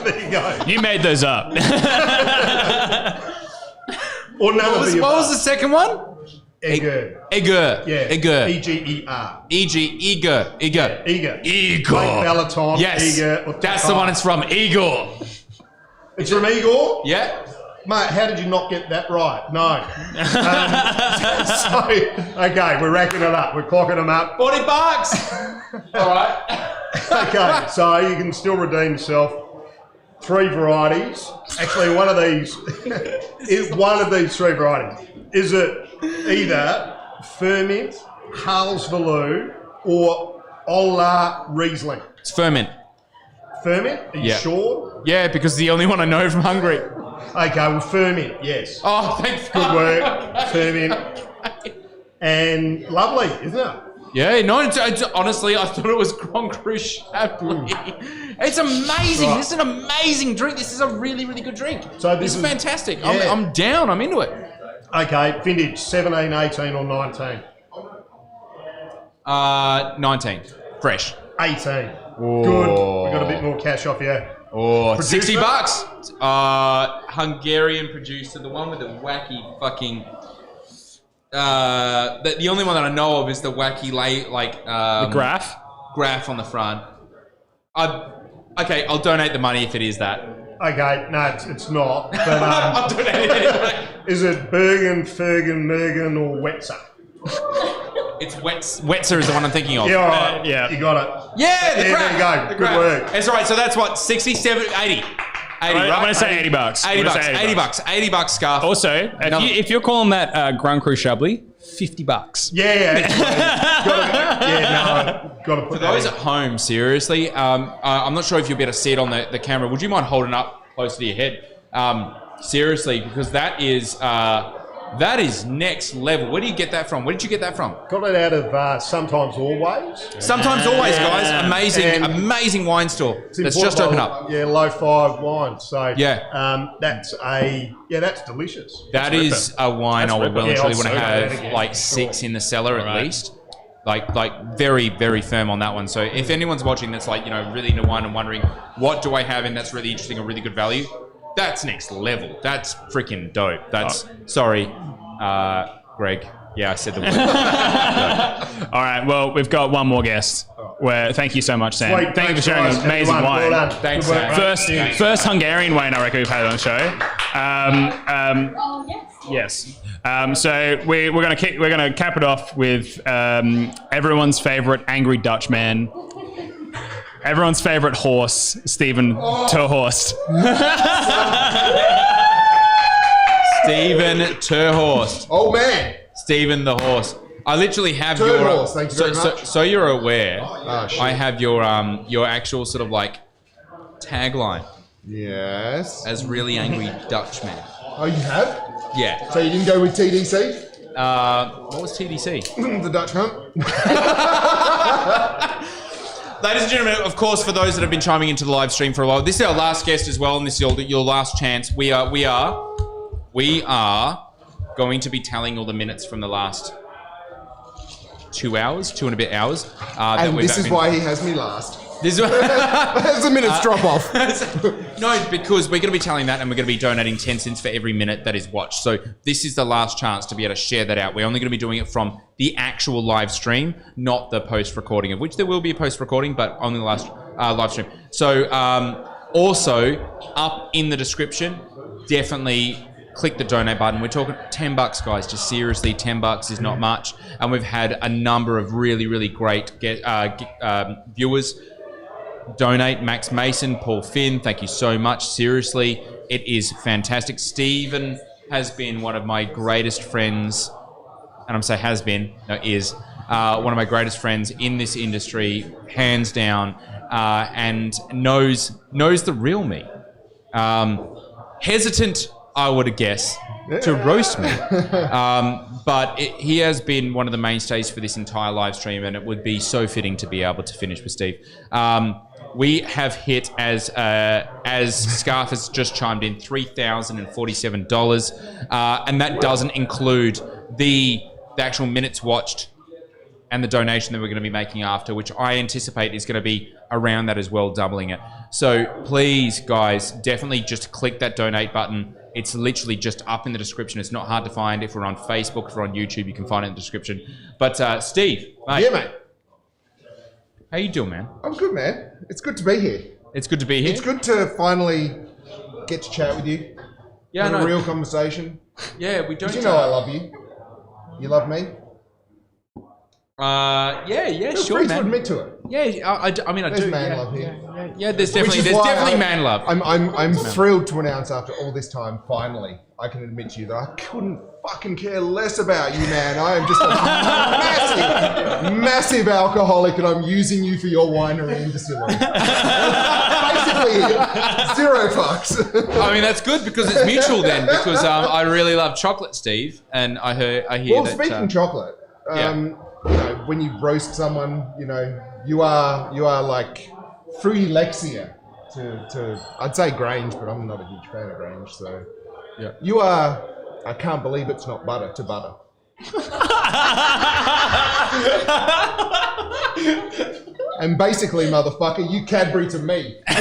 There you go. You made those up. Or none what was the second one? Eger. Yeah. Eger. E-G-E-R. Eger. Eger. Lake Balaton. Yes. Eger. That's the one it's from. Igor. It's from Igor? Yeah. Mate, how did you not get that right? No. Okay, we're racking it up. We're clocking them up. $40. All right. Okay, so you can still redeem yourself. 3 varieties. Actually, one of these is one of these 3 varieties. Is it either Ferment, Hals Veloux, or Ola Riesling. It's ferment. Ferment? Are you sure? Yeah, because it's the only one I know from Hungary. Okay, well, ferment, yes. Oh, thanks. Good work. Ferment. And lovely, isn't it? Yeah, no, it's honestly, I thought it was Grand Cru Chablis. It's amazing. Right. This is an amazing drink. This is a really, really good drink. So this is fantastic. yeah. I'm down. I'm into it. Okay, vintage, 17, 18 or 19? 19. Fresh. 18. Whoa. Good. We got a bit more cash off you. Oh, Producer? $60. Hungarian producer, the one with the wacky fucking. The only one that I know of is the wacky the graph on the front. Okay, I'll donate the money if it is that. Okay, no, it's not. But I'll donate it anyway. Is it Bergen, Fergen, Mergen, or Wetzer? It's Wetzer is the one I'm thinking of. Yeah, all right. Yeah. You got it. Yeah, the graph. There you go. The Good graph. work. That's right. So that's what, 60, 70, 80. 80, right? I'm going to say $80. $80, Scarf. Also, if you're calling that Grand Cru Chablis, $50. Yeah. Got to put For that those in. at home, seriously, I'm not sure if you'll be able to see it on the camera. Would you mind holding up close to your head? Seriously, because that is next level. Where do you get that from? Where did you get that from? Got it out of Sometimes Always. Sometimes Always, guys. Amazing wine store that's just opened up. Yeah, low five wine. So yeah, that's delicious. That is a wine I would well and truly want to have again. like 6 in the cellar at least. Like very, very firm on that one. So if anyone's watching that's like, really into wine and wondering what do I have and that's really interesting or really good value, that's next level. That's freaking dope. That's sorry, Greg. Yeah, I said the word. All right. Well, we've got one more guest. Thank you so much, Sam. Sweet. Thank you for Thanks, sharing guys. amazing Everyone, wine. well done. Thanks, Good work, Sam. mate. First Hungarian wine I reckon we've had on the show. Oh, Yes. So we're gonna cap it off with everyone's favorite angry Dutch man, everyone's favorite horse, Stephen Terhorst. Stephen Terhorst. Oh man. Stephen the horse. I literally have Terhorst, thank you very much. So you're aware. shit. I have your actual sort of like tagline Yes. as really angry Dutch man. Oh, you have? Yeah. So you didn't go with TDC? What was TDC? The Dutch Hunt? Ladies and gentlemen, of course, for those that have been chiming into the live stream for a while, this is our last guest as well, and this is your last chance. We are going to be tallying all the minutes from the last 2 hours, 2 and a bit hours. And this is why he has me last. This is There's a minute's drop off. No, because we're going to be telling that and we're going to be donating 10 cents for every minute that is watched. So this is the last chance to be able to share that out. We're only going to be doing it from the actual live stream, not the post-recording, of which there will be a post-recording, but only the last live stream. So also, up in the description, definitely click the donate button. We're talking $10, guys. Just seriously, $10 is not much. And we've had a number of really, really great viewers donate. Max Mason, Paul Finn, thank you so much. Seriously, it is fantastic. Stephen has been one of my greatest friends, and I'm saying has been, no, is one of my greatest friends in this industry, hands down, and knows the real me. Hesitant, I would guess, to roast me. But he has been one of the mainstays for this entire live stream, and it would be so fitting to be able to finish with Steve. We have hit, as Scarf has just chimed in, $3,047, and that doesn't include the actual minutes watched and the donation that we're going to be making after, which I anticipate is going to be around that as well, doubling it. So please, guys, definitely just click that donate button. It's literally just up in the description. It's not hard to find. If we're on Facebook, if we're on YouTube, you can find it in the description. But Steve, mate. Yeah, mate. How you doing, man? I'm good, man. It's good to be here. It's good to be here? It's good to finally get to chat with you. Yeah, have I know. a real conversation. Yeah, we don't... You know I love you. You love me? Yeah, Feel sure, free man. to admit to it. Yeah, I mean, I There's do. man Yeah, love here. yeah, there's Which definitely is why man love. I'm thrilled to announce after all this time, finally, I can admit to you that I couldn't fucking care less about you, man. I am just a massive alcoholic, and I'm using you for your winery and distillery. Basically, 0 fucks. I mean, that's good because it's mutual then. Because I really love chocolate, Steve, and I hear Well, that. speaking chocolate, you know, when you roast someone, you know, you are like fruity Lexia to I'd say Grange, but I'm not a huge fan of Grange, so yeah. You are, I can't believe it's not butter to butter. And basically, motherfucker, you Cadbury to me. Oh,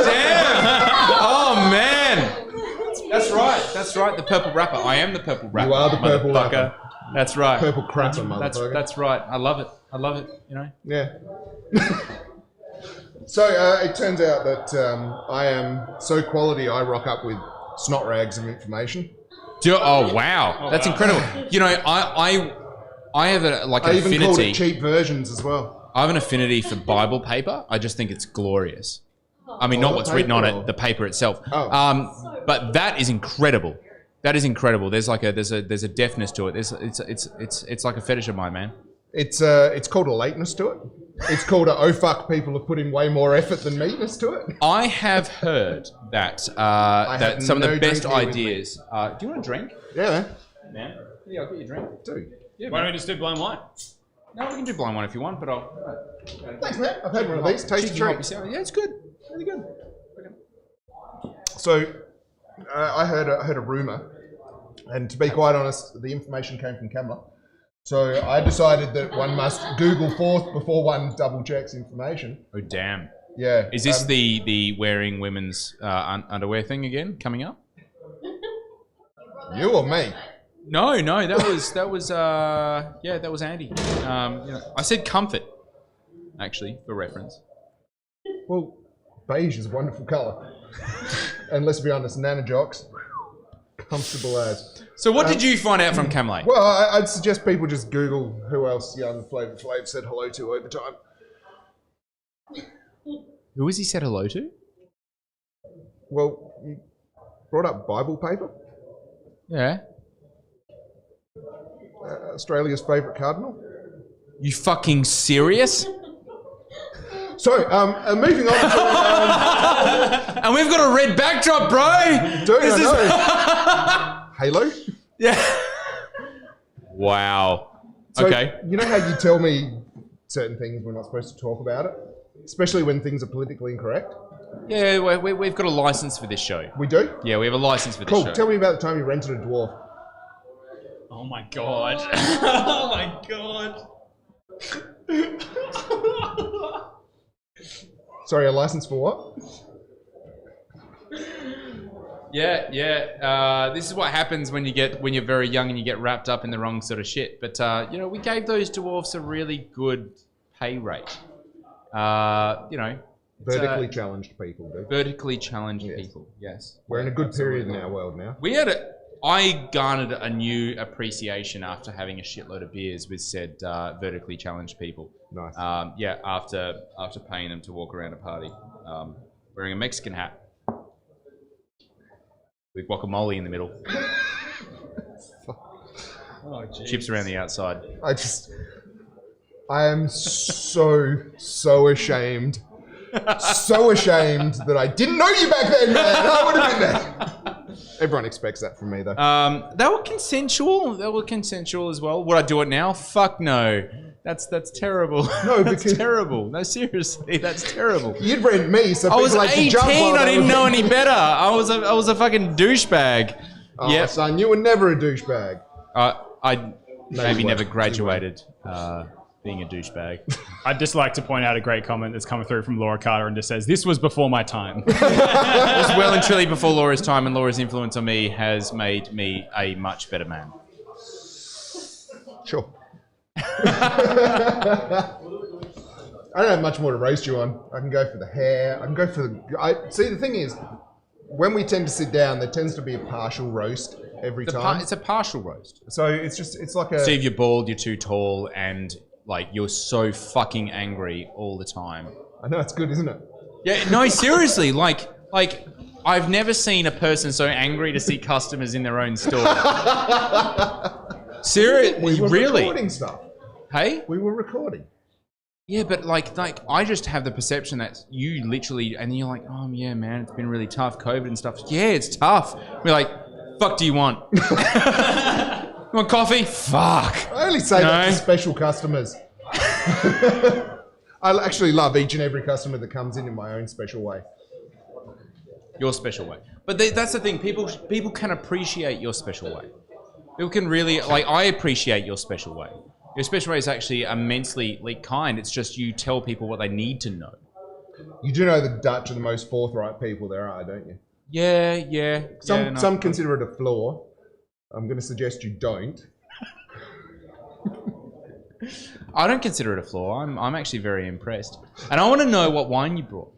damn! Oh, man! That's right, the purple rapper. I am the purple rapper. You are the purple rapper. rapper. That's right. Purple crapper, motherfucker. That's right. I love it, you know? Yeah. So it turns out that I am so quality I rock up with snot rags of information. Oh wow, that's incredible. You know, I have an I even affinity. called it cheap versions as well. I have an affinity for Bible paper. I just think it's glorious. I mean, not what's written on it, the paper itself. Oh. But that is incredible. That is incredible. There's like there's a deafness to it. It's like a fetish of mine, man. It's called a lateness to it. It's called a oh fuck, people have put in way more effort than me-ness to it. I have heard that that some of the best ideas. Do you want a drink? Yeah, man. Yeah, I'll get you a drink. Dude. Yeah, Why don't we just do blind wine? No, we can do blind wine if you want, but I'll. Thanks, man. I've had one of these. Tasty treat. Yeah, it's good. Really good. So, I heard a rumor, and to be quite honest, the information came from Kamla. So I decided that one must Google forth before one double checks information. Oh damn! Yeah. Is this the wearing women's underwear thing again coming up? You or me? No, that was Andy. You know, I said comfort, actually, for reference. Well, beige is a wonderful colour, and let's be honest, Nana Jocks, comfortable as. So what did you find out from Camley? Well, I'd suggest people just Google who else young Flavor Flav said hello to over time. Who has he said hello to? Well, you brought up Bible paper. Yeah. Australia's favourite cardinal. You fucking serious? So, moving on to... and we've got a red backdrop, bro! Dude, I know. Halo? Yeah. Wow. So, okay. You know how you tell me certain things we're not supposed to talk about it? Especially when things are politically incorrect? Yeah, we've got a license for this show. We do? Yeah, we have a license for this cool. show. Tell me about the time you rented a dwarf. Oh my god. Oh my god. Sorry, a license for what? Yeah. This is what happens when you're very young and you get wrapped up in the wrong sort of shit. But you know, we gave those dwarfs a really good pay rate. You know, vertically challenged people, dude. Vertically challenged people. Yes. We're in a good period in our world now. I garnered a new appreciation after having a shitload of beers with said vertically challenged people. Nice. Yeah, after paying them to walk around a party, wearing a Mexican hat with guacamole in the middle. Oh, chips around the outside. I am so ashamed. So ashamed that I didn't know you back then, man. I would have been there. Everyone expects that from me, though. They were consensual. They were consensual as well. Would I do it now? Fuck no. That's terrible. No, that's terrible. No, seriously, that's terrible. You'd rent me, so I was people like to jump 18. while I they didn't were know renting. any better. I was a fucking douchebag. Oh, Yeah, son, you were never a douchebag. I maybe you never were. graduated being a douchebag. I'd just like to point out a great comment that's coming through from Laura Carter and just says, "This was before my time." It was well and truly before Laura's time, and Laura's influence on me has made me a much better man. Sure. I don't have much more to roast you on. I can go for the hair. I can go for the... See, the thing is, when we tend to sit down, there tends to be a partial roast every time. It's a partial roast. So it's like a... Steve, you're bald, you're too tall, and like you're so fucking angry all the time. I know, it's good, isn't it? Yeah, no, seriously, like I've never seen a person so angry to see customers in their own store. Seriously, We were really? recording stuff. Hey? We were recording. Yeah, but like I just have the perception that you literally, and you're like, oh yeah, man, it's been really tough, COVID and stuff. Yeah, it's tough. We're like, fuck do you want? You want coffee? Fuck. I only say that to special customers. I actually love each and every customer that comes in my own special way. Your special way. But that's the thing, people can appreciate your special way. People can really, like, I appreciate your special way. Your special way is actually immensely kind. It's just you tell people what they need to know. You do know the Dutch are the most forthright people there are, don't you? Yeah. Some consider it a flaw. I'm going to suggest you don't. I don't consider it a flaw. I'm actually very impressed. And I want to know what wine you brought.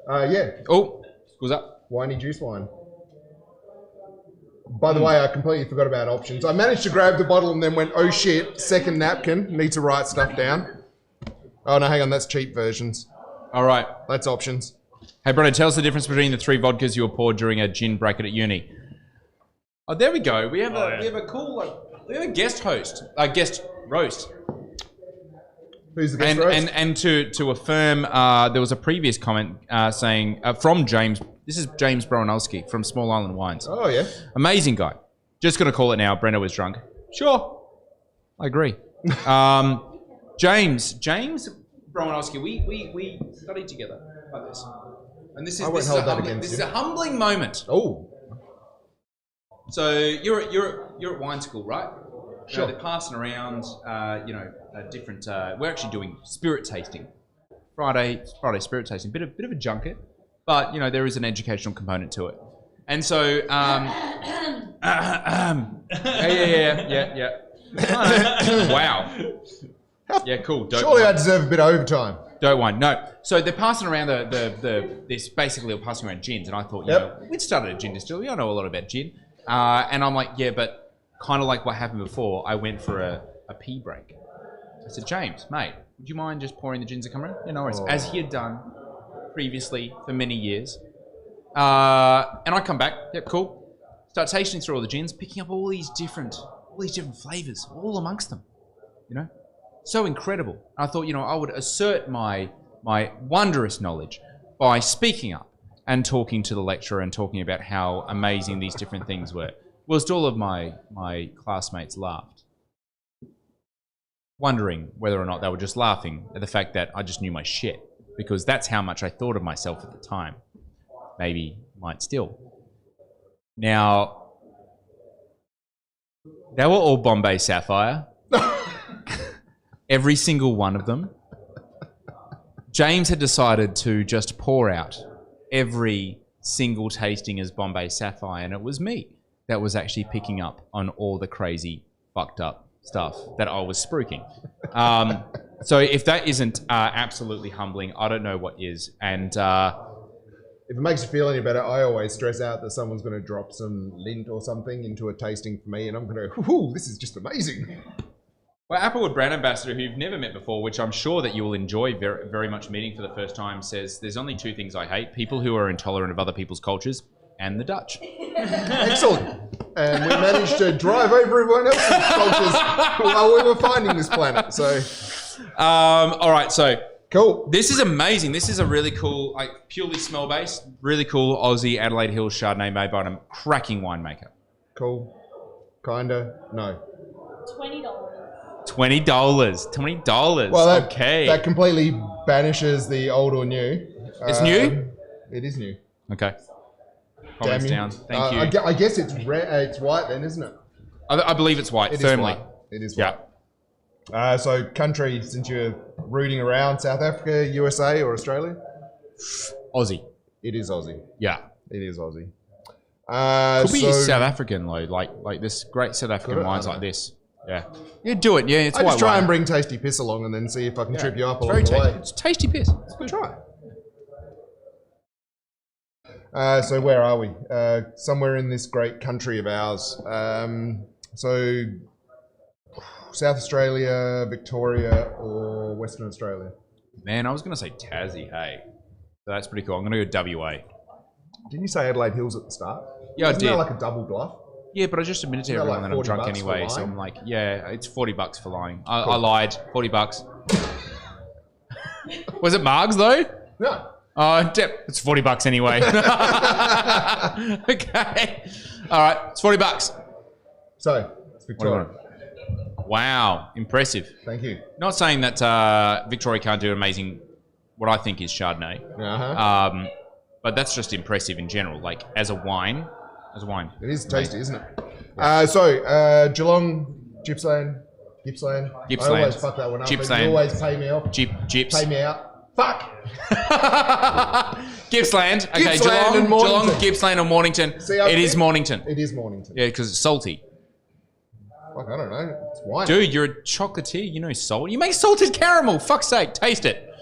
Yeah. Oh, what's up? Winey juice wine. By the way, I completely forgot about options. I managed to grab the bottle and then went, oh shit, second napkin, need to write stuff down. Oh no, hang on, that's cheap versions. All right. That's options. Hey, Bruno, tell us the difference between the 3 vodkas you were poured during a gin bracket at uni. Oh, there we go. We have a cool, we have a guest host, a guest roast. Who's the guest roast? And to affirm, there was a previous comment saying, from James, this is James Browanowski from Small Island Wines. Oh, yeah. Amazing guy. Just going to call it now. Brenda was drunk. Sure. I agree. James Browanowski, we studied together like this. And this is a humbling moment. Oh. So you're at wine school, right? Sure. They're passing around, different. We're actually doing spirit tasting. Friday spirit tasting. Bit of a junket, but there is an educational component to it. And so, yeah. Wow. Yeah, cool. Surely I deserve a bit of overtime. Don't wine. No. So they're passing around this basically they're passing around gins, and I thought, we'd started a gin distillery. I know a lot about gin. And I'm like, yeah, but kind of like what happened before, I went for a pee break. I said, James, mate, would you mind just pouring the gins that come around? Yeah, no worries. As he had done previously for many years. And I come back, yep, cool. Start tasting through all the gins, picking up all these different flavors, all amongst them. So incredible. I thought, I would assert my wondrous knowledge by speaking up and talking to the lecturer and talking about how amazing these different things were. Whilst all of my classmates laughed, wondering whether or not they were just laughing at the fact that I just knew my shit, because that's how much I thought of myself at the time. Maybe might still. Now, they were all Bombay Sapphire. Every single one of them. James had decided to just pour out every single tasting as Bombay Sapphire, and it was me that was actually picking up on all the crazy, fucked up stuff that I was spruiking. So if that isn't absolutely humbling, I don't know what is. And if it makes you feel any better, I always stress out that someone's going to drop some lint or something into a tasting for me, and I'm going to go, whoo, this is just amazing. Well, Applewood brand ambassador, who you've never met before, which I'm sure that you will enjoy very, very much meeting for the first time, says there's only 2 things I hate: people who are intolerant of other people's cultures and the Dutch. Excellent. And we managed to drive over everyone else's cultures while we were finding this planet. So, all right, so cool. This is amazing. This is a really cool, like purely smell based, really cool Aussie Adelaide Hills Chardonnay made by a cracking winemaker. Cool. Kinda. No. $20. Well, okay. That completely banishes the old or new. It's new? It is new. Okay. Comments down. Thank you. I guess it's it's white then, isn't it? I believe it's white, firmly. It is white. So country, since you're rooting around, South Africa, USA or Australia? Aussie. It is Aussie. Yeah. It is Aussie. Could be South African though, like this great South African wines like this. Yeah. Yeah, do it. Yeah, it's I white just try wine. and bring tasty piss along and then see if I can trip you up along the way. It's tasty piss. It's good. Try. So where are we? Somewhere in this great country of ours. So South Australia, Victoria, or Western Australia? Man, I was going to say Tassie, hey. So that's pretty cool. I'm going to go WA. Didn't you say Adelaide Hills at the start? Yeah, Isn't I did. that like a double bluff? Yeah, but I just admitted to Isn't that everyone like that I'm 40 drunk bucks anyway, for so lying? I'm like, yeah, it's 40 bucks for lying. I Cool. lied. 40 bucks. Was it Margs though? No. It's 40 bucks anyway. Okay. All right, it's 40 bucks. So, it's Victoria. Wow, impressive. Thank you. Not saying that Victoria can't do amazing, what I think is Chardonnay. Uh-huh. But that's just impressive in general, like as a wine. It is tasty, isn't it? Yeah. Geelong, Gippsland. I always fuck that one up. Gippsland. You always pay me off. Gips. Pay me out. Fuck! Gippsland. Okay, Gippsland and Mornington. Geelong, Gippsland or Mornington. It is Mornington. It is Mornington. Yeah, because it's salty. Fuck, I don't know. It's wine. Dude, you're a chocolatier. You know salt. You make salted caramel. Fuck's sake. Taste it.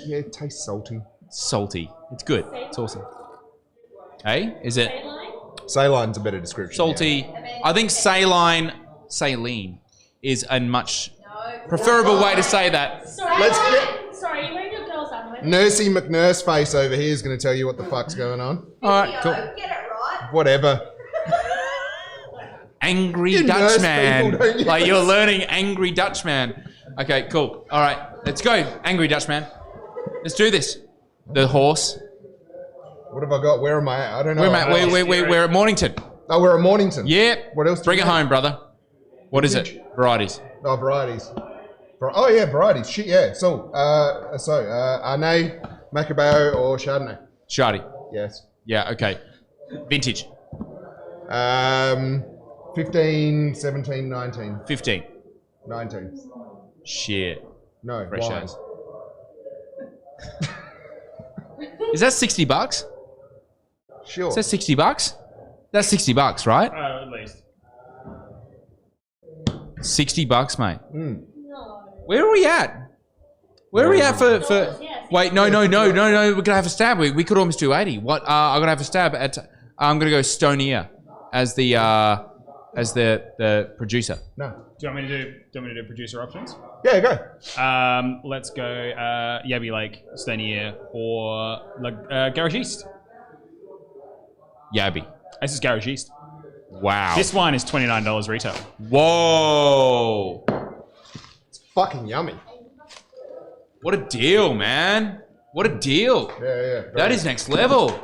Yeah, it tastes salty. Salty. It's good. It's awesome. Hey, is it? Saline's a better description. Salty. Yeah. I think saline is a much preferable way to say that. Sorry, you leave your girls on. Nursey McNurse face over here is going to tell you what the fuck's going on. All right, cool. Get it right. Whatever. Angry You nurse Dutchman. people, don't you? Like you're learning Angry Dutchman. Okay, cool. All right, let's go. Angry Dutchman. Let's do this. The horse. What have I got? Where am I at? I don't know. We're at Mornington. Oh, we're at Mornington. Yeah. What else? Bring it home, brother. What is it? Varieties. Oh, varieties. Oh yeah, varieties. Shit, yeah. So, Arnay, Macabeo, or Chardonnay? Chardonnay. Yes. Yeah. Okay. Vintage. 15, 17, 19. 15. 19. Shit. No. Fresh wine. as. Is that 60 bucks? Sure. Is that 60 bucks? That's 60 bucks, right? At least. 60 bucks, mate. Mm. Where are we at? Where are we at for? Wait, no. We're gonna have a stab. We could almost do 80. What? I'm gonna have a stab at. I'm gonna go Stonier as the producer. No. Do you want me to do producer options? Yeah, go. Let's go Yabby Lake, Stonier, or Garage East. Yabby. This is Garage East. Wow. This wine is $29 retail. Whoa. It's fucking yummy. What a deal, man. What a deal. Yeah. That is next level.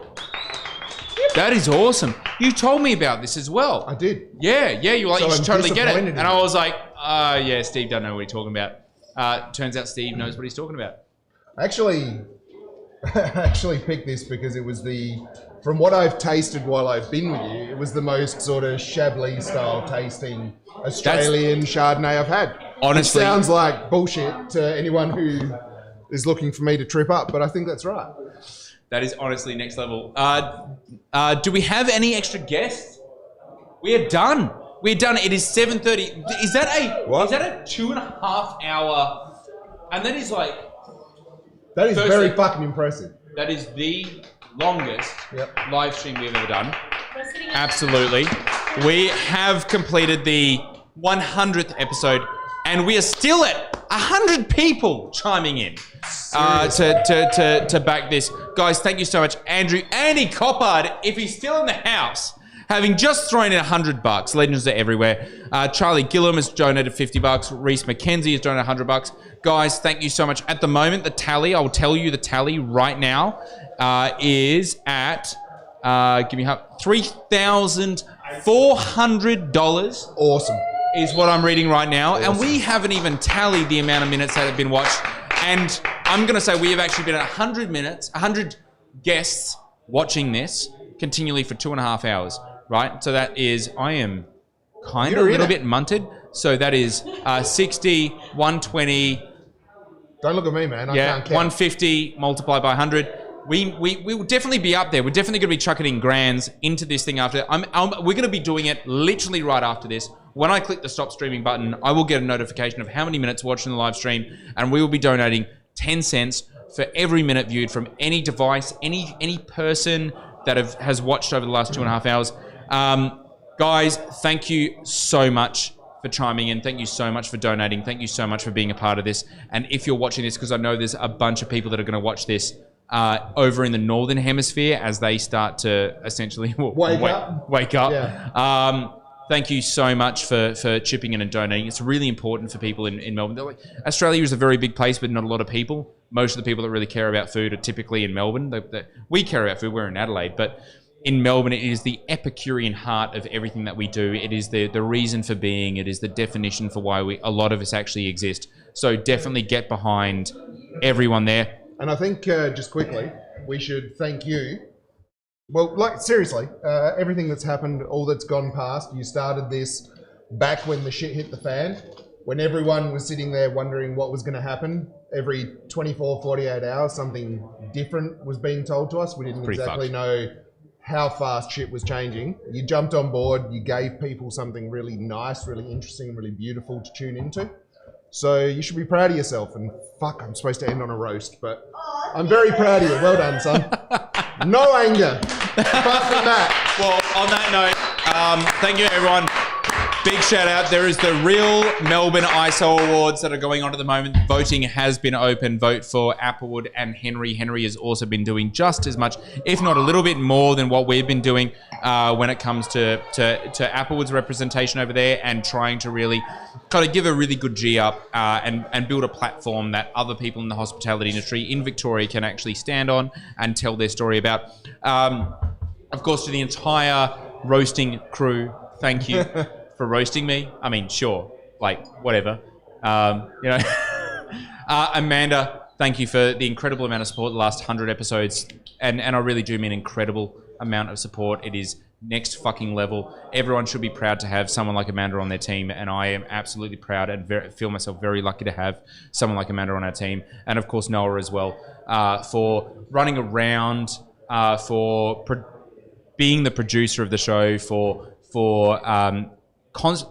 That is awesome. You told me about this as well. I did. Yeah. You were like, So you should I'm totally get it. disappointed in And you. I was like, yeah, Steve doesn't know what he's talking about. Turns out Steve knows what he's talking about. I actually picked this because it was from what I've tasted while I've been with you, it was the most sort of Chablis style tasting Australian Chardonnay I've had. Honestly. It sounds like bullshit to anyone who is looking for me to trip up, but I think that's right. That is honestly next level. Do we have any extra guests? We are done. We're done. It is 7:30. Is that a 2.5 hour? And that is like. That is very fucking impressive. That is the longest live stream we've ever done. Absolutely. We have completed the 100th episode, and we are still at 100 people chiming in to back this. Guys, thank you so much. Andy Coppard, if he's still in the house, having just thrown in $100. Legends are everywhere. Charlie Gillum has donated $50. Reese McKenzie has donated $100. Guys, thank you so much. At the moment, the tally, I will tell you the tally right now, is at, give me $3,400. Awesome. Is what I'm reading right now. Awesome. And we haven't even tallied the amount of minutes that have been watched. And I'm going to say we have actually been at 100 minutes, 100 guests watching this continually for 2.5 hours, right? So that is, I am kind of a little bit munted. So that is 60, 120. Don't look at me, man. I can't count. 150 multiplied by 100. We will definitely be up there. We're definitely going to be chucking in grands into this thing after. We're going to be doing it literally right after this. When I click the stop streaming button, I will get a notification of how many minutes watching the live stream, and we will be donating 10 cents for every minute viewed from any device, any person that has watched over the last 2.5 hours. Guys, thank you so much for chiming in. Thank you so much for donating. Thank you so much for being a part of this. And if you're watching this, because I know there's a bunch of people that are going to watch this over in the Northern Hemisphere as they start to essentially wake up. Yeah. Thank you so much for chipping in and donating. It's really important for people in Melbourne. Australia is a very big place, but not a lot of people. Most of the people that really care about food are typically in Melbourne. We care about food. We're in Adelaide, but in Melbourne, it is the Epicurean heart of everything that we do. It is the reason for being. It is the definition for why a lot of us actually exist. So definitely get behind everyone there. And I think, just quickly, we should thank you. Well, like, seriously, everything that's happened, all that's gone past, you started this back when the shit hit the fan, when everyone was sitting there wondering what was going to happen. Every 24, 48 hours, something different was being told to us. We didn't exactly know how fast shit was changing. You jumped on board, you gave people something really nice, really interesting, really beautiful to tune into. So you should be proud of yourself. And fuck, I'm supposed to end on a roast, but I'm very proud of you. Well done, son. No anger. Apart from that. Well, on that note, thank you, everyone. Big shout out. There is the real Melbourne ISO Awards that are going on at the moment. Voting has been open. Vote for Applewood and Henry. Henry has also been doing just as much, if not a little bit more than what we've been doing when it comes to Applewood's representation over there, and trying to really kind of give a really good G up and build a platform that other people in the hospitality industry in Victoria can actually stand on and tell their story about. Of course, to the entire roasting crew, thank you for roasting me. I mean, sure, like, whatever. Amanda, thank you for the incredible amount of support the last 100 episodes. And I really do mean incredible amount of support. It is next fucking level. Everyone should be proud to have someone like Amanda on their team, and I am absolutely proud and feel myself very lucky to have someone like Amanda on our team. And of course, Noah as well, for running around, for being the producer of the show, for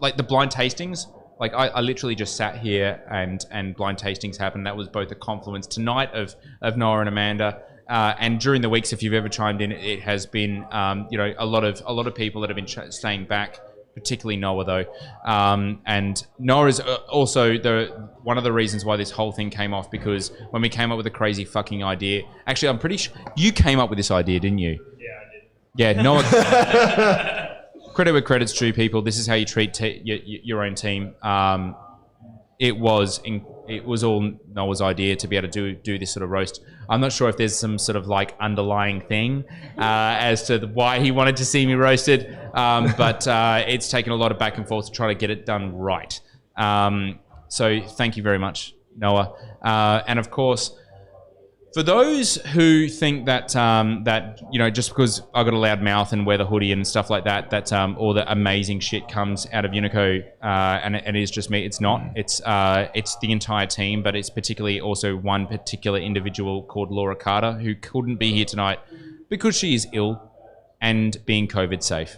like the blind tastings. Like I literally just sat here and blind tastings happened. That was both a confluence tonight of Noah and Amanda, and during the weeks, if you've ever chimed in, it has been a lot of people that have been staying back, particularly Noah though. And Noah is also one of the reasons why this whole thing came off, because when we came up with a crazy fucking idea, actually I'm pretty sure you came up with this idea, didn't you? Yeah, I did. Yeah, Noah. Credit where credit's due, people. This is how you treat your own team. It was all Noah's idea to be able to do this sort of roast. I'm not sure if there's some sort of like underlying thing as to why he wanted to see me roasted, but it's taken a lot of back and forth to try to get it done right. So thank you very much, Noah. And of course, for those who think that just because I got a loud mouth and wear the hoodie and stuff like that, all the amazing shit comes out of Unico, and it is just me. It's not. It's the entire team, but it's particularly also one particular individual called Laura Carter, who couldn't be here tonight because she is ill and being COVID safe.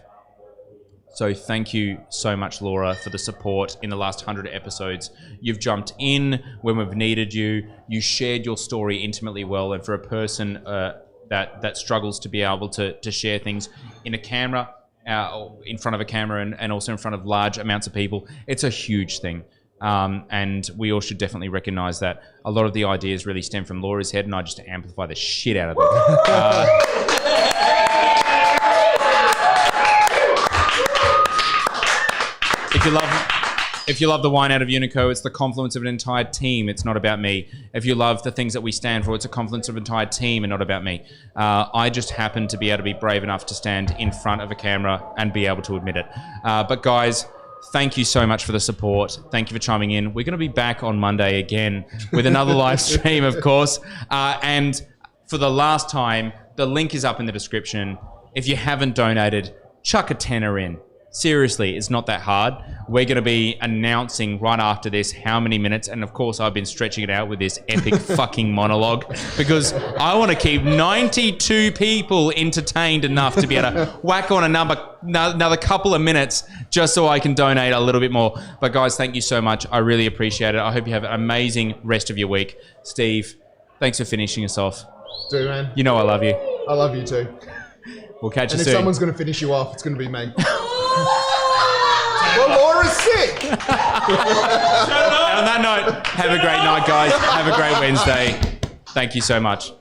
So thank you so much, Laura, for the support in the last 100 episodes. You've jumped in when we've needed you. You shared your story intimately well, and for a person that struggles to be able to share things in a camera, in front of a camera, and also in front of large amounts of people, it's a huge thing. And we all should definitely recognise that a lot of the ideas really stem from Laura's head, and I just amplify the shit out of them. If you love the wine out of Unico, it's the confluence of an entire team. It's not about me. If you love the things that we stand for, it's a confluence of an entire team and not about me. I just happen to be able to be brave enough to stand in front of a camera and be able to admit it. But guys, thank you so much for the support. Thank you for chiming in. We're going to be back on Monday again with another live stream, of course. And for the last time, the link is up in the description. If you haven't donated, chuck a tenner in. Seriously, it's not that hard. We're going to be announcing right after this how many minutes, and of course I've been stretching it out with this epic fucking monologue because I want to keep 92 people entertained enough to be able to whack on another couple of minutes just so I can donate a little bit more. But guys, thank you so much. I really appreciate it. I hope you have an amazing rest of your week. Steve, thanks for finishing us off. Do, man. You know I love you. I love you too. We'll catch you soon. And if someone's going to finish you off, it's going to be me. Well, Laura's sick. On that note, have a great night, guys. Have a great Wednesday. Thank you so much.